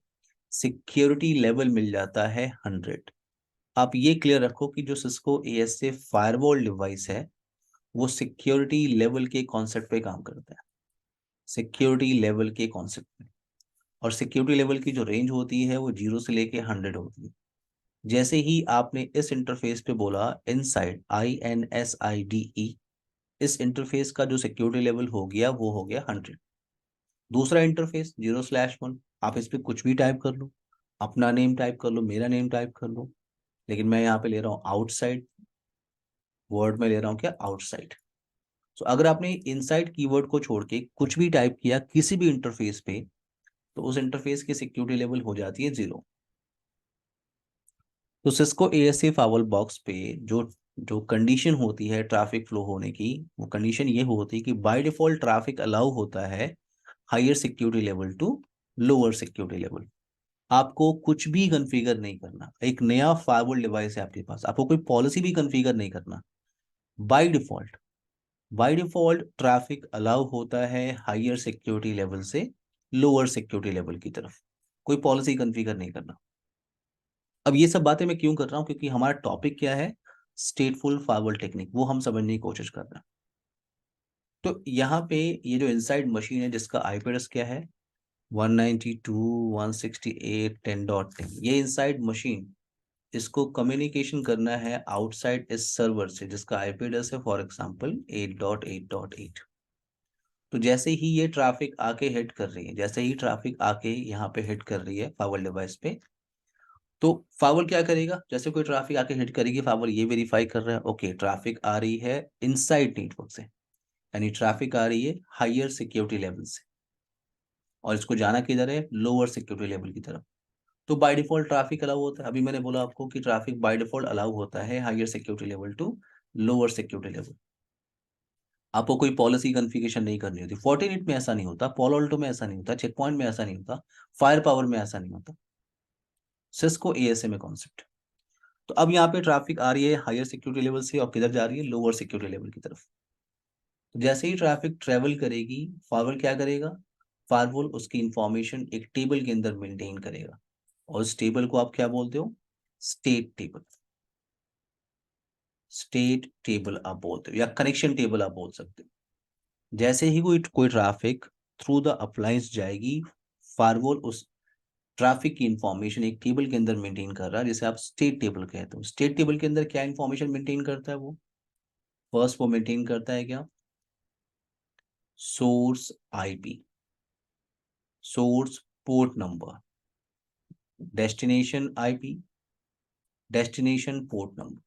सिक्योरिटी लेवल मिल जाता है 100। आप ये क्लियर रखो कि जो सिस्को ASA फायरवॉल डिवाइस है वो सिक्योरिटी लेवल के कॉन्सेप्ट पे काम करता है, सिक्योरिटी लेवल के कॉन्सेप्ट पे। और सिक्योरिटी लेवल की जो रेंज होती है वो 0 से लेके 100 होती है। जैसे ही आपने इस इंटरफेस पे बोला इनसाइड, INSIDE, इस इंटरफेस का जो सिक्योरिटी लेवल हो गया वो हो गया 100। दूसरा इंटरफेस 0/1, आप इस पे कुछ भी टाइप कर लो, अपना नेम टाइप कर लो, मेरा नेम टाइप कर लो, लेकिन मैं यहाँ पे ले रहा हूँ आउटसाइड, वर्ड में ले रहा हूँ क्या, आउटसाइड। तो अगर आपने इनसाइड कीवर्ड को छोड़ के कुछ भी टाइप किया किसी भी इंटरफेस पे, तो उस इंटरफेस की सिक्योरिटी लेवल हो जाती है 0। तो सिस्को ASA फावल बॉक्स पे जो जो कंडीशन होती है ट्रैफिक फ्लो होने की, वो कंडीशन ये होती है कि बाय डिफॉल्ट ट्रैफिक अलाउ होता है higher security level to lower security level. आपको कुछ भी कॉन्फ़िगर नहीं करना, एक नया फायरवॉल डिवाइस है आपके पास, आपको कोई पॉलिसी भी कॉन्फ़िगर नहीं करना। By default, by default traffic allow होता है हायर सिक्योरिटी लेवल से लोअर सिक्योरिटी लेवल की तरफ, कोई पॉलिसी कॉन्फ़िगर नहीं करना। अब ये सब बातें मैं क्यों कर रहा हूँ, क्योंकि हमारा टॉपिक क्या है, स्टेटफुल फायरवॉल टेक्निक, वो हम समझने की कोशिश कर रहे हैं। तो यहाँ पे ये जो इनसाइड मशीन है जिसका IP एड्रेस क्या है 192.168.10.10, ये इनसाइड मशीन, इसको कम्युनिकेशन करना है आउटसाइड इस सर्वर से जिसका IP एड्रेस है फॉर एग्जांपल 8.8.8। तो जैसे ही ये ट्रैफिक आके हिट कर रही है, जैसे ही ट्रैफिक आके यहाँ पे हिट कर रही है फायरवॉल डिवाइस पे, तो फायरवॉल क्या करेगा, जैसे कोई ट्रैफिक आके हिट करेगी, फायरवॉल ये वेरीफाई कर रहा है ओके ट्रैफिक आ रही है इनसाइड नेटवर्क से, यानी ट्रैफिक आ रही है हायर सिक्योरिटी लेवल से, और इसको जाना किधर है, लोअर सिक्योरिटी लेवल की तरफ। तो बाय डिफॉल्ट ट्रैफिक अलाउ होता है, अभी मैंने बोला आपको कि ट्रैफिक बाय डिफॉल्ट अलाउ होता है higher security level to lower security level. आपको कोई पॉलिसी कॉन्फ़िगरेशन नहीं करनी होती। फोर्टिनेट में ऐसा नहीं होता, पोलो अल्टो में ऐसा नहीं होता, चेक पॉइंट में ऐसा नहीं होता, फायर पावर में ऐसा नहीं होता, सिस्को ASA में कॉन्सेप्ट। तो अब यहाँ पे ट्रैफिक आ रही है हायर सिक्योरिटी लेवल से और किधर जा रही है, लोअर सिक्योरिटी लेवल की तरफ। तो जैसे ही ट्रैफिक ट्रेवल करेगी, फायरवॉल क्या करेगा, फायरवॉल उसकी इंफॉर्मेशन एक टेबल के अंदर मेंटेन करेगा, और उस टेबल को आप क्या बोलते हो, स्टेट टेबल। स्टेट टेबल आप बोलते हो, या कनेक्शन टेबल आप बोल सकते हो। जैसे ही कोई ट्रैफिक थ्रू द अप्लायंस जाएगी, फायरवॉल उस ट्रैफिक की इंफॉर्मेशन एक टेबल के अंदर मेंटेन कर रहा है जिसे आप स्टेट टेबल कहते हो। स्टेट टेबल के अंदर क्या इंफॉर्मेशन मेंटेन करता है वो, फर्स्ट वो मेंटेन करता है क्या, source IP, source port number, destination IP, destination port number.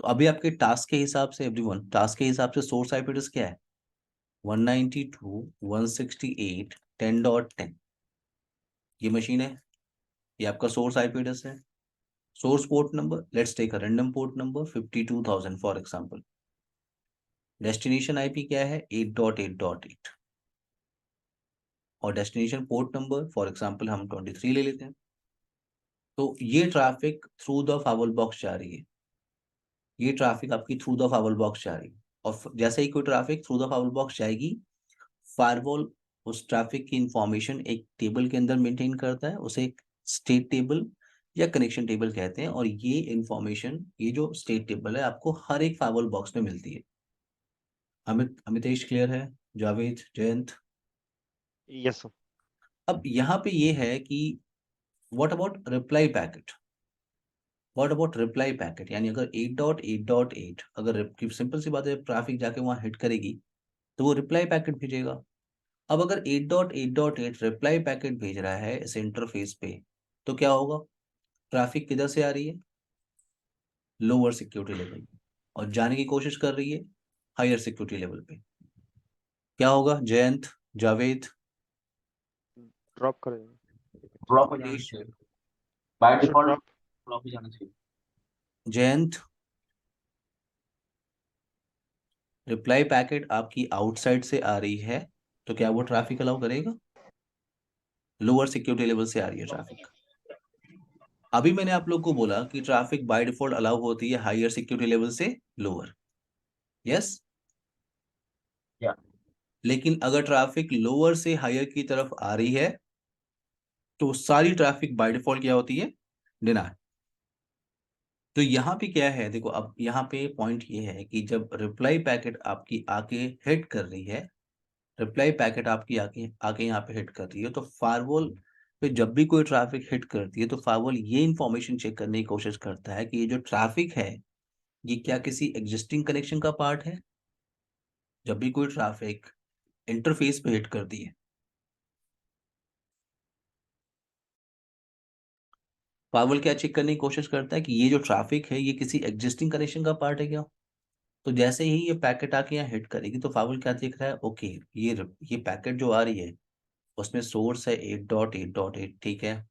तो अभी आपके टास्क के हिसाब से, एवरीवन टास्क के हिसाब से सोर्स IP एड्रेस क्या है, 192.168.10.10। ये मशीन है, ये आपका सोर्स IP एड्रेस है। Source port number, let's take a random port number 52,000 for example. Destination IP क्या है 8.8.8, और destination port number for example हम 23 ले लेते हैं। तो ये traffic through the firewall box जा रही है, ये ट्रैफिक आपकी थ्रू द फायरवॉल बॉक्स जा रही है। और जैसे ही कोई traffic through the firewall box जाएगी, फायरवॉल उस ट्रैफिक की इंफॉर्मेशन एक टेबल के अंदर मेंटेन करता है, उसे एक स्टेट टेबल या कनेक्शन टेबल कहते हैं। और ये इंफॉर्मेशन, ये जो स्टेट टेबल है, आपको हर एक फायरवॉल बॉक्स में मिलती है। अमितेश क्लियर है, जावेद, जयंत? Yes sir. अब यहाँ पे ये है कि what about reply packet, what about reply packet, यानी अगर 8.8.8 अगर सिंपल सी बात है, ट्रैफिक जाके वहां हिट करेगी तो वो रिप्लाई पैकेट भेजेगा। अब अगर 8.8.8 रिप्लाई पैकेट भेज रहा है इस इंटरफेस पे, तो क्या होगा, ट्रैफिक किधर से आ रही है, लोअर सिक्योरिटी लेवल पे, और जाने की कोशिश कर रही है हायर सिक्योरिटी लेवल पे। क्या होगा जयंत, जावेद, ड्रॉप कर देंगे। ड्रॉप हो जाना अमितेश, चाहिए, by sir default drop. Drop हो जाना चाहिए। जयंत? रिप्लाई पैकेट आपकी आउटसाइड से आ रही है तो क्या वो ट्रैफिक अलाउ करेगा? लोअर सिक्योरिटी लेवल से आ रही है ट्रैफिक। अभी मैंने आप लोग को बोला कि ट्रैफिक बाय डिफॉल्ट अलाउ होती है हायर सिक्योरिटी लेवल से लोअर, यस। या लेकिन अगर ट्रैफिक लोअर से हायर की तरफ आ रही है तो सारी ट्रैफिक बाय डिफॉल्ट क्या होती है? डिनाय। तो यहाँ पे क्या है, देखो अब यहाँ पे पॉइंट ये है कि जब रिप्लाई पैकेट आपकी आके हिट कर रही है, रिप्लाई पैकेट आपकी आके आके यहाँ पे हिट कर रही है, तो फायरवॉल पे जब भी कोई ट्रैफिक हिट करती है तो फायरवॉल ये इंफॉर्मेशन चेक करने की कोशिश करता है कि ये जो ट्रैफिक है ये क्या किसी एग्जिस्टिंग कनेक्शन का पार्ट है। जब भी कोई ट्रैफिक इंटरफेस पे हिट करती है, फायरवॉल क्या चेक करने की कोशिश करता है कि ये जो ट्रैफिक है ये किसी एग्जिस्टिंग कनेक्शन का पार्ट है क्या। तो जैसे ही ये पैकेट आके यहाँ हिट करेगी तो फायरवॉल क्या देख रहा है, ओके ये पैकेट जो आ रही है उसमें सोर्स है 8.8.8, ठीक है,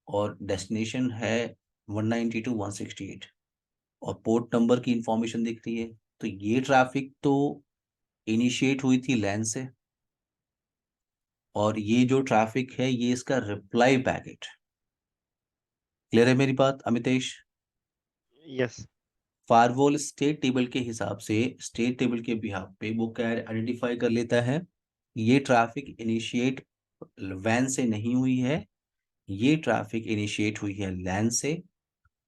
और डेस्टिनेशन है 192.168 और पोर्ट नंबर की इंफॉर्मेशन दिख रही है। तो ये ट्रैफिक तो इनिशिएट हुई थी लैन से, और ये जो ट्रैफिक है ये इसका रिप्लाई पैकेट। क्लियर है मेरी बात Amitesh? Yes. Firewall state table के हिसाब से, स्टेट टेबल के बिहाफ पे वो क्या आइडेंटिफाई कर लेता है, ये ट्रैफिक इनिशिएट वैन से नहीं हुई है, ये ट्रैफिक इनिशिएट हुई है लैन से,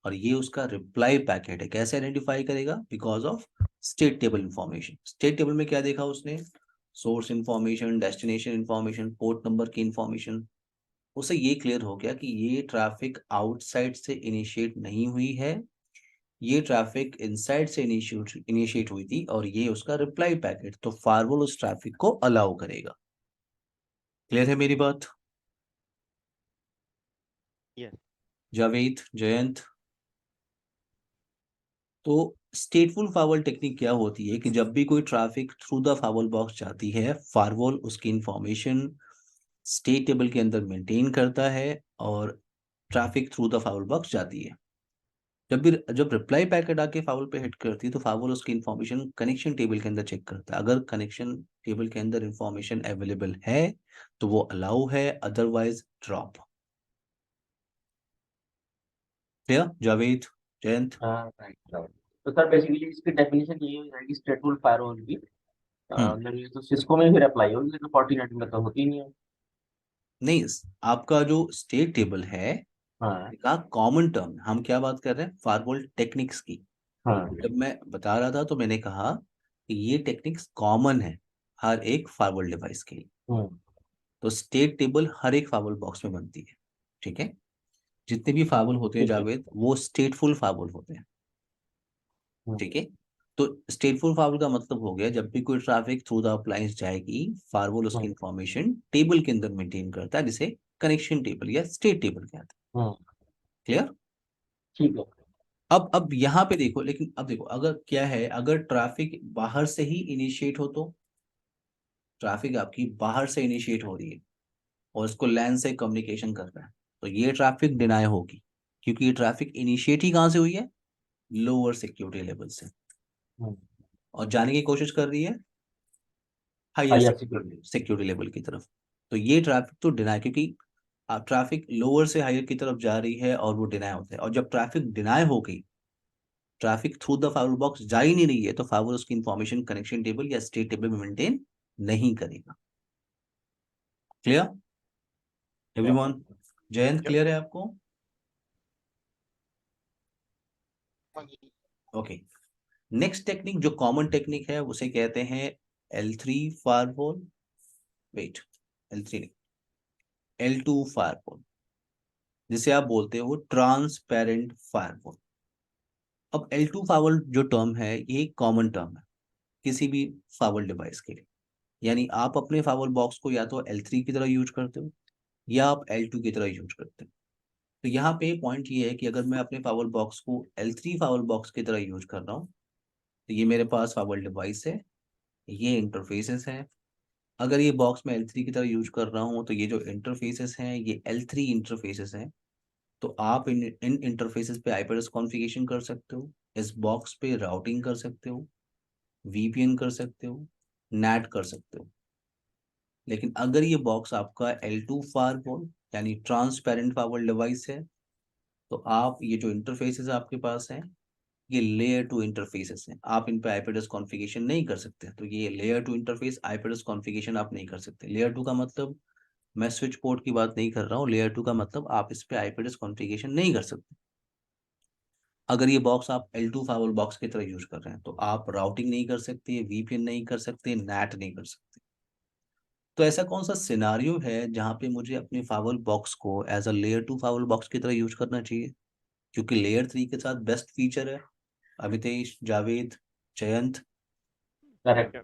और ये उसका रिप्लाई पैकेट है। कैसे आइडेंटिफाई करेगा? Because of state table information. State table में क्या देखा उसने? Source information, destination information, port number की इंफॉर्मेशन। उसे ये क्लियर हो गया कि ये ट्रैफिक आउटसाइड से इनिशिएट नहीं हुई है, ये ट्रैफिक इनसाइड से इनिशिएट हुई थी, और ये उसका रिप्लाई पैकेट, तो फायरवॉल उस ट्रैफिक को अलाउ करेगा। क्लियर है मेरी बात? यस। जावेद, जयंत, तो स्टेटफुल फायरवॉल टेक्निक क्या होती है कि जब भी कोई traffic through the firewall box जाती है, फायरवॉल उसकी इंफॉर्मेशन स्टेट टेबल के अंदर मेंटेन करता है और traffic through the firewall box जाती है। जब रिप्लाई पैकेट आके फायरवॉल पे हिट करती है तो फायरवॉल उसकी इंफॉर्मेशन कनेक्शन टेबल के अंदर चेक करता है। अगर कनेक्शन टेबल के अंदर इंफॉर्मेशन अवेलेबल है तो वो अलाउ है, otherwise drop. Clear Javed, Jayant? Right right. तो सर बेसिकली इसकी डेफिनेशन ये हो जाएगी स्टेटफुल फायरवॉल की। हम्म अगर ये तो सिस्को में भी अप्लाई होगी तो फोर्टिनेट में तो होती नहीं है। नहीं, आपका जो स्टेट टेबल है हाँ का कॉमन टर्म, हम क्या बात कर रहे हैं? फायरवॉल टेक्निक्स की। हाँ। जब मैं बता रहा था तो मैंने कहा कि ये टेक्निक्स कॉमन है हर एक फायरवॉल डिवाइस के लिए। हम्म तो स्टेट टेबल हर एक फायरवॉल बॉक्स में बनती है, ठीक है। जितने भी फायरवॉल होते हैं ठीक है। जावेद वो स्टेटफुल फायरवॉल होते हैं, हम्म ठीक है। तो स्टेटफुल फायरवॉल का मतलब हो गया जब भी कोई ट्रैफिक थ्रू द अप्लायंस जाएगी, फायरवॉल उसकी हम्म इंफॉर्मेशन टेबल के अंदर मेंटेन करता है, जिसे कनेक्शन टेबल या स्टेट टेबल कहते हैं। हम्म, क्लियर? ठीक है। अब यहाँ पे देखो, लेकिन अब देखो अगर क्या है, अगर ट्रैफिक बाहर से ही इनिशिएट हो, तो ट्रैफिक आपकी बाहर से इनिशिएट हो रही है और इसको लैन से कम्युनिकेशन कर रहा है, तो ये ट्रैफिक डिनाई होगी, क्योंकि ये ट्रैफिक इनिशिएट ही कहाँ से हुई है? लोअर सिक्योरिटी लेवल से, हम्म और जाने की कोशिश कर रही है higher higher security. Security level की तरफ। तो ये ट्रैफिक तो डिनाई, क्योंकि ट्रैफिक लोअर से हायर की तरफ जा रही है और वो डिनाई होता है, और जब ट्रैफिक डिनाई हो गई, traffic through the firewall box जा ही नहीं रही है, तो फायरवॉल उसकी इंफॉर्मेशन कनेक्शन टेबल या स्टेट टेबल में मेंटेन नहीं करेगा। Clear everyone? Jayant, Yep. Clear है आपको? हाँ जी। ओके। नेक्स्ट टेक्निक जो कॉमन टेक्निक है उसे कहते हैं L3 फायरवॉल। वेट, L3 नहीं, L2 फायरवॉल, जिसे आप बोलते हो ट्रांसपेरेंट फायरवॉल। अब L2 फायरवॉल जो टर्म है ये कॉमन टर्म है किसी भी फायरवॉल डिवाइस के लिए। यानी आप अपने फायरवॉल बॉक्स को या तो L3 की तरह यूज करते हो या आप L2 की तरह यूज करते हो। तो यहाँ पे पॉइंट ये है कि अगर मैं अपने फायरवॉल बॉक्स को L3 फायरवॉल बॉक्स की तरह यूज कर रहा हूँ, तो ये मेरे पास फायरवॉल डिवाइस है, ये इंटरफेसेस हैं। अगर ये बॉक्स मैं L3 की तरह यूज कर रहा हूँ तो ये जो इंटरफेसेस हैं ये L3 इंटरफेसेस हैं। तो आप इन इंटरफेसेस पे आईपी एड्रेस कॉन्फ़िगरेशन कर सकते हो, इस बॉक्स पे राउटिंग कर सकते हो, VPN कर सकते हो, NAT कर सकते हो। लेकिन अगर ये बॉक्स आपका L2 फायरवॉल यानी ट्रांसपेरेंट फायरवॉल डिवाइस है, तो आप ये जो इंटरफेसेस आपके पास हैं, ये लेयर 2 इंटरफेसेस हैं, आप इन पे आईपी एड्रेस कॉन्फ़िगरेशन नहीं कर सकते। तो ये layer 2 interface IP address configuration आप नहीं कर सकते। लेयर 2 का मतलब मैं स्विच पोर्ट की बात नहीं कर रहा हूँ, लेयर 2 का मतलब आप इस पे आईपी एड्रेस कॉन्फ़िगरेशन नहीं कर सकते। अगर ये बॉक्स आप L2 फायरवॉल बॉक्स की तरह यूज कर रहे हैं, तो आप राउटिंग नहीं कर सकते, VPN नहीं कर सकते, NAT नहीं कर सकते। तो ऐसा कौन सा सिनारियो है जहाँ पे मुझे अपने फायरवॉल बॉक्स को as a layer 2 firewall box की तरह यूज करना चाहिए? क्योंकि लेयर 3 के साथ बेस्ट फीचर है। अमितेश, जावेद, जयंत। करेक्ट।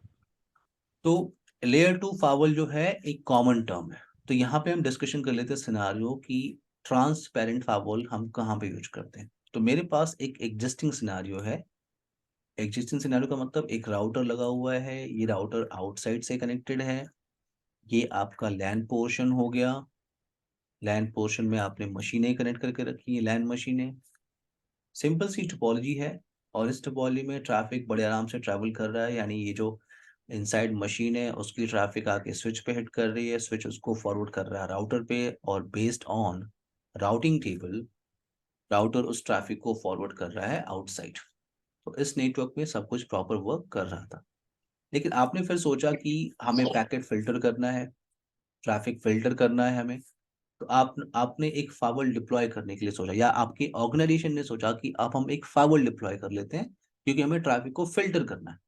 तो लेयर 2 फायरवॉल जो है एक कॉमन टर्म है। तो यहाँ पे हम डिस्कशन कर लेते हैं सिनारियो कि ट्रांसपेरेंट फायरवॉल हम कहाँ पे यूज करते हैं। तो मेरे पास एक एग्जिस्टिंग सिनारियो है। एग्जिस्टिंग सिनारियो का मतलब एक राउटर लगा हुआ है, ये राउटर आउटसाइड से कनेक्टेड है, ये आपका लैन पोर्शन हो गया। लैन पोर्शन में आपने मशीनें कनेक्ट करके रखी है, लैन मशीनें। सिंपल सी टोपोलॉजी है, और इस टोपोलॉजी में ट्रैफिक बड़े आराम से ट्रैवल कर रहा है, यानी ये जो इनसाइड मशीन है उसकी ट्रैफिक आके स्विच पे हिट कर रही है, स्विच उसको फॉरवर्ड कर रहा है राउटर पे, और based on routing table router उस ट्रैफिक को फॉरवर्ड कर रहा है आउटसाइड। तो इस नेटवर्क में सब कुछ प्रॉपर वर्क कर रहा था। लेकिन आपने फिर सोचा कि हमें पैकेट फिल्टर करना है, ट्रैफिक फिल्टर करना है हमें। तो आपने एक फाइवल डिप्लॉय करने के लिए सोचा, या आपकी ऑर्गेनाइजेशन ने सोचा कि आप हम एक फाइवल डिप्लॉय कर लेते हैं क्योंकि हमें ट्रैफिक को फिल्टर करना है।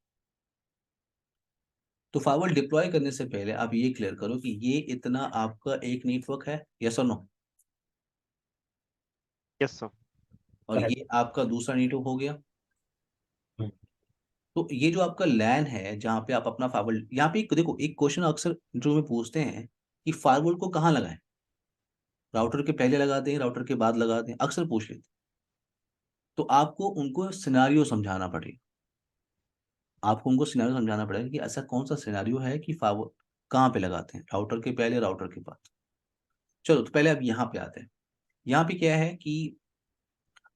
तो फाइवल डिप्लॉय करने से पहले आप ये क्लियर करो कि ये इतना आपका एक नेटवर्क है, यस और नो? Yes sir. और करेक्ट। ये आपका दूसरा नेटवर्क हो गया। हम्म। तो ये जो आपका लैन है जहाँ पे आप अपना फाइवल, यहाँ पे देखो एक क्वेश्चन अक्सर जो में पूछते हैं कि फाइवल को कहाँ लगाएं, राउटर के पहले लगा दें, राउटर के बाद लगा दें, अक्सर पूछ लेते हैं। तो आपको उनको सिनारियो समझाना पड़ेगा, आपको उनको सिनेरियो समझाना पड़ेगा कि ऐसा कौन सा सिनेरियो है कि फाइवर कहाँ पे लगाते हैं, राउटर के पहले, राउटर के बाद। चलो तो पहले अब यहाँ पे आते हैं। यहाँ पे क्या है कि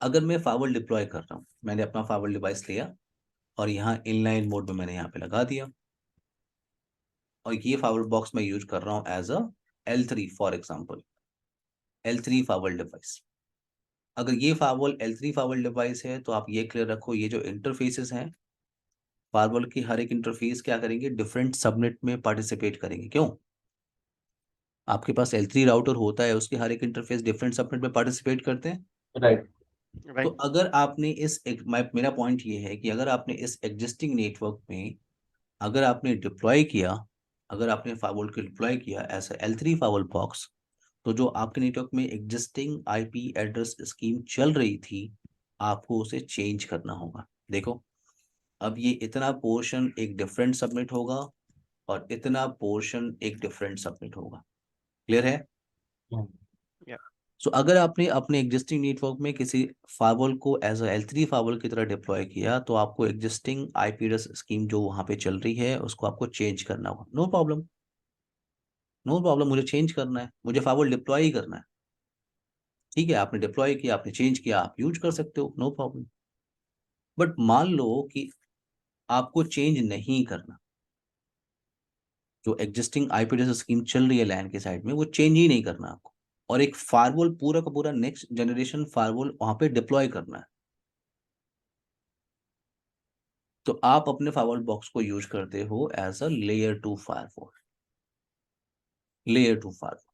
अगर मैं फाइवर डिप्लॉय कर रहा हूँ, मैंने अपना फाइवर डिवाइस लिया और यहाँ इनलाइन मोड में मैंने यहाँ पे लगा दिया, और ये फाइवर बॉक्स मैं यूज कर रहा हूँ as a L3 for example, L3 fibre device. अगर ये फाइवर L3 फाइवर डिवाइस है तो आप ये क्लियर रखो, ये जो इंटरफेसेस हैं फाइवर की, हर एक इंटरफेस क्या करेंगे, डिफरेंट सबनेट में पार्टिसिपेट करेंगे। क्यों? आपके पास L3 राउटर होता है, उसके हर एक इंटरफेस डिफरेंट सबनेट में पार्टिसिपेट करते हैं। राइट। तो राइट। अगर आपने मेरा पॉइंट ये है कि अगर आपने इस एग्जिस्टिंग नेटवर्क में अगर आपने डिप्लॉय किया, अगर आपने फाइवल को डिप्लॉय किया एज L3 फाइवल बॉक्स, तो जो आपके नेटवर्क में एग्जिस्टिंग आईपी एड्रेस स्कीम चल रही थी, आपको उसे चेंज करना होगा। देखो, अब ये इतना पोर्शन एक डिफरेंट सबमिट होगा और इतना पोर्शन एक डिफरेंट सबमिट होगा। क्लियर है? या सो अगर आपने अपने एग्जिस्टिंग नेटवर्क में किसी फाइवल को एज L3 फाइवल की तरह डिप्लॉय किया, तो आपको एग्जिस्टिंग आईपी एड्रेस स्कीम जो वहां पे चल रही है उसको आपको चेंज करना होगा। नो प्रॉब्लम, नो प्रॉब्लम, मुझे चेंज करना है, मुझे फाइवल डिप्लॉय ही करना है। ठीक है, आपने डिप्लॉय किया, आपने चेंज किया, आप यूज कर सकते हो, नो प्रॉब्लम। बट मान लो कि आपको चेंज नहीं करना, जो एग्जिस्टिंग आईपी एड्रेस स्कीम चल रही है लैन के साइड में, वो चेंज ही नहीं करना आपको, और एक फायरवॉल पूरा का पूरा नेक्स्ट जनरेशन फायरवॉल वहां पे डिप्लॉय करना है। तो आप अपने फायरवॉल बॉक्स को यूज करते हो as a layer 2 firewall, layer 2 firewall.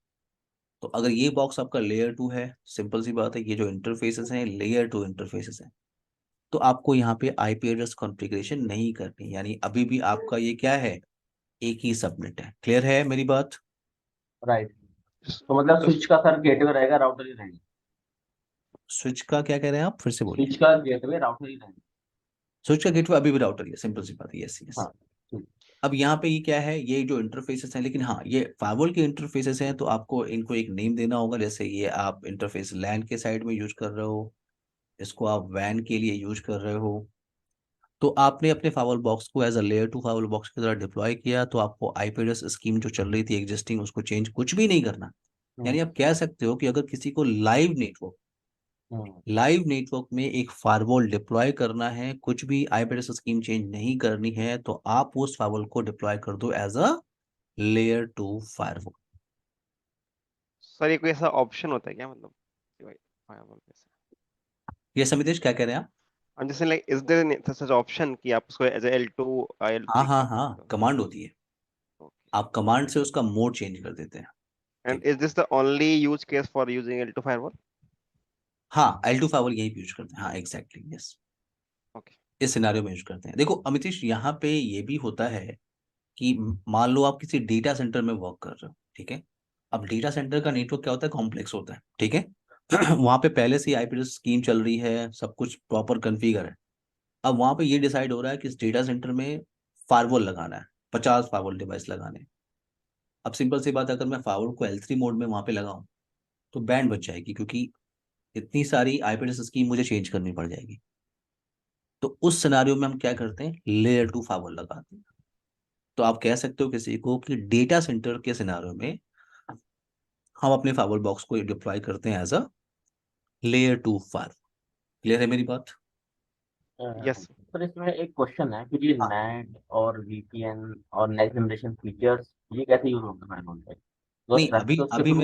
तो अगर ये बॉक्स आपका लेयर 2 है, सिंपल सी बात है, ये जो इंटरफेसेस हैं लेयर 2 इंटरफेसेस हैं, तो आपको यहाँ पे आईपी एड्रेस कॉन्फ़िगरेशन नहीं करनी, यानी अभी भी आपका ये क्या है, एक ही सबनेट है। क्लियर है मेरी बात? राइट। तो मतलब स्विच का सर गेटवे रहेगा, राउटर ही रहेगा। स्विच का क्या कह रहे हैं आप, फिर से स्विच बोलिए। का गेटवे राउटर ही रहेगा। स्विच का गेटवे अभी भी राउटर ही है, सिंपल सी बात है, यस यस। हाँ। ठीक। अब यहाँ पे ये क्या है, ये जो इंटरफेसेस हैं, लेकिन हाँ ये फाइवल के इंटरफेसेस हैं, तो आपको इनको एक नेम देना होगा। जैसे ये आप इंटरफेस लैन के साइड में यूज कर रहे हो, इसको आप वैन के लिए यूज कर रहे हो, तो आपने अपने फाइवल बॉक्स को एज अ लेयर 2 फाइवल बॉक्स की तरह डिप्लॉय किया, तो आपको आईपी एड्रेस स्कीम जो चल रही थी एग्जिस्टिंग, उसको चेंज कुछ भी नहीं करना। यानी आप कह सकते हो कि अगर किसी को लाइव नेटवर्क लाइव नेटवर्क में एक फायरवॉल डिप्लॉय करना है, कुछ भी आईपी एड्रेस स्कीम चेंज नहीं करनी है, तो आप उस फायरवॉल को डिप्लॉय कर दो as a layer 2 firewall. Sir ये कोई ऐसा ऑप्शन होता है क्या, मतलब कि भाई firewall कैसे? ये समितेश क्या कह रहे हैं आप? I'm just saying, like, is there such option कि आप उसको एज L2 हाँ L3 हाँ कर हाँ, सकते हो? कमांड होती है, Okay. आप कमांड से उसका मोड चेंज कर देते हैं। And is this the only use case for using L2 firewall? हाँ, L2 फायरवॉल यही यूज करते हैं, हाँ एग्जैक्टली यस, Okay. इस सिनेरियो में यूज करते हैं। देखो अमितेश, यहाँ पे ये भी होता है कि मान लो आप किसी डेटा सेंटर में वर्क कर रहे हो, ठीक है। अब डेटा सेंटर का नेटवर्क क्या होता है, कॉम्प्लेक्स होता है, ठीक है। वहां पे पहले से ही आईपी एड्रेस स्कीम चल रही है, सब कुछ प्रॉपर कॉन्फ़िगर है। अब वहां पे ये डिसाइड हो रहा है कि इस डेटा सेंटर में फायरवॉल लगाना है, 50 फायरवॉल डिवाइस लगाने हैं। अब सिंपल सी बात है, अगर मैं फायरवॉल को L3 मोड में वहां पे लगाऊं तो बैंड बच जाएगी, क्योंकि इतनी सारी आईपी एड्रेस स्कीम मुझे चेंज करनी पड़ जाएगी। तो उस सिनारियो में हम क्या करते हैं, लेयर 2 फायरवॉल लगाते हैं। तो आप कह सकते हो किसी को कि डेटा सेंटर के सिनारियो में हम अपने फायरवॉल बॉक्स को डिप्लॉय करते हैं as a layer 2 firewall. Clear है मेरी बात? Yes. सर इसमें एक क्वेश्चन है कि ये हाँ। नेट और वीपीएन और नेक्स्ट जनरेशन फीचर्स ये कैसे यूज होते हैं फायरवॉल पे? तो नहीं, अभी ट्रैफिक उसके अभी थ्रू।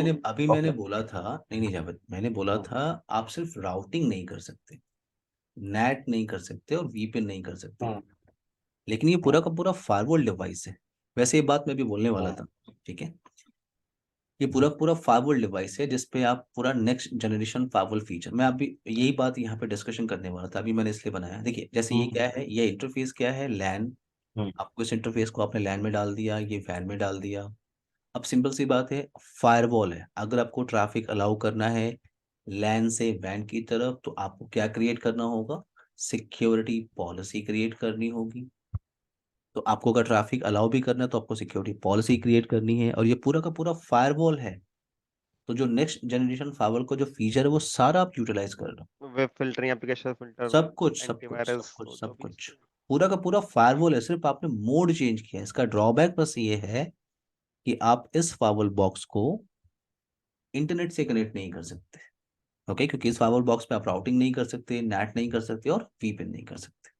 मैंने ओके। बोला था, नहीं जावेद, मैंने बोला था आप सिर्फ राउटिंग नहीं कर सकते, नेट नहीं कर सकते और वीपीएन नहीं कर सकते, हम्म। लेकिन ये पूरा हम्म। का पूरा फायरवॉल डिवाइस है। वैसे ये बात मैं भी बोलने वाला हम्म। था, ठीक है। ये पूरा पूरा फायरवॉल डिवाइस है जिसपे आप पूरा नेक्स्ट जनरेशन फायरवॉल फीचर, मैं अभी यही बात यहाँ पे डिस्कशन करने वाला था, अभी मैंने इसलिए बनाया। देखिए जैसे ये क्या है, ये इंटरफेस क्या है, लैन। हम्म। आपको इस इंटरफेस को आपने लैन में डाल दिया, ये वैन में डाल दिया। अब सिंपल सी बात है, फायरवॉल है, अगर आपको ट्रैफिक अलाउ करना है लैन से वैन की तरफ, तो आपको क्या क्रिएट करना होगा, सिक्योरिटी पॉलिसी क्रिएट करनी होगी। तो आपको अगर ट्रैफिक अलाउ भी करना है तो आपको सिक्योरिटी पॉलिसी क्रिएट करनी है, और ये पूरा का पूरा फायरवॉल है। तो जो नेक्स्ट जनरेशन फायरवॉल का जो फीचर है वो सारा आप यूटिलाइज कर रहे हो, वेब फिल्टरिंग, एप्लीकेशन फिल्टर, सब कुछ सब कुछ सब एंटीवायरस, कुछ जो सब भी। कुछ। पूरा का पूरा फायरवॉल है, सिर्फ आपने मोड चेंज किया है। इसका ड्रॉबैक बस ये है कि आप इस फायरवॉल बॉक्स को इंटरनेट से कनेक्ट नहीं कर सकते, ओके, क्योंकि इस फायरवॉल बॉक्स पे आप राउटिंग नहीं कर सकते, नेट नहीं कर सकते और वीपीएन नहीं कर सकते।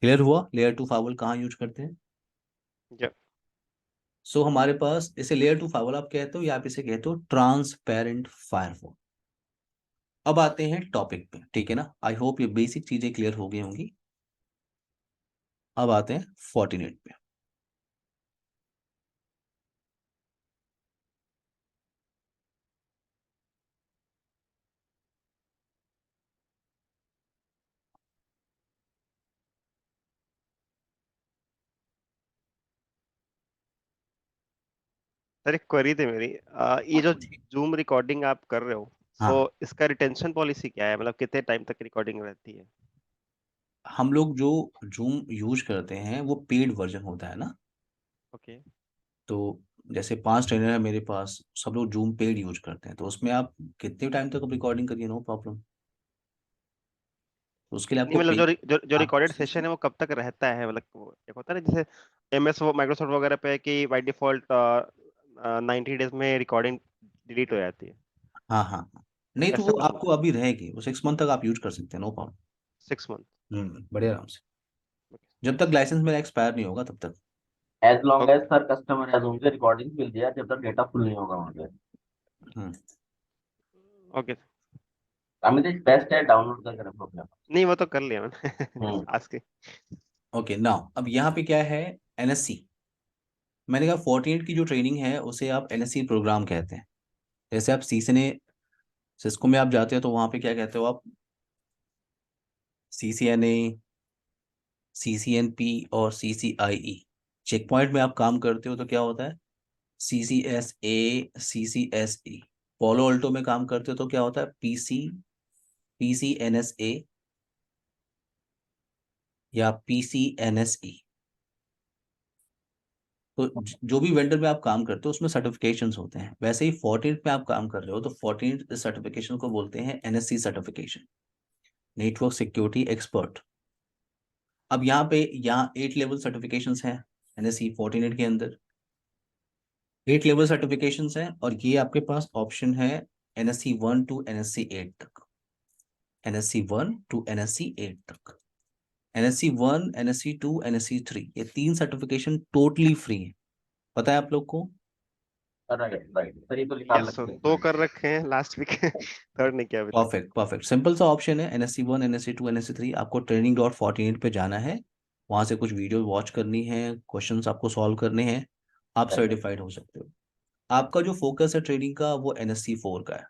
क्लियर हुआ लेयर 2 फायरवॉल कहाँ यूज करते हैं? या सो हमारे पास इसे लेयर 2 फायरवॉल आप कहते हो, या आप इसे कहते हो ट्रांसपेरेंट फायरवॉल। अब आते हैं टॉपिक पे, ठीक है ना। आई होप ये बेसिक चीजें क्लियर हो गई होंगी। अब आते हैं फोर्टिनेट पे। सर एक क्वेरी थी मेरी, ये हाँ जो पूछिए। जूम रिकॉर्डिंग आप कर रहे हो, सो हाँ, इसका रिटेंशन पॉलिसी क्या है, मतलब कितने टाइम तक रिकॉर्डिंग रहती है? हम लोग जो जूम यूज करते हैं वो पेड वर्जन होता है ना। ओके। तो जैसे 5 ट्रेनर है मेरे पास, सब लोग जूम पेड यूज करते हैं, तो उसमें आप कितने टाइम तक रिकॉर्डिंग करिए, नो प्रॉब्लम। तो उसके लिए नहीं आपको मतलब पे। जो हाँ रिकॉर्डेड सेशन है वो कब तक रहता है, मतलब एक होता है ना जैसे एमएस माइक्रोसॉफ्ट वगैरह पे है कि बाय डिफॉल्ट 90 डेज में रिकॉर्डिंग डिलीट हो जाती है, हाँ हाँ हाँ। नहीं तो ऐसा वो कुछ आपको अभी रहेगी, वो 6 मंथ तक आप यूज कर सकते हैं, नो प्रॉब्लम। 6 मंथ? बड़े आराम से, जब तक लाइसेंस मेरा एक्सपायर नहीं होगा तब तक। As long as sir customer as उनके रिकॉर्डिंग मिल जाए, जब तक डेटा फुल नहीं होगा वहाँ पे। Hmm okay. अमित बेस्ट है, डाउनलोड करके रखो अपने पास। नहीं वो तो कर लिया मैंने हम्म। आज के। ओके नाउ, अब यहाँ पे क्या है, एनएससी। मैंने कहा 48 की जो ट्रेनिंग है उसे आप एनएससी प्रोग्राम कहते हैं। जैसे आप सीसने सिस्को में आप जाते हो तो वहाँ पे क्या कहते हो आप, सीसीएनए, सीसीएनपी और सीसीआईई। चेक पॉइंट में आप काम करते हो तो क्या होता है, सीसीएसए, सीसीएसई। पोलो अल्टो में काम करते हो तो क्या होता है, पीसीएनएसए या पीसीएनएसई। तो जो भी वेंडर में आप काम करते हो उसमें सर्टिफिकेशंस होते हैं, वैसे ही 14 में आप काम कर रहे हो तो 14 सर्टिफिकेशन को बोलते हैं NSC certification, network security expert. अब यहाँ 8 लेवल सर्टिफिकेशंस हैं एनएससी 14 के अंदर। 8 लेवल सर्टिफिकेशंस हैं और ये आपके पास ऑप्शन है एनएससी 1 टू एनएससी 8 तक। NSE 1 टू NSE 8 तक। NSE 1, NSE 2, NSE 3 ये 3 सर्टिफिकेशन टोटली फ्री है, पता है आप लोग को? राइट राइट सर, ये तो निकाल यस सर, सकते हैं। 2 कर रखे हैं लास्ट वीक, थर्ड नहीं किया अभी तक। परफेक्ट परफेक्ट, सिंपल सा ऑप्शन है NSE 1, NSE 2, NSE 3। आपको training.48 पे जाना है, वहां से कुछ वीडियो वॉच करनी है, क्वेश्चंस आपको सॉल्व करने हैं, आप Right. सर्टिफाइड हो सकते हो। आपका जो फोकस है ट्रेडिंग का वो NSE 4 का है,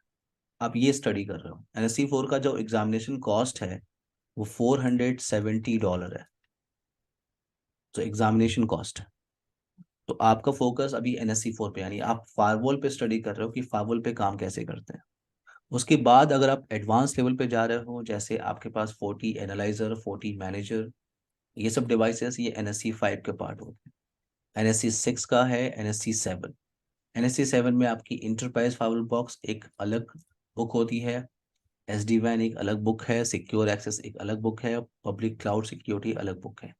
आप ये स्टडी कर रहे हो। NSE 4 का जो एग्जामिनेशन कॉस्ट है वो $470 है, तो एग्जामिनेशन कॉस्ट है। तो आपका फोकस अभी NSE 4 पे, यानी आप फायरवॉल पे स्टडी कर रहे हो कि फायरवॉल पे काम कैसे करते हैं। उसके बाद अगर आप एडवांस लेवल पे जा रहे हो, जैसे आपके पास 40 एनालाइजर, 40 मैनेजर, ये सब डिवाइसेस, ये NSE 5 के पार्ट होते हैं। NSE 6 का है NSE 7। NSE 7 में आपकी इंटरप्राइज फायरवॉल बॉक्स एक अलग बुक होती है, SD-WAN एक अलग बुक है, सिक्योर एक्सेस एक अलग बुक है, पब्लिक क्लाउड सिक्योरिटी अलग बुक है।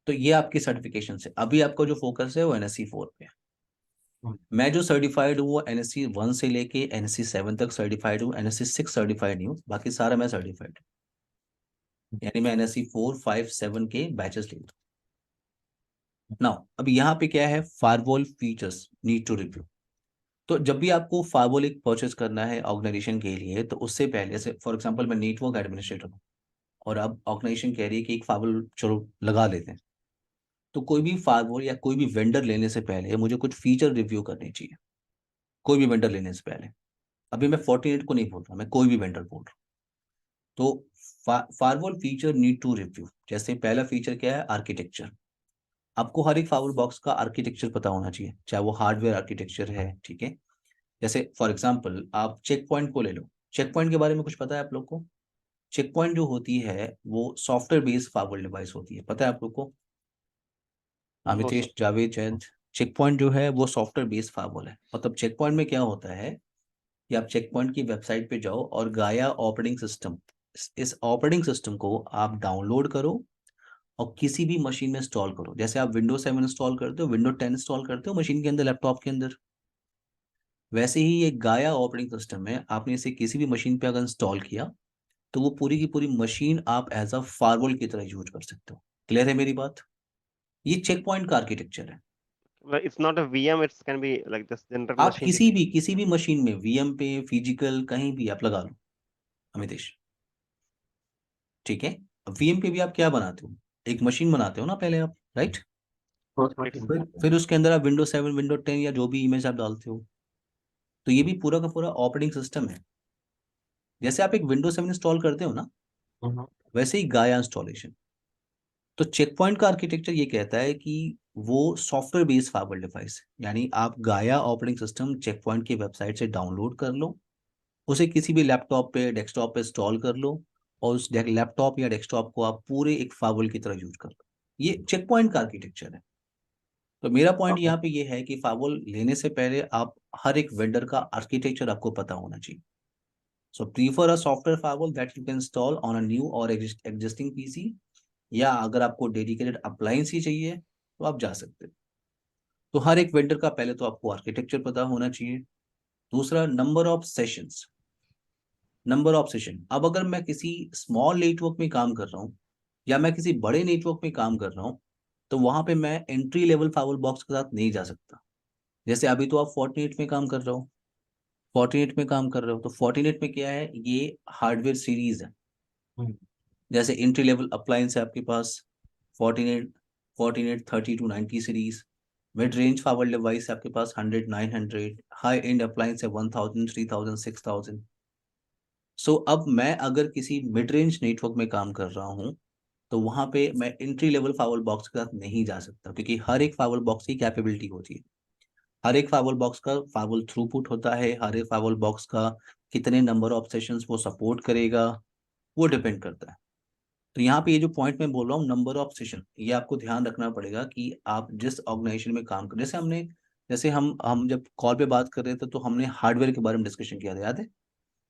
तो ये आपकी सर्टिफिकेशन है। अभी आपका जो फोकस है वो NSE 4 पे है। मैं जो सर्टिफाइड हूँ वो NSE 1 से लेके NSE 7 तक सर्टिफाइड हूँ, NSE 6 सर्टिफाइड नहीं हूँ, बाकी सारा मैं सर्टिफाइड हूँ। यानी मैं NSE 4, 5, 7 के बैचेस लेता हूँ। नाउ अब यहाँ पे क्या है, firewall features need to review. तो जब भी आपको फायरवॉल एक परचेस करना है ऑर्गेनाइजेशन के लिए, तो उससे पहले से फॉर एग्जांपल मैं नेटवर्क एडमिनिस्ट्रेटर हूँ और अब ऑर्गेनाइजेशन कह रही है कि एक फायरवॉल चलो लगा लेते हैं, तो कोई भी फायरवॉल या कोई भी वेंडर लेने से पहले मुझे कुछ फीचर रिव्यू करनी चाहिए, कोई भी वेंडर लेने से पहले। अभी मैं 48 को नहीं बोल रहा, मैं कोई भी वेंडर बोल रहा हूँ। तो firewall feature need to review. जैसे पहला फीचर क्या है, आर्किटेक्चर। आपको हर एक फायरवॉल बॉक्स का आर्किटेक्चर पता होना चाहिए, चाहे वो हार्डवेयर आर्किटेक्चर है, ठीक है। जैसे फॉर एग्जांपल आप चेक पॉइंट को ले लो, चेक पॉइंट के बारे में कुछ पता है आप लोग को? चेक पॉइंट जो होती है वो सॉफ्टवेयर बेस्ड फायरवॉल डिवाइस होती है, पता है आप लोग को? No Amitesh, sir. Javed, Jayant, check point जो है वो सॉफ्टवेयर बेस्ड फायरवॉल है। मतलब चेक पॉइंट में क्या होता है कि आप चेक पॉइंट की वेबसाइट पे जाओ और गाया ऑपरेटिंग सिस्टम, इस ऑपरेटिंग सिस्टम को आप डाउनलोड करो और किसी भी मशीन में इंस्टॉल करो। जैसे आप विंडोज 7 इंस्टॉल करते हो, विंडोज 10 इंस्टॉल करते हो मशीन के अंदर, लैपटॉप के अंदर, वैसे ही ये गाया ऑपरेटिंग सिस्टम है। आपने इसे किसी भी मशीन पे अगर इंस्टॉल किया तो वो पूरी की पूरी मशीन आप एज अ फायरवॉल की तरह यूज कर सकते हो। क्लियर है मेरी बात? ये चेक पॉइंट का आर्किटेक्चर है। It's not a VM, it's can be like this general आप मशीन। किसी भी मशीन में, VM पे, फिजिकल, कहीं भी आप लगा लो अमितेश, ठीक है। अब VM पे भी आप क्या बनाते हो, एक मशीन बनाते हो ना पहले आप, राइट? सोर्स मशीन फिर उसके अंदर आप विंडो 7, विंडो 10 या जो भी इमेज आप डालते हो, तो ये भी पूरा का पूरा ऑपरेटिंग सिस्टम है। जैसे आप एक विंडो 7 इंस्टॉल करते हो ना, वैसे ही गाया इंस्टॉलेशन। तो चेक पॉइंट का आर्किटेक्चर ये कहता है कि वो सॉफ्टवेयर बेस्ड फायरवॉल डिवाइस है, यानी आप गाया ऑपरेटिंग सिस्टम चेक पॉइंट की वेबसाइट से डाउनलोड कर लो, उसे किसी भी लैपटॉप पे, डेस्कटॉप पे इंस्टॉल कर लो और उस लैपटॉप या डेस्कटॉप को आप पूरे एक फायरवॉल की तरह यूज कर लो। ये चेक पॉइंट का आर्किटेक्चर है। तो मेरा पॉइंट यहाँ पे ये है कि फायरवॉल लेने से पहले आप हर एक वेंडर का आर्किटेक्चर आपको पता होना चाहिए। So prefer a software firewall that you can install on a new और एग्जिस्टिंग PC, या अगर आपको डेडिकेटेड अप्लायंस ही चाहिए तो आप जा सकते हो। तो हर एक वेंडर का पहले तो आपको आर्किटेक्चर पता होना चाहिए। दूसरा, number of sessions. Number of session, अब अगर मैं किसी स्मॉल नेटवर्क में काम कर रहा हूँ या मैं किसी बड़े नेटवर्क में काम कर रहा हूँ, तो वहां पे मैं एंट्री लेवल फायरवॉल बॉक्स के साथ नहीं जा सकता। जैसे अभी तो आप फोर्टिनेट में काम कर रहे हो, फोर्टिनेट में काम कर रहे हो, तो फोर्टिनेट में क्या है, ये हार्डवेयर सीरीज है। जैसे एंट्री लेवल अप्लायंस है आपके पास Fortinet, Fortinet 30 to 90 series. Mid range firewall device है आपके पास 100, 900। हाई एंड अप्लायंस है 1000, 3000, 6000। सो अब मैं अगर किसी मिड रेंज नेटवर्क में काम कर रहा हूँ, तो वहां पे मैं एंट्री लेवल फायरवॉल बॉक्स के साथ नहीं जा सकता, क्योंकि हर एक फायरवॉल बॉक्स की कैपेबिलिटी होती है। हर एक फायरवॉल बॉक्स का फायरवॉल थ्रूपुट होता है, हर एक फायरवॉल बॉक्स का कितने नंबर ऑफ सेशंस वो सपोर्ट करेगा, वो डिपेंड करता है। तो यहाँ पे ये जो पॉइंट मैं बोल रहा हूँ, नंबर ऑफ सेशन, ये आपको ध्यान रखना पड़ेगा कि आप जिस ऑर्गेनाइजेशन में काम कर, जैसे हम जब कॉल पे बात कर रहे थे तो हमने हार्डवेयर के बारे में डिस्कशन किया था, याद है?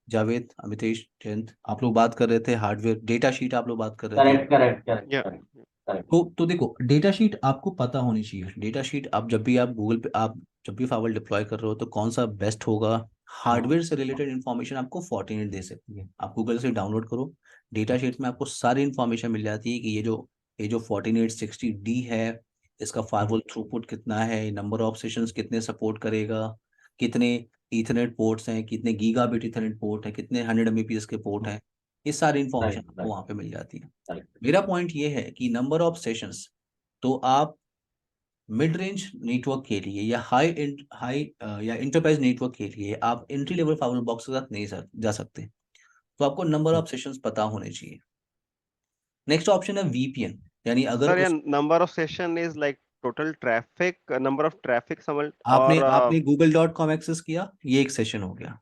जावेद, अमितेश, जयंत, आप लोग बात कर रहे थे हार्डवेयर, डेटा शीट आप लोग बात कर रहे थे। करेक्ट करेक्ट करेक्ट या करेक्ट करेक्ट। तो देखो, डेटा शीट आपको पता होनी चाहिए। डेटा शीट आप जब भी आप गूगल पे, आप जब भी फाइल डिप्लॉय कर रहे हो तो कौन सा बेस्ट होगा, हार्डवेयर से रिलेटेड इन्फॉर्मेशन आपको फोर्टिनेट दे सकती है। आप गूगल से डाउनलोड करो, डेटा शीट में आपको सारी इन्फॉर्मेशन मिल जाती है कि ये जो फोर्टिनेट 60D है, इसका फायरवॉल थ्रूपुट कितना है, नंबर ऑफ सेशंस कितने सपोर्ट करेगा, कितने ईथरनेट पोर्ट्स हैं, कितने गीगाबिट ईथरनेट पोर्ट है, कितने 100 Mbps के पोर्ट हैं, ये सारी इन्फॉर्मेशन राइट आपको राइट वहाँ पे मिल जाती है। राइट। मेरा पॉइंट ये है कि नंबर ऑफ सेशंस तो आप मिड रेंज नेटवर्क के लिए या हाई या इंटरप्राइज नेटवर्क के लिए आप एंट्री लेवल फाइबर बॉक्स के साथ नहीं जा सकते, तो आपको नंबर ऑफ सेशंस पता होने चाहिए। नेक्स्ट ऑप्शन है VPN, यानी अगर सर, ये उस number of session is like total traffic, number of traffic समझ, आपने और आपने google.com एक्सेस किया, ये एक सेशन हो गया,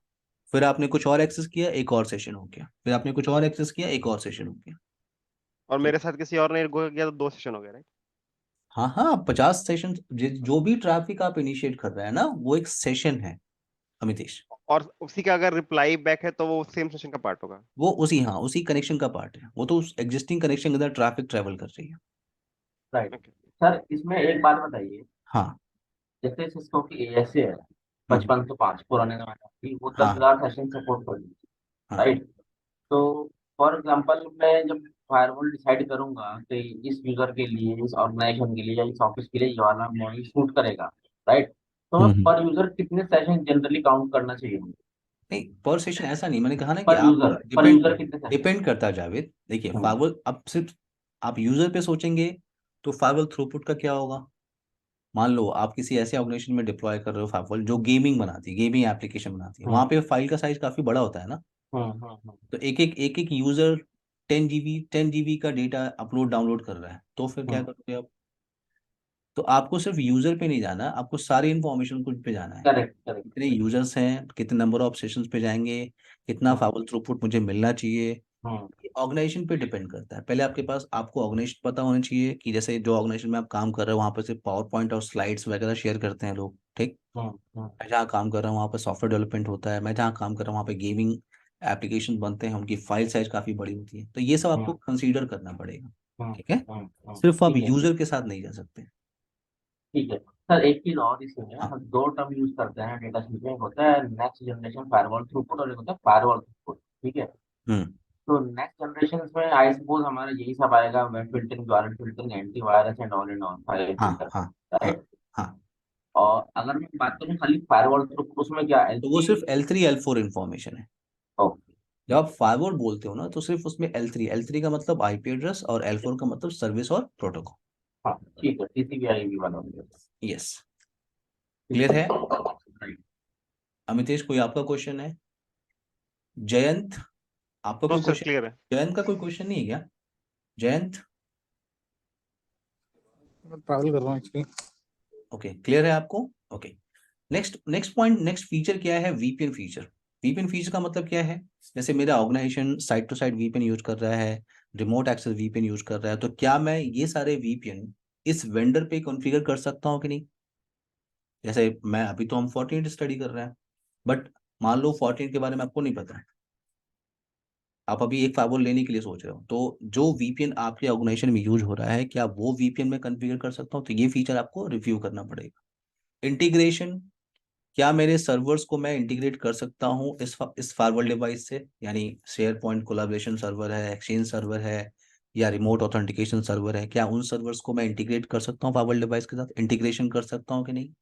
फिर आपने कुछ और एक्सेस किया, एक और सेशन हो गया, फिर आपने कुछ और एक्सेस किया, एक और सेशन हो गया। और ठीक। मेरे साथ किसी और ने गो किया तो 2 सेशन हो गए, राइट? हाँ हाँ, 50 सेशन, जो भी ट्रैफिक आप इनिशिएट कर रहे हैं ना, वो एक सेशन है अमितेश। और उसी का अगर रिप्लाई बैक है तो वो सेम सेशन का पार्ट होगा। वो उसी कनेक्शन का पार्ट है, वो तो उस एग्जिस्टिंग कनेक्शन के अंदर ट्रैफिक ट्रेवल कर रही है। राइट। ओके। सर इसमें एक बात बताइए, हाँ। जैसे सिस्को की ASA है हम्म, 5505 पुराने जमाने की, वो हाँ 10,000 सेशन सपोर्ट कर दी। हाँ राइट। तो फॉर एग्जांपल मैं जब फायरवॉल डिसाइड करूंगा तो इस यूजर के लिए, इस ऑर्गेनाइजेशन के लिए या इस ऑफिस के लिए ये वाला मॉडल सूट करेगा। राइट। तो मैं हम्म। पर यूजर कितने सेशन जनरली काउंट करना चाहिए मुझे? नहीं, पर सेशन ऐसा नहीं, मैंने कहा ना कि पर आप यूजर पर डिपेंड यूजर कितने सेशन? डिपेंड करता है जावेद। देखिए हम्म फाइवल, अब सिर्फ आप यूजर पे सोचेंगे तो फाइवल थ्रूपुट का क्या होगा। मान लो आप किसी ऐसे ऑर्गेनाइजेशन में डिप्लॉय कर रहे हो फाइवल जो गेमिंग बनाती है, गेमिंग एप्लीकेशन बनाती है, वहां हम्म पे फाइल का साइज काफी बड़ा होता है ना। हम्म। तो एक एक यूजर 10 GB का डेटा अपलोड डाउनलोड कर रहा है, तो फिर क्या हम्म करोगे आप। तो आपको सिर्फ यूजर पे नहीं जाना, आपको सारी इन्फॉर्मेशन कुछ पे जाना है। करेक्ट करेक्ट कितने करेक्ट। यूजर्स हैं, कितने नंबर ऑफ सेशंस पे जाएंगे, कितना हम्म फाइल थ्रूपुट मुझे मिलना चाहिए। हम्म ऑर्गेनाइजेशन पे डिपेंड करता है। पहले आपको ऑर्गेनाइजेशन पता होना चाहिए कि जैसे जो ऑर्गेनाइजेशन में आप काम कर रहे हो वहाँ पर सिर्फ पावर पॉइंट और स्लाइड्स वगैरह शेयर करते हैं लोग, ठीक। हम्म। मैं जहाँ काम कर रहा हूँ वहाँ पर सॉफ्टवेयर डेवलपमेंट होता है, मैं जहाँ काम कर रहा हूँ वहाँ पे गेमिंग एप्लीकेशन बनते हैं, उनकी फाइल साइज काफ़ी बड़ी होती है, तो ये सब आपको हम्म कंसीडर करना पड़ेगा। ठीक है, सिर्फ आप ठीक है यूजर के साथ नहीं जा सकते। ठीक है। सर एक चीज और इसमें हाँ। हम दो टर्म यूज करते हैं डेटा शीट में, एक होता है नेक्स्ट जनरेशन फायरवॉल थ्रूपुट और एक होता है फायरवॉल थ्रूपुट। ठीक है। हम्म। तो नेक्स्ट जनरेशन में आई सपोज हमारा यही सब आएगा, web filtering, wireless filtering, antivirus and all in all file हाँ फिल्टर। हाँ हाँ राइट। हाँ। और अगर मैं बात करूँ खाली फायरवॉल थ्रूपुट, उसमें क्या तो वो L3? सिर्फ L3 L4 इंफॉर्मेशन है। ओके। जब आप फायरवॉल बोलते हो ना तो सिर्फ उसमें L3 का मतलब IP एड्रेस और L4 का मतलब सर्विस और प्रोटोकॉल। हाँ ठीक है, TCP IP वाला हो गया। यस। ठीक क्लियर है है। राइट। अमितेश, कोई आपका क्वेश्चन है? जयंत, आपका नो कोई सर, क्वेश्चन? क्लियर है। जयंत का कोई क्वेश्चन नहीं है क्या? जयंत? मैं ट्रैवल कर रहा हूँ एक्चुअली। ओके, क्लियर है आपको? Okay. Next next point, next feature क्या है? VPN feature. VPN फीचर का मतलब क्या है? जैसे मेरा organization side to side VPN use कर रहा है, रिमोट एक्सेस VPN यूज कर रहा है, तो क्या मैं ये सारे VPN इस वेंडर पे कॉन्फ़िगर कर सकता हूँ कि नहीं? जैसे मैं अभी तो हम 48 स्टडी कर रहे हैं, बट मान लो 48 के बारे में आपको नहीं पता है, आप अभी एक फायरवॉल लेने के लिए सोच रहे हो, तो जो VPN आपके ऑर्गेनाइजेशन में यूज हो रहा है क्या वो VPN में कॉन्फ़िगर कर सकता हूँ? तो ये फीचर आपको रिव्यू करना पड़ेगा। इंटीग्रेशन, क्या मेरे सर्वर्स को मैं इंटीग्रेट कर सकता हूँ इस फायरवॉल डिवाइस से, यानी शेयर पॉइंट कोलैबोरेशन सर्वर है, एक्सचेंज सर्वर है, या रिमोट ऑथेंटिकेशन सर्वर है, क्या उन सर्वर्स को मैं इंटीग्रेट कर सकता हूँ फायरवॉल डिवाइस के साथ? इंटीग्रेशन कर सकता हूँ कि नहीं?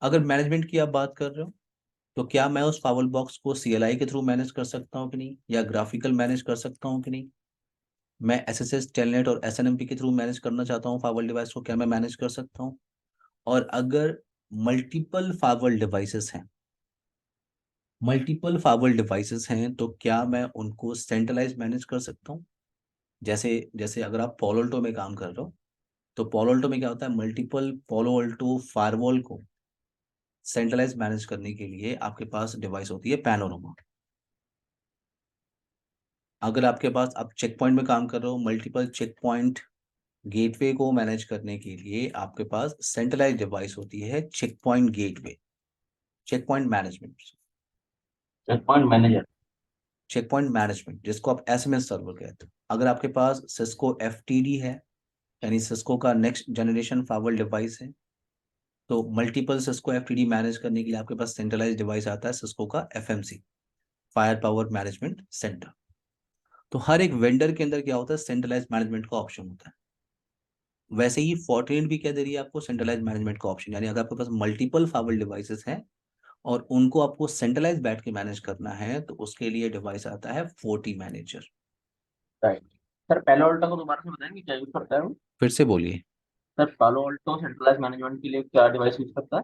अगर मैनेजमेंट की आप बात कर रहे हो तो क्या मैं उस फायरवॉल बॉक्स को CLI के थ्रू मैनेज कर सकता हूँ कि नहीं, या ग्राफिकल मैनेज कर सकता हूँ कि नहीं? मैं SSH टेलनेट और SNMP के थ्रू मैनेज करना चाहता हूँ फायरवॉल डिवाइस को, क्या मैं मैनेज कर सकता हूँ? और अगर मल्टीपल फायरवॉल डिवाइसेस हैं तो क्या मैं उनको सेंट्रलाइज मैनेज कर सकता हूँ? जैसे जैसे अगर आप पोलोल्टो में काम कर रहे हो, तो पोलोल्टो में क्या होता है, मल्टीपल पोलोल्टो फायरवॉल को सेंट्रलाइज मैनेज करने के लिए आपके पास डिवाइस होती है पैनोरमा। अगर आपके पास, आप चेक पॉइंट में काम कर रहे हो, मल्टीपल चेक पॉइंट गेटवे को मैनेज करने के लिए आपके पास सेंट्रलाइज डिवाइस होती है check point gateway, check point management, check point manager. Check point management, जिसको आप SMS सर्वर कहते हो। अगर आपके पास सिस्को FTD है, यानी सिस्को का नेक्स्ट जनरेशन फायरवॉल डिवाइस है, तो मल्टीपल सिस्को एफटीडी मैनेज करने के लिए आपके पास सेंट्रलाइज डिवाइस आता है सिस्को का FMC, fire power management centre. तो हर एक वेंडर के अंदर क्या होता है, सेंट्रलाइज मैनेजमेंट का ऑप्शन होता है। वैसे ही फोर्टिनेट भी क्या दे रही है आपको, सेंट्रलाइज मैनेजमेंट का ऑप्शन। यानी अगर आपके पास मल्टीपल फाइबर डिवाइसेस हैं और उनको आपको सेंट्रलाइज बैठ के मैनेज करना है, तो उसके लिए डिवाइस आता है फोर्टी मैनेजर। राइट सर, पैलो अल्टो को दोबारा से बताएंगे क्या यूज करता है वो? फिर से बोलिए। सर पैलो अल्टो सेंट्रलाइज मैनेजमेंट के लिए क्या डिवाइस यूज करता है?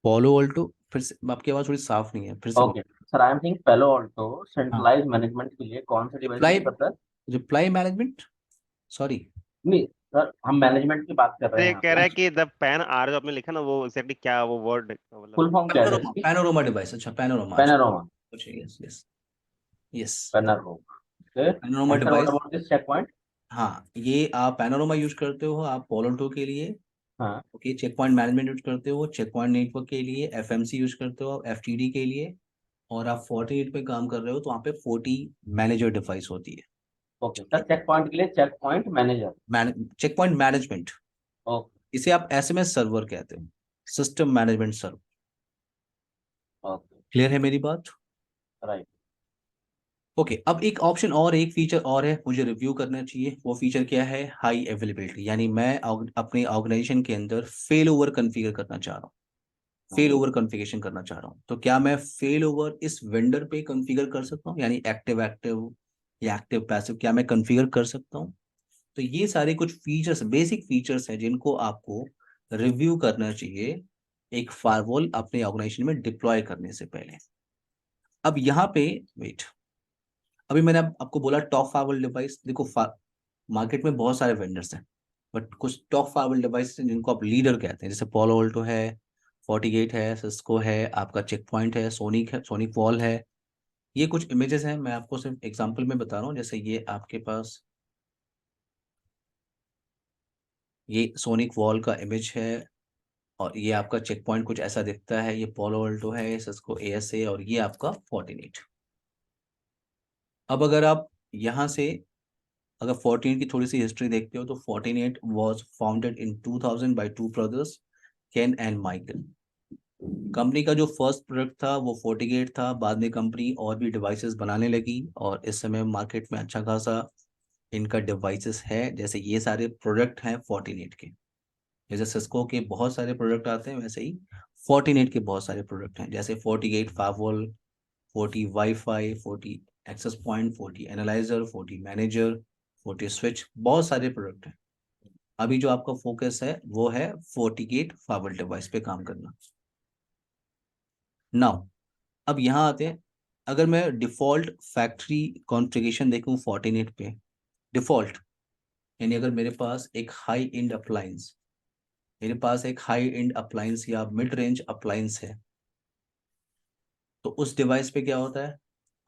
पोलो ऑल्टो, फिर से आपकी आवाज थोड़ी साफ नहीं है, फिर से okay sir, I am think पैलो अल्टो हाँ, सेंट्रलाइज मैनेजमेंट के लिए कौन सा डिवाइस रिप्लाई यूज करता है? Reply management, sorry. नहीं सर, हम मैनेजमेंट की बात कर रहे हैं ये यहाँ कह पे। रहा है कि द पैन आर जो आपने लिखा ना, वो एग्जैक्टली क्या वो वर्ड मतलब। फुल फॉर्म क्या है सर पैनोरमा, इसकी? पैनोरमा डिवाइस, अच्छा पैनोरमा, अच्छा पैनोरमा। अच्छा, yes yes yes, panorama. Okay panorama and sir what device. About this check point? हाँ, ये आप पैनोरमा यूज करते हो आप पोलो के लिए। हाँ। Okay, check point management use करते हो चेक पॉइंट नेटवर्क के लिए, एफएमसी यूज करते हो आप एफटीडी के लिए, और आप 48 पे काम कर रहे हो तो वहाँ पे 40 मैनेजर डिवाइस होती है। ओके सर, चेक पॉइंट के लिए check point manager. Check point management, okay. इसे आप एसएमएस सर्वर कहते हो, system management server. Okay. Clear है मेरी बात? राइट। ओके, अब एक ऑप्शन और, एक फीचर और है मुझे रिव्यू करना चाहिए। वो फीचर क्या है, हाई अवेलेबिलिटी। यानी मैं अपने ऑर्गेनाइजेशन के अंदर फेल ओवर कन्फिगर करना चाह रहा हूँ, फेल ओवर कॉन्फ़िगरेशन करना चाह रहा हूँ। तो क्या मैं फेल ओवर इस वेंडर पे कॉन्फ़िगर कर सकता हूँ, यानी एक्टिव एक्टिव या एक्टिव पैसिव, क्या मैं कॉन्फ़िगर कर सकता हूँ? तो ये सारे कुछ फीचर्स, बेसिक फीचर्स हैं जिनको आपको रिव्यू करना चाहिए एक फायरवॉल अपने ऑर्गेनाइजेशन में डिप्लॉय करने से पहले। अब यहाँ पे वेट, अभी मैंने आपको बोला टॉप फायरवॉल डिवाइस। देखो मार्केट में बहुत सारे वेंडर्स हैं, बट कुछ टॉप फायरवॉल डिवाइस हैं जिनको आप लीडर कहते हैं, जैसे पोलो ऑल्टो है, फोर्टीगेट है, सिस्को है, आपका चेक पॉइंट है, सोनिक वॉल है। ये कुछ इमेजेस हैं, मैं आपको सिर्फ एग्जांपल में बता रहा हूँ। जैसे ये आपके पास ये सोनिक वॉल का इमेज है, और ये आपका चेक पॉइंट कुछ ऐसा दिखता है। ये पोलो ऑल्टो है, सिस्को एएसए, और ये आपका फोर्टीनेट। अब अगर आप यहाँ से अगर फोर्टीनेट की थोड़ी सी हिस्ट्री देखते हो, तो Fortinet was founded in 2000 by two brothers, Ken and Michael. Company का जो फर्स्ट प्रोडक्ट था वो फोर्टीगेट था। बाद में कंपनी और भी डिवाइसेस बनाने लगी, और इस समय मार्केट में अच्छा खासा इनका डिवाइसेस है। जैसे ये सारे प्रोडक्ट हैं फोर्टीनेट के, जैसे सिस्को के बहुत सारे प्रोडक्ट आते हैं, वैसे ही फोर्टीनेट के बहुत सारे प्रोडक्ट हैं, जैसे FortiGate firewall, 40 WiFi, 40 access point, 40 analyzer, 40 manager, 40 switch, बहुत सारे प्रोडक्ट हैं। अभी जो आपका फोकस है वो है फोर्टीगेट फायरवॉल डिवाइस पे काम करना। नाउ अब यहाँ आते हैं, अगर मैं डिफॉल्ट फैक्ट्री कॉन्फ़िगरेशन देखूं फोर्टीनेट पे, डिफॉल्ट, यानी अगर मेरे पास एक हाई एंड अप्लायंस, मेरे पास एक हाई एंड अप्लायंस या मिड रेंज अप्लायंस है, तो उस डिवाइस पे क्या होता है,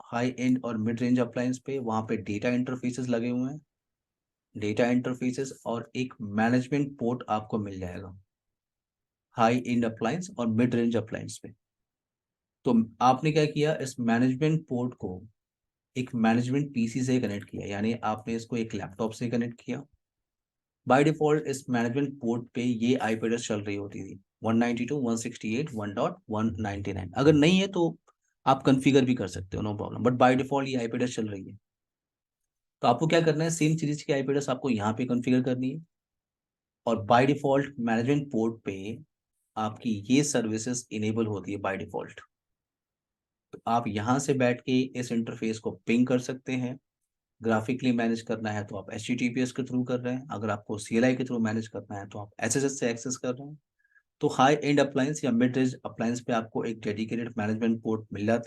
हाई एंड और मिड रेंज अप्लायंस पे वहाँ पे डेटा इंटरफेसेस लगे हुए हैं, डेटा इंटरफेसेस और एक मैनेजमेंट पोर्ट आपको मिल जाएगा हाई एंड अप्लायंस और मिड रेंज अप्लायंस पे। तो आपने क्या किया, इस मैनेजमेंट पोर्ट को एक मैनेजमेंट पीसी से कनेक्ट किया, यानी आपने इसको एक लैपटॉप से कनेक्ट किया। बाय डिफॉल्ट इस मैनेजमेंट पोर्ट पे ये आईपी एड्रेस चल रही होती थी 192.168.1.199। अगर नहीं है तो आप कॉन्फ़िगर भी कर सकते हो, no problem, but by default ये आईपी एड्रेस चल रही है। तो आपको क्या करना है, सेम सीरीज की आईपी एड्रेस आपको यहाँ पे कॉन्फ़िगर करनी है, और बाय डिफॉल्ट मैनेजमेंट पोर्ट पे आपकी ये सर्विसेज इनेबल होती है बाय डिफॉल्ट। तो आप यहाँ से बैठ के इस इंटरफेस को पिंग कर सकते हैं। ग्राफिकली मैनेज करना है तो आप HTTPS के थ्रू कर रहे हैं, अगर आपको CLI के थ्रू मैनेज करना है तो आप SSH से एक्सेस कर रहे हैं। तो हाई एंड अप्लायंस या मिड रेंज अप्लायंस पे आपको एक डेडिकेटेड मैनेजमेंट पोर्ट मिल जाता है।